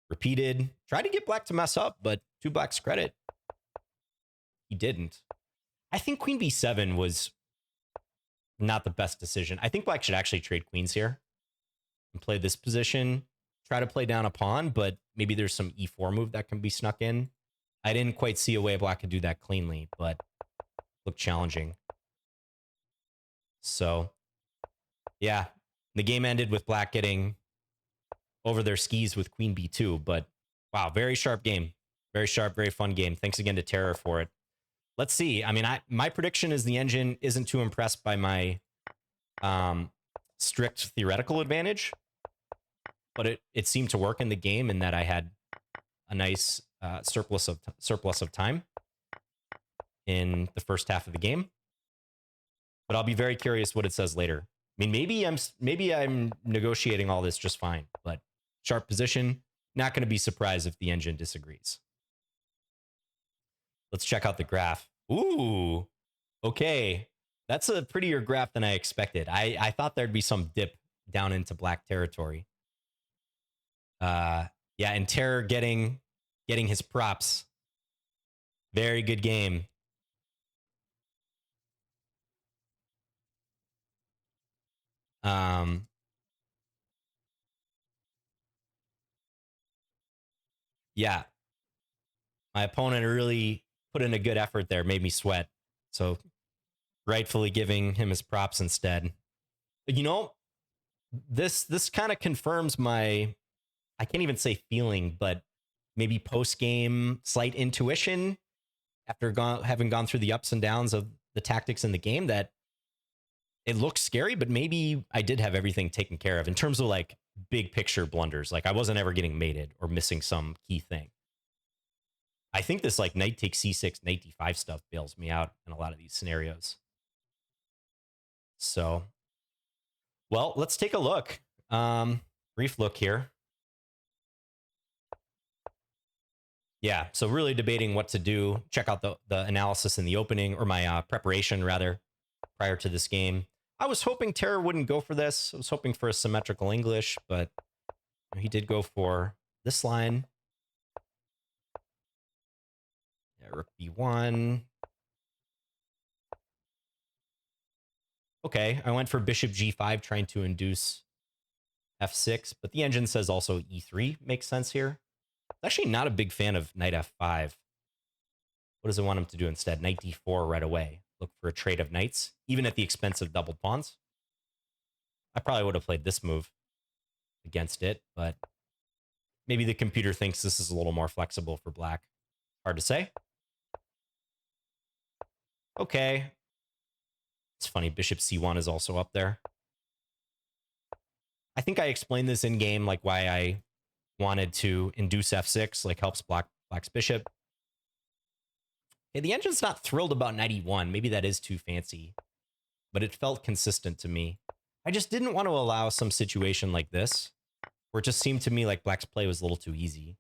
Repeated. Tried to get Black to mess up, but to Black's credit, he didn't. I think queen b7 was not the best decision. I think Black should actually trade queens here and play this position. Try to play down a pawn, but maybe there's some e4 move that can be snuck in. I didn't quite see a way Black could do that cleanly, but looked challenging. So, yeah, the game ended with Black getting over their skis with queen b2, but wow, very sharp game. Very sharp, very fun game. Thanks again to Terror for it. Let's see. I mean, my prediction is the engine isn't too impressed by my strict theoretical advantage, but it seemed to work in the game in that I had a nice surplus of time in the first half of the game. But I'll be very curious what it says later. I mean, maybe I'm negotiating all this just fine, but sharp position. Not going to be surprised if the engine disagrees. Let's check out the graph. Ooh, okay. That's a prettier graph than I expected. I thought there'd be some dip down into Black territory. Yeah, and Terror getting his props. Very good game. Yeah, my opponent really put in a good effort there, made me sweat. So rightfully giving him his props instead. You know, this kind of confirms my, I can't even say feeling, but maybe post-game slight intuition after having gone through the ups and downs of the tactics in the game, that it looks scary, but maybe I did have everything taken care of in terms of like big picture blunders. Like I wasn't ever getting mated or missing some key thing. I think this like knight takes c6, knight d5 stuff bails me out in a lot of these scenarios. So, well, let's take a look. Brief look here. Yeah, so really debating what to do. Check out the analysis in the opening, or my preparation rather, prior to this game. I was hoping Terror wouldn't go for this. I was hoping for a symmetrical English, but he did go for this line. Yeah, rook b1. Okay, I went for bishop g5, trying to induce f6, but the engine says also e3 makes sense here. I'm actually not a big fan of knight f5. What does it want him to do instead? Knight d4 right away. Look for a trade of knights, even at the expense of doubled pawns. I probably would have played this move against it, but maybe the computer thinks this is a little more flexible for black. Hard to say. Okay. It's funny, bishop c1 is also up there. I think I explained this in game, like why I wanted to induce f6, like helps black's bishop. Okay, the engine's not thrilled about knight e1. Maybe that is too fancy, but it felt consistent to me. I just didn't want to allow some situation like this, where it just seemed to me like black's play was a little too easy.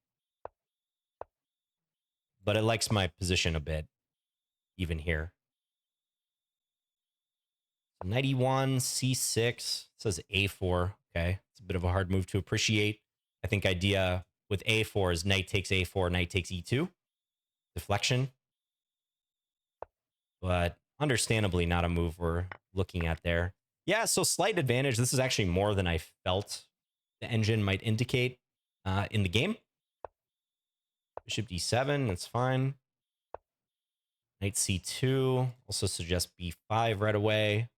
But it likes my position a bit, even here. So knight e1, c6, says a4. Okay, it's a bit of a hard move to appreciate. I think idea with a4 is knight takes a4, knight takes e2. Deflection. But understandably not a move we're looking at there. Yeah, so slight advantage. This is actually more than I felt the engine might indicate in the game. Bishop d7, that's fine. Knight c2, also suggests b5 right away.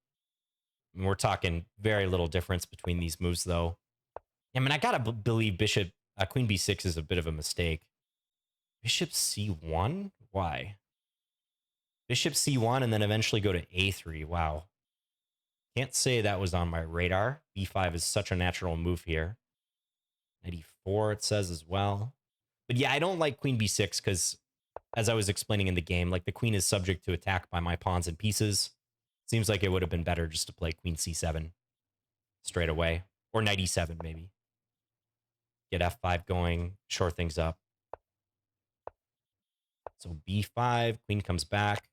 I mean, we're talking very little difference between these moves, though. I mean, I gotta believe bishop, queen b6 is a bit of a mistake. Bishop c1? Why? Bishop c1 and then eventually go to a3. Wow. Can't say that was on my radar. b5 is such a natural move here. Knight e4, it says as well. But yeah, I don't like queen b6 because, as I was explaining in the game, like the queen is subject to attack by my pawns and pieces. Seems like it would have been better just to play queen c7 straight away. Or knight e7, maybe. Get f5 going, shore things up. So b5, queen comes back.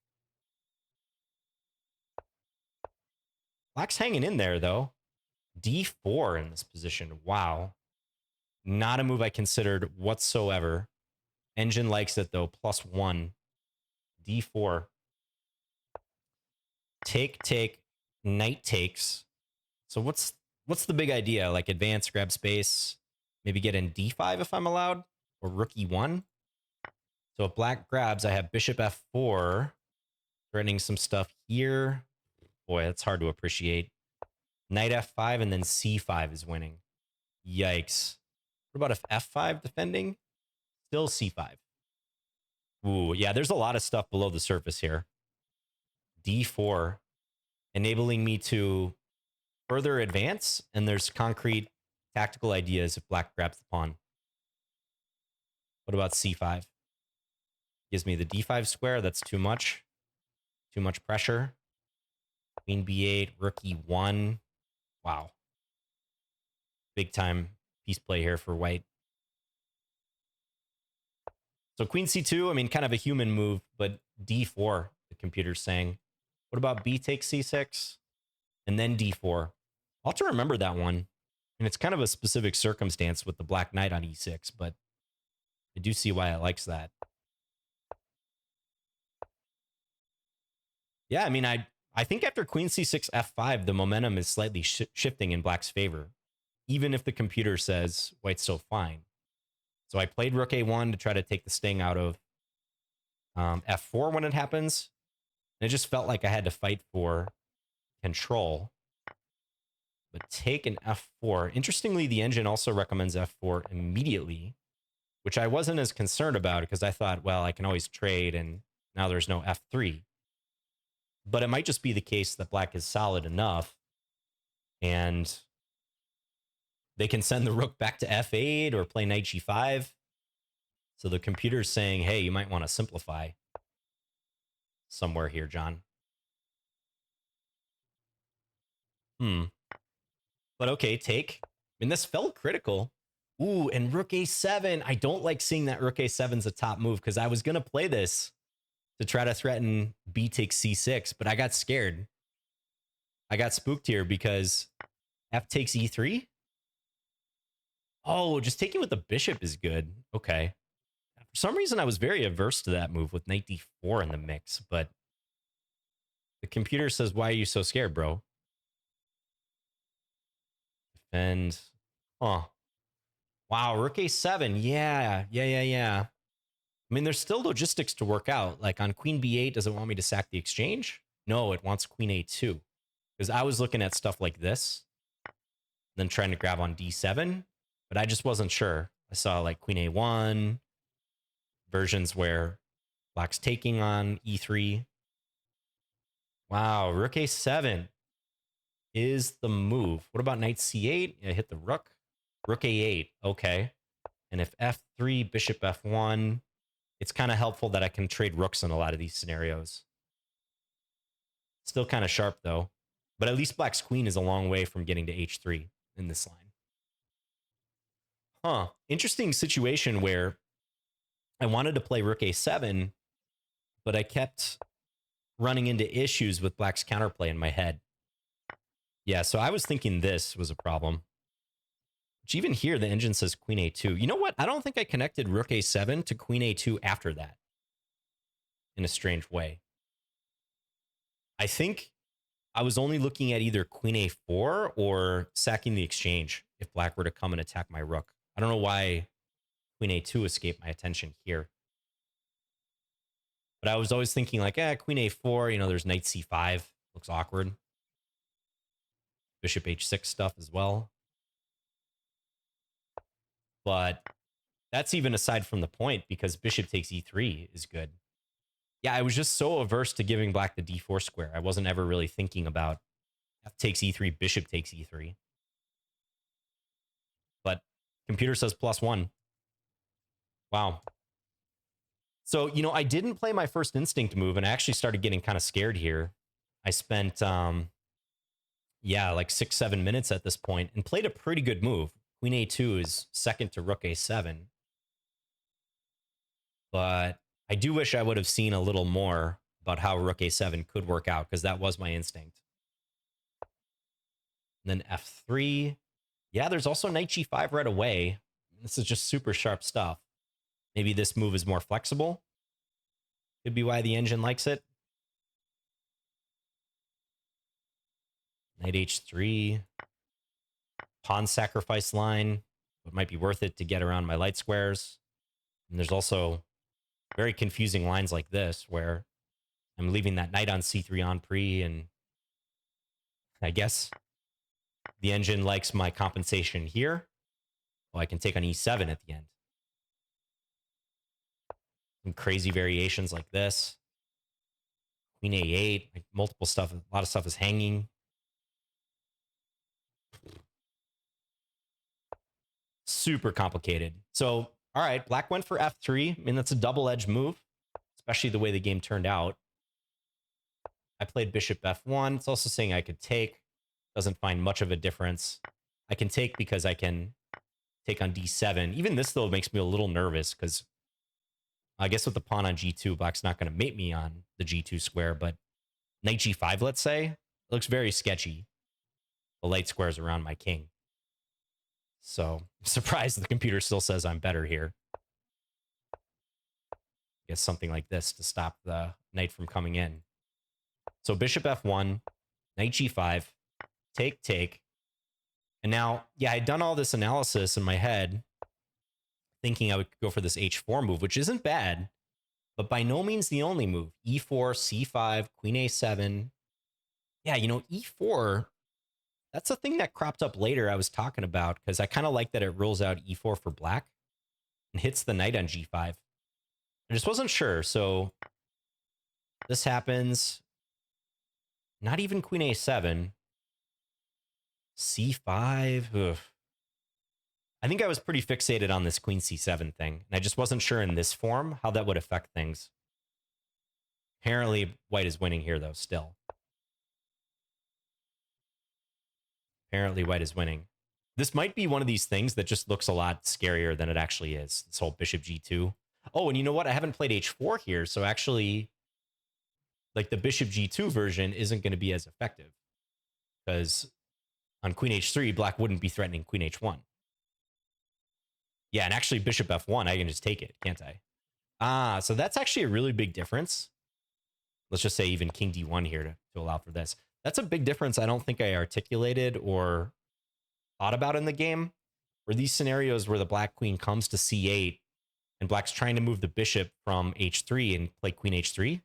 Black's hanging in there, though. d4 in this position. Wow. Not a move I considered whatsoever. Engine likes it, though. +1. d4. Take, knight takes. So what's the big idea? Like advance, grab space, maybe get in d5 if I'm allowed, or rook e1. So if black grabs, I have bishop f4, threatening some stuff here. Boy, that's hard to appreciate. Knight f5 and then c5 is winning. Yikes. What about if f5 defending? Still c5. Ooh, yeah, there's a lot of stuff below the surface here. d4, enabling me to further advance, and there's concrete tactical ideas if black grabs the pawn. What about c5? Gives me the d5 square. That's too much. Too much pressure. Queen b8, rook e1. Wow. Big time piece play here for white. So queen c2, I mean, kind of a human move, but d4, the computer's saying. What about b takes c6? And then d4. I'll have to remember that one. And it's kind of a specific circumstance with the black knight on e6, but I do see why it likes that. Yeah, I mean, I think after queen c6, f5, the momentum is slightly shifting in black's favor, even if the computer says white's still fine. So I played rook a1 to try to take the sting out of f4 when it happens. And it just felt like I had to fight for control. But take an f4. Interestingly, the engine also recommends f4 immediately, which I wasn't as concerned about because I thought, well, I can always trade and now there's no f3. But it might just be the case that black is solid enough and they can send the rook back to f8 or play knight g5. So the computer's saying, hey, you might want to simplify somewhere here, John. But okay, take. And this felt critical. Ooh, and rook a7. I don't like seeing that rook a7's a top move because I was going to play this to try to threaten b takes c6, but I got scared. I got spooked here because f takes e3. Oh, just taking with the bishop is good. Okay. For some reason, I was very averse to that move with knight d4 in the mix, but the computer says, why are you so scared, bro? Defend. Huh. Wow, rook a7. Yeah. I mean, there's still logistics to work out. Like on queen b8, does it want me to sack the exchange? No, it wants queen a2. Because I was looking at stuff like this, then trying to grab on d7, but I just wasn't sure. I saw like queen a1, versions where black's taking on e3. Wow, rook a7 is the move. What about knight c8? Yeah, hit the rook. Rook a8, okay. And if f3, bishop f1, it's kind of helpful that I can trade rooks in a lot of these scenarios. Still kind of sharp, though. But at least black's queen is a long way from getting to h3 in this line. Huh. Interesting situation where I wanted to play rook a7, but I kept running into issues with black's counterplay in my head. Yeah, so I was thinking this was a problem. Which even here, the engine says queen a2. You know what? I don't think I connected rook a7 to queen a2 after that in a strange way. I think I was only looking at either queen a4 or sacking the exchange if black were to come and attack my rook. I don't know why queen a2 escaped my attention here. But I was always thinking like, queen a4, you know, there's knight c5. Looks awkward. Bishop h6 stuff as well. But that's even aside from the point because bishop takes e3 is good. Yeah, I was just so averse to giving black the d4 square. I wasn't ever really thinking about f takes e3, bishop takes e3. But computer says +1. Wow. So, you know, I didn't play my first instinct move, and I actually started getting kind of scared here. I spent, like 6-7 minutes at this point and played a pretty good move. Queen a2 is second to rook a7. But I do wish I would have seen a little more about how rook a7 could work out, because that was my instinct. And then f3. Yeah, there's also knight g5 right away. This is just super sharp stuff. Maybe this move is more flexible. Could be why the engine likes it. Knight h3. Pawn sacrifice line. It might be worth it to get around my light squares. And there's also very confusing lines like this where I'm leaving that knight on c3 on pre, and I guess the engine likes my compensation here. Well, I can take on e7 at the end. Some crazy variations like this. Queen a8, like multiple stuff, a lot of stuff is hanging. Super complicated. So, all right, black went for f3. I mean, that's a double-edged move, especially the way the game turned out. I played bishop f1. It's also saying I could take. Doesn't find much of a difference. I can take because I can take on d7. Even this, though, makes me a little nervous because I guess with the pawn on g2, black's not going to mate me on the g2 square, but knight g5, let's say, it looks very sketchy. The light squares around my king. So I'm surprised the computer still says I'm better here. I guess something like this to stop the knight from coming in. So bishop f1, knight g5, take, take. And now, yeah, I'd done all this analysis in my head, thinking I would go for this h4 move, which isn't bad, but by no means the only move. e4, c5, queen a7. Yeah, you know, e4, that's a thing that cropped up later I was talking about, because I kind of like that it rules out e4 for black and hits the knight on g5. I just wasn't sure, so this happens. Not even queen a7. c5. Ugh. I think I was pretty fixated on this queen c7 thing, and I just wasn't sure in this form how that would affect things. Apparently, white is winning here, though, still. Apparently, white is winning. This might be one of these things that just looks a lot scarier than it actually is. This whole bishop g2. Oh, and you know what? I haven't played h4 here, so actually, like, the bishop g2 version isn't going to be as effective. Because on queen h3, black wouldn't be threatening queen h1. Yeah, and actually bishop f1, I can just take it, can't I? Ah, so that's actually a really big difference. Let's just say even king d1 here to allow for this. That's a big difference I don't think I articulated or thought about in the game. Were these scenarios where the black queen comes to c8 and black's trying to move the bishop from h3 and play queen h3?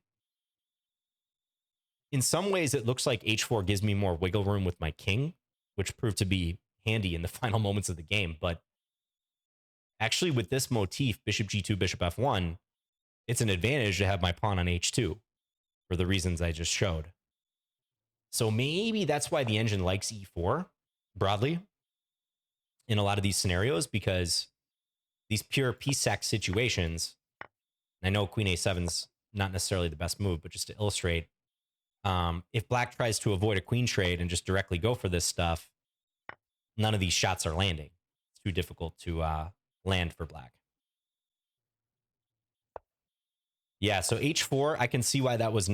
In some ways, it looks like h4 gives me more wiggle room with my king, which proved to be handy in the final moments of the game. But actually, with this motif, bishop g2, bishop f1, it's an advantage to have my pawn on h2 for the reasons I just showed. So maybe that's why the engine likes e4 broadly in a lot of these scenarios, because these pure piece sack situations, and I know queen a7's not necessarily the best move, but just to illustrate, if black tries to avoid a queen trade and just directly go for this stuff, none of these shots are landing. It's too difficult to land for black. Yeah, so h4, I can see why that's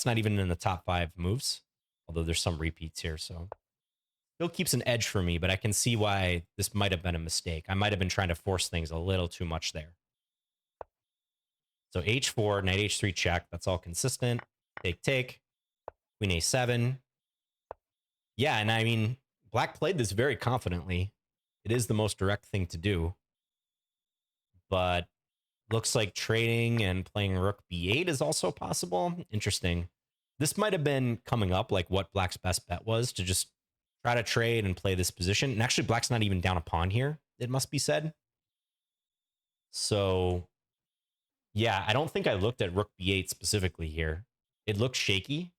not even in the top 5 moves, although there's some repeats here, so still keeps an edge for me, but I can see why this might have been a mistake. I might have been trying to force things a little too much there. So h4, knight h3 check, that's all consistent. Take, queen a7. Yeah, and I mean, black played this very confidently. It is the most direct thing to do. But looks like trading and playing rook b8 is also possible. Interesting. This might have been coming up like what black's best bet was, to just try to trade and play this position. And actually, black's not even down a pawn here, it must be said. So, yeah, I don't think I looked at rook b8 specifically here. It looked shaky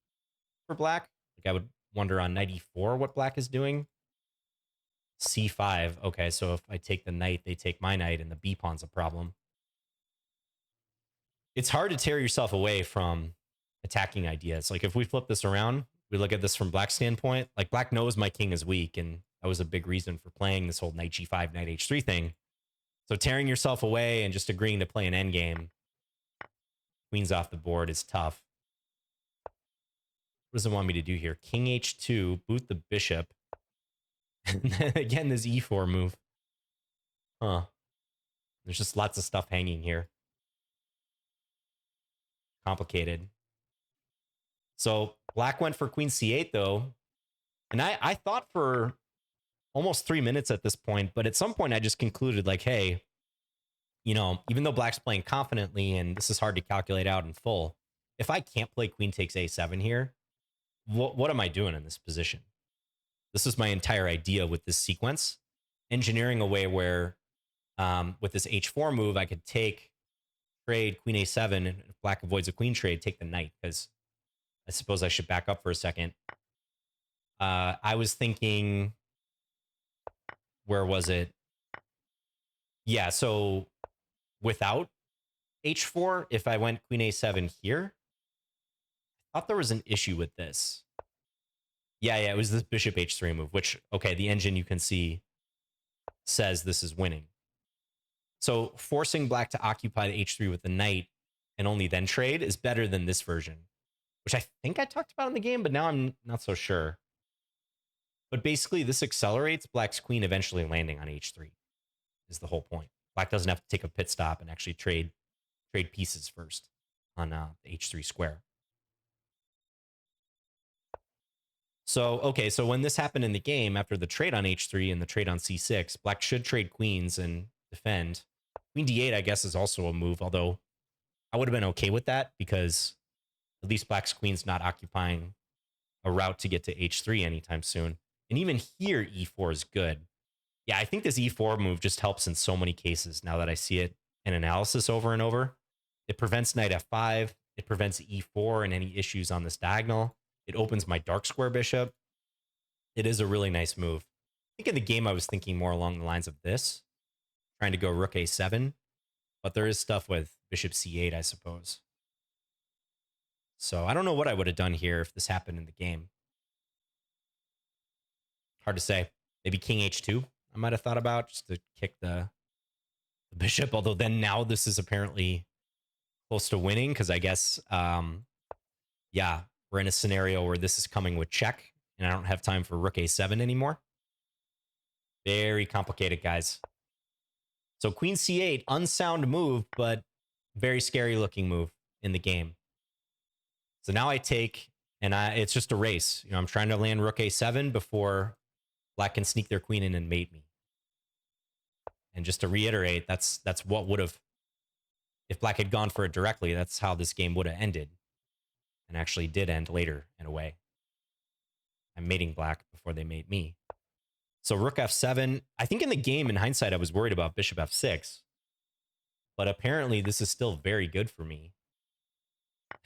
for black. Like, I would wonder on knight e4 what black is doing. c5. Okay, so if I take the knight, they take my knight, and the b pawn's a problem. It's hard to tear yourself away from attacking ideas. Like, if we flip this around, we look at this from black's standpoint, like, black knows my king is weak, and that was a big reason for playing this whole knight g5, knight h3 thing. So tearing yourself away and just agreeing to play an endgame, queens off the board, is tough. What does it want me to do here? King h2, boot the bishop. And then again, this e4 move. Huh. There's just lots of stuff hanging here. Complicated. So black went for queen c8, though. And I thought for almost 3 minutes at this point, but at some point I just concluded, like, hey, you know, even though black's playing confidently and this is hard to calculate out in full, if I can't play queen takes a7 here, what am I doing in this position? This is my entire idea with this sequence. Engineering a way where with this h4 move, I could take, trade queen a7, and if black avoids a queen trade, take the knight, because I suppose I should back up for a second. I was thinking, where was it? Yeah, so without h4, if I went queen a7 here, I thought there was an issue with this. Yeah, it was this bishop h3 move, which, okay, the engine, you can see, says this is winning. So forcing black to occupy the h3 with the knight and only then trade is better than this version, which I think I talked about in the game, but now I'm not so sure. But basically, this accelerates black's queen eventually landing on h3, is the whole point. Black doesn't have to take a pit stop and actually trade pieces first on the h3 square. So, okay, so when this happened in the game, after the trade on h3 and the trade on c6, black should trade queens and defend. Queen d8, I guess, is also a move, although I would have been okay with that because at least black's queen's not occupying a route to get to h3 anytime soon. And even here, e4 is good. Yeah, I think this e4 move just helps in so many cases now that I see it in analysis over and over. It prevents knight f5. It prevents e4 and any issues on this diagonal. It opens my dark square bishop. It is a really nice move. I think in the game I was thinking more along the lines of this. trying to go rook a7. But there is stuff with bishop c8, I suppose. So I don't know what I would have done here if this happened in the game. Hard to say. Maybe king h2 I might have thought about just to kick the bishop. Although then now this is apparently close to winning because I guess, yeah, we're in a scenario where this is coming with check and I don't have time for rook a7 anymore. Very complicated, guys. So queen c8, unsound move, but very scary looking move in the game. So now I take, and it's just a race. You know, I'm trying to land rook a7 before black can sneak their queen in and mate me. And just to reiterate, that's what would have, if black had gone for it directly, that's how this game would have ended. And actually did end later in a way. I'm mating black before they mate me. So rook f7. I think in the game, in hindsight, I was worried about bishop f6. But apparently this is still very good for me.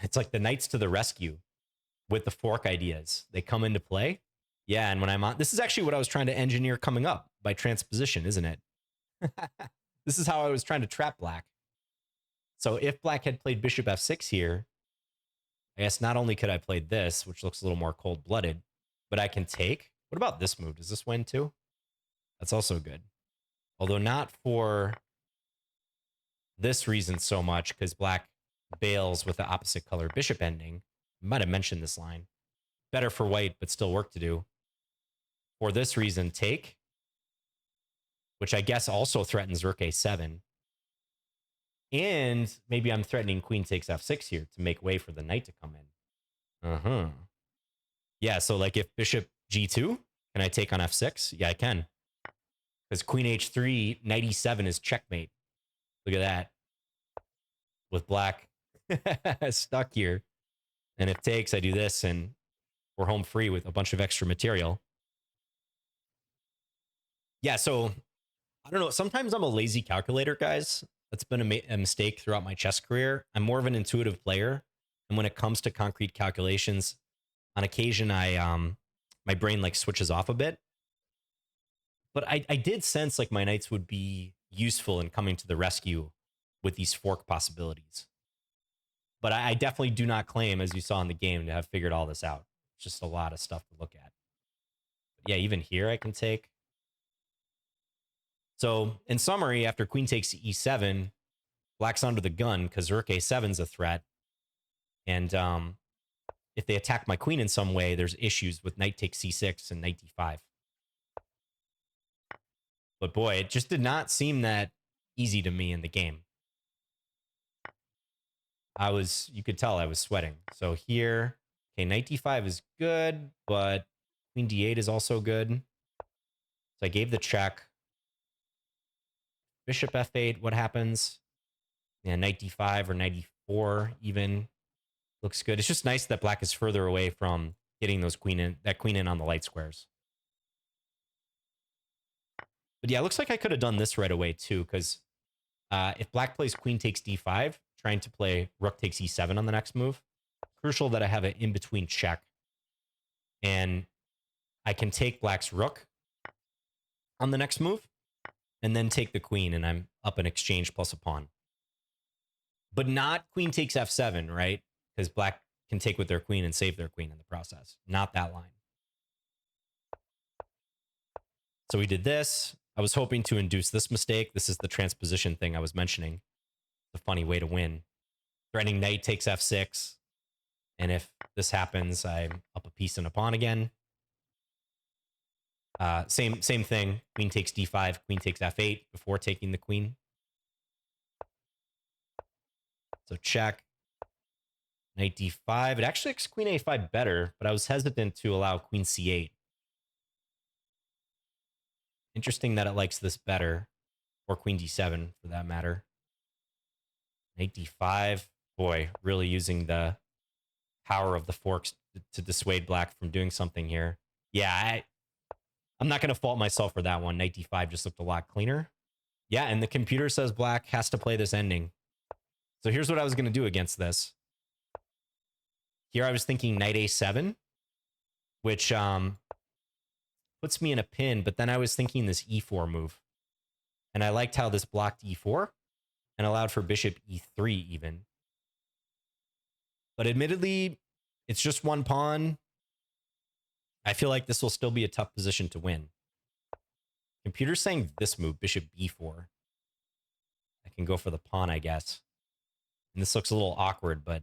It's like the knights to the rescue with the fork ideas. They come into play. Yeah, and when I'm on... This is actually what I was trying to engineer coming up by transposition, isn't it? This is how I was trying to trap black. So if black had played bishop f6 here, I guess not only could I play this, which looks a little more cold-blooded, but I can take... What about this move? Does this win too? That's also good. Although not for this reason so much, because black bails with the opposite color bishop ending. I might have mentioned this line. Better for white, but still work to do. For this reason, take, which I guess also threatens rook a7. And maybe I'm threatening queen takes f6 here to make way for the knight to come in. Yeah, so like if bishop g2, can I take on f6? Yeah, I can. Because queen h3, knight e7 is checkmate. Look at that. With black stuck here. And if takes, I do this, and we're home free with a bunch of extra material. Yeah, so I don't know. Sometimes I'm a lazy calculator, guys. That's been a mistake throughout my chess career. I'm more of an intuitive player. And when it comes to concrete calculations, on occasion, my brain like switches off a bit. But I did sense like my knights would be useful in coming to the rescue with these fork possibilities. But I definitely do not claim, as you saw in the game, to have figured all this out. It's just a lot of stuff to look at. But yeah, even here I can take. So in summary, after queen takes e7, black's under the gun because rook a7 is a threat. And if they attack my queen in some way, there's issues with knight takes c6 and knight d5. But boy, it just did not seem that easy to me in the game. You could tell I was sweating. So here, okay, knight d5 is good, but queen d8 is also good. So I gave the check. Bishop f8, what happens? Yeah, knight d5 or knight e4 even looks good. It's just nice that black is further away from getting that queen in on the light squares. But yeah, it looks like I could have done this right away too, because if black plays queen takes d5, trying to play rook takes e7 on the next move, crucial that I have an in-between check. And I can take black's rook on the next move, and then take the queen, and I'm up an exchange plus a pawn. But not queen takes f7, right? Because black can take with their queen and save their queen in the process. Not that line. So we did this. I was hoping to induce this mistake. This is the transposition thing I was mentioning. The funny way to win. Threatening knight takes f6. And if this happens, I'm up a piece and a pawn again. Same thing. Queen takes d5, queen takes f8 before taking the queen. So check. Knight d5. It actually makes queen a5 better, but I was hesitant to allow queen c8. Interesting that it likes this better, or queen d7 for that matter. Knight d5. Boy, really using the power of the forks to dissuade black from doing something here. Yeah, I'm not going to fault myself for that one. Knight d5 just looked a lot cleaner. Yeah, and the computer says black has to play this ending. So here's what I was going to do against this. Here I was thinking knight a7, which puts me in a pin, but then I was thinking this e4 move. And I liked how this blocked e4 and allowed for bishop e3 even. But admittedly, it's just one pawn. I feel like this will still be a tough position to win. Computer's saying this move, bishop b4. I can go for the pawn, I guess. And this looks a little awkward, but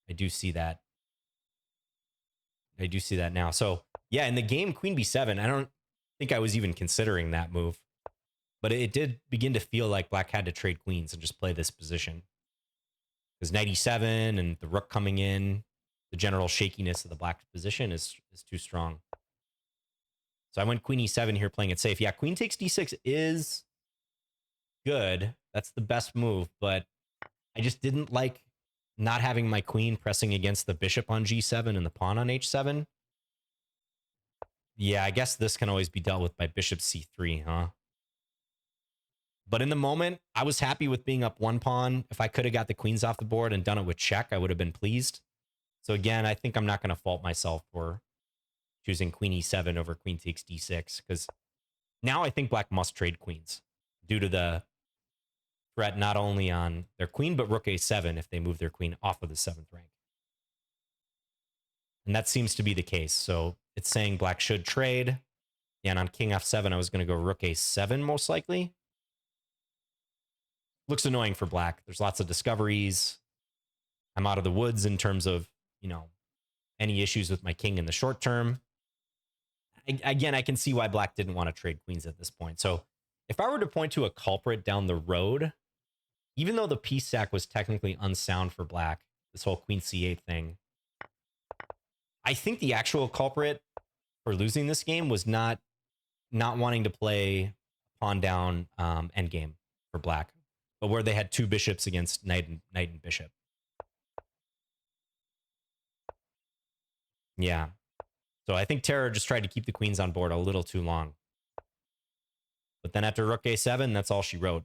I do see that. I do see that now. So, yeah, in the game, queen b7, I don't think I was even considering that move. But it did begin to feel like black had to trade queens and just play this position. Because knight e7 and the rook coming in, the general shakiness of the black position is too strong. So I went queen e7 here, playing it safe. Yeah, queen takes d6 is good. That's the best move, but I just didn't like not having my queen pressing against the bishop on g7 and the pawn on h7. Yeah, I guess this can always be dealt with by bishop c3, huh? But in the moment, I was happy with being up one pawn. If I could have got the queens off the board and done it with check, I would have been pleased. So again, I think I'm not going to fault myself for choosing queen e7 over queen takes d6, because now I think black must trade queens due to the threat not only on their queen, but rook a7 if they move their queen off of the 7th rank. And that seems to be the case. So it's saying black should trade. And on king f7, I was going to go rook a7 most likely. Looks annoying for black. There's lots of discoveries. I'm out of the woods in terms of, you know, any issues with my king in the short term. Again, I can see why black didn't want to trade queens at this point. So if I were to point to a culprit down the road, even though the piece sack was technically unsound for black, this whole queen c8 thing, I think the actual culprit for losing this game was not wanting to play pawn down endgame for black, but where they had two bishops against knight and bishop. Yeah. So I think Terra just tried to keep the queens on board a little too long. But then after rook a7, that's all she wrote.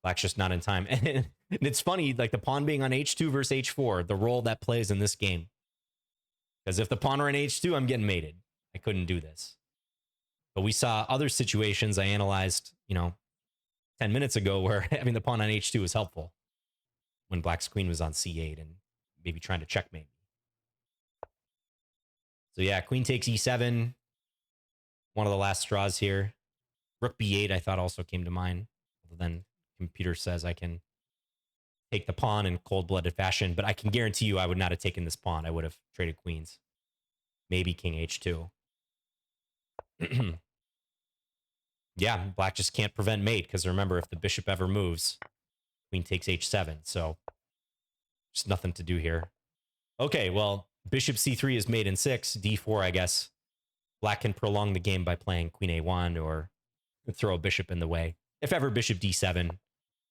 Black's just not in time. And it's funny, like the pawn being on h2 versus h4, the role that plays in this game. Because if the pawn were in h2, I'm getting mated. I couldn't do this. But we saw other situations I analyzed, 10 minutes ago where having the pawn on h2 was helpful. When black's queen was on c8 and maybe trying to checkmate me. So yeah, queen takes e7. One of the last straws here. Rook b8 I thought also came to mind. Other than computer says I can take the pawn in cold-blooded fashion, but I can guarantee you I would not have taken this pawn. I would have traded queens. Maybe king h2. Yeah, black just can't prevent mate, because remember, if the bishop ever moves, queen takes h7, so just nothing to do here. Okay, well, bishop c3 is mate in 6, d4, I guess. Black can prolong the game by playing queen a1 or throw a bishop in the way. If ever bishop d7,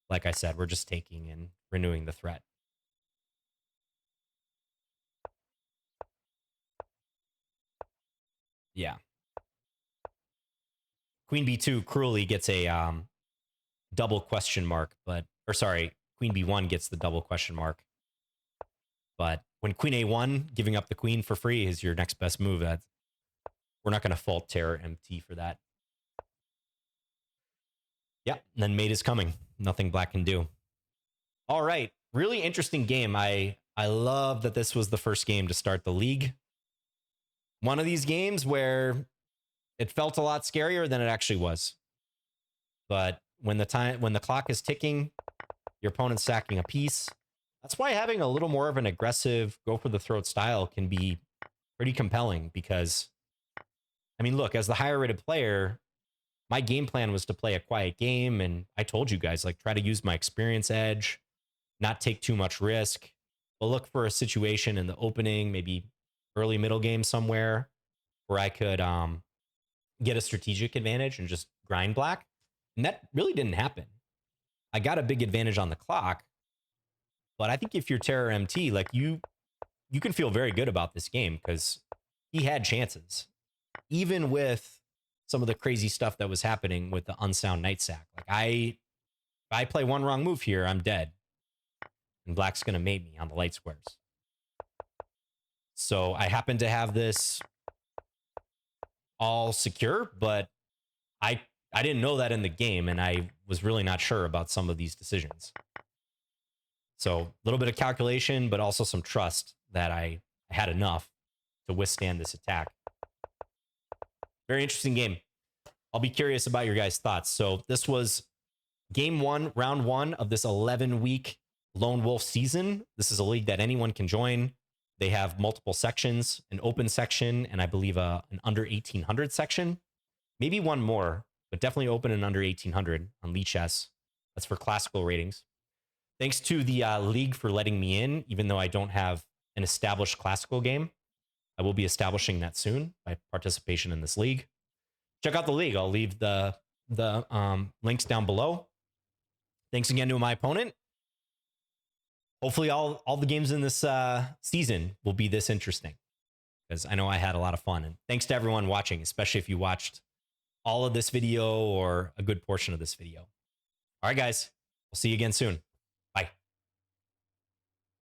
like I said, we're just taking and renewing the threat. Yeah. Queen b2 cruelly gets a double question mark, queen b1 gets the double question mark. But when queen a1, giving up the queen for free is your next best move, we're not going to fault Terra MT for that. Yeah, and then mate is coming. Nothing black can do. All right, really interesting game. I love that this was the first game to start the league. One of these games where it felt a lot scarier than it actually was. But when the clock is ticking, your opponent's sacking a piece. That's why having a little more of an aggressive, go for the throat style can be pretty compelling, because, I mean, look, as the higher rated player, my game plan was to play a quiet game, and I told you guys, like, try to use my experience edge, not take too much risk, but look for a situation in the opening, maybe early middle game somewhere, where I could get a strategic advantage and just grind black. And that really didn't happen. I got a big advantage on the clock, but I think if you're Terror MT, like you can feel very good about this game, because he had chances, even with some of the crazy stuff that was happening with the unsound knight sack. Like if I play one wrong move here, I'm dead, and black's gonna mate me on the light squares. So I happen to have this all secure, but I didn't know that in the game, and I was really not sure about some of these decisions. So a little bit of calculation, but also some trust that I had enough to withstand this attack. Very interesting game. I'll be curious about your guys' thoughts. So this was game one, round one of this 11-week Lone Wolf season. This is a league that anyone can join. They have multiple sections, an open section, and I believe an under 1800 section. Maybe one more, but definitely open and under 1800 on League Chess. That's for classical ratings. Thanks to the league for letting me in, even though I don't have an established classical game. I will be establishing that soon by participation in this league. Check out the league. I'll leave the links down below. Thanks again to my opponent. Hopefully all the games in this season will be this interesting, because I know I had a lot of fun. And thanks to everyone watching, especially if you watched all of this video or a good portion of this video. All right, guys, we'll see you again soon.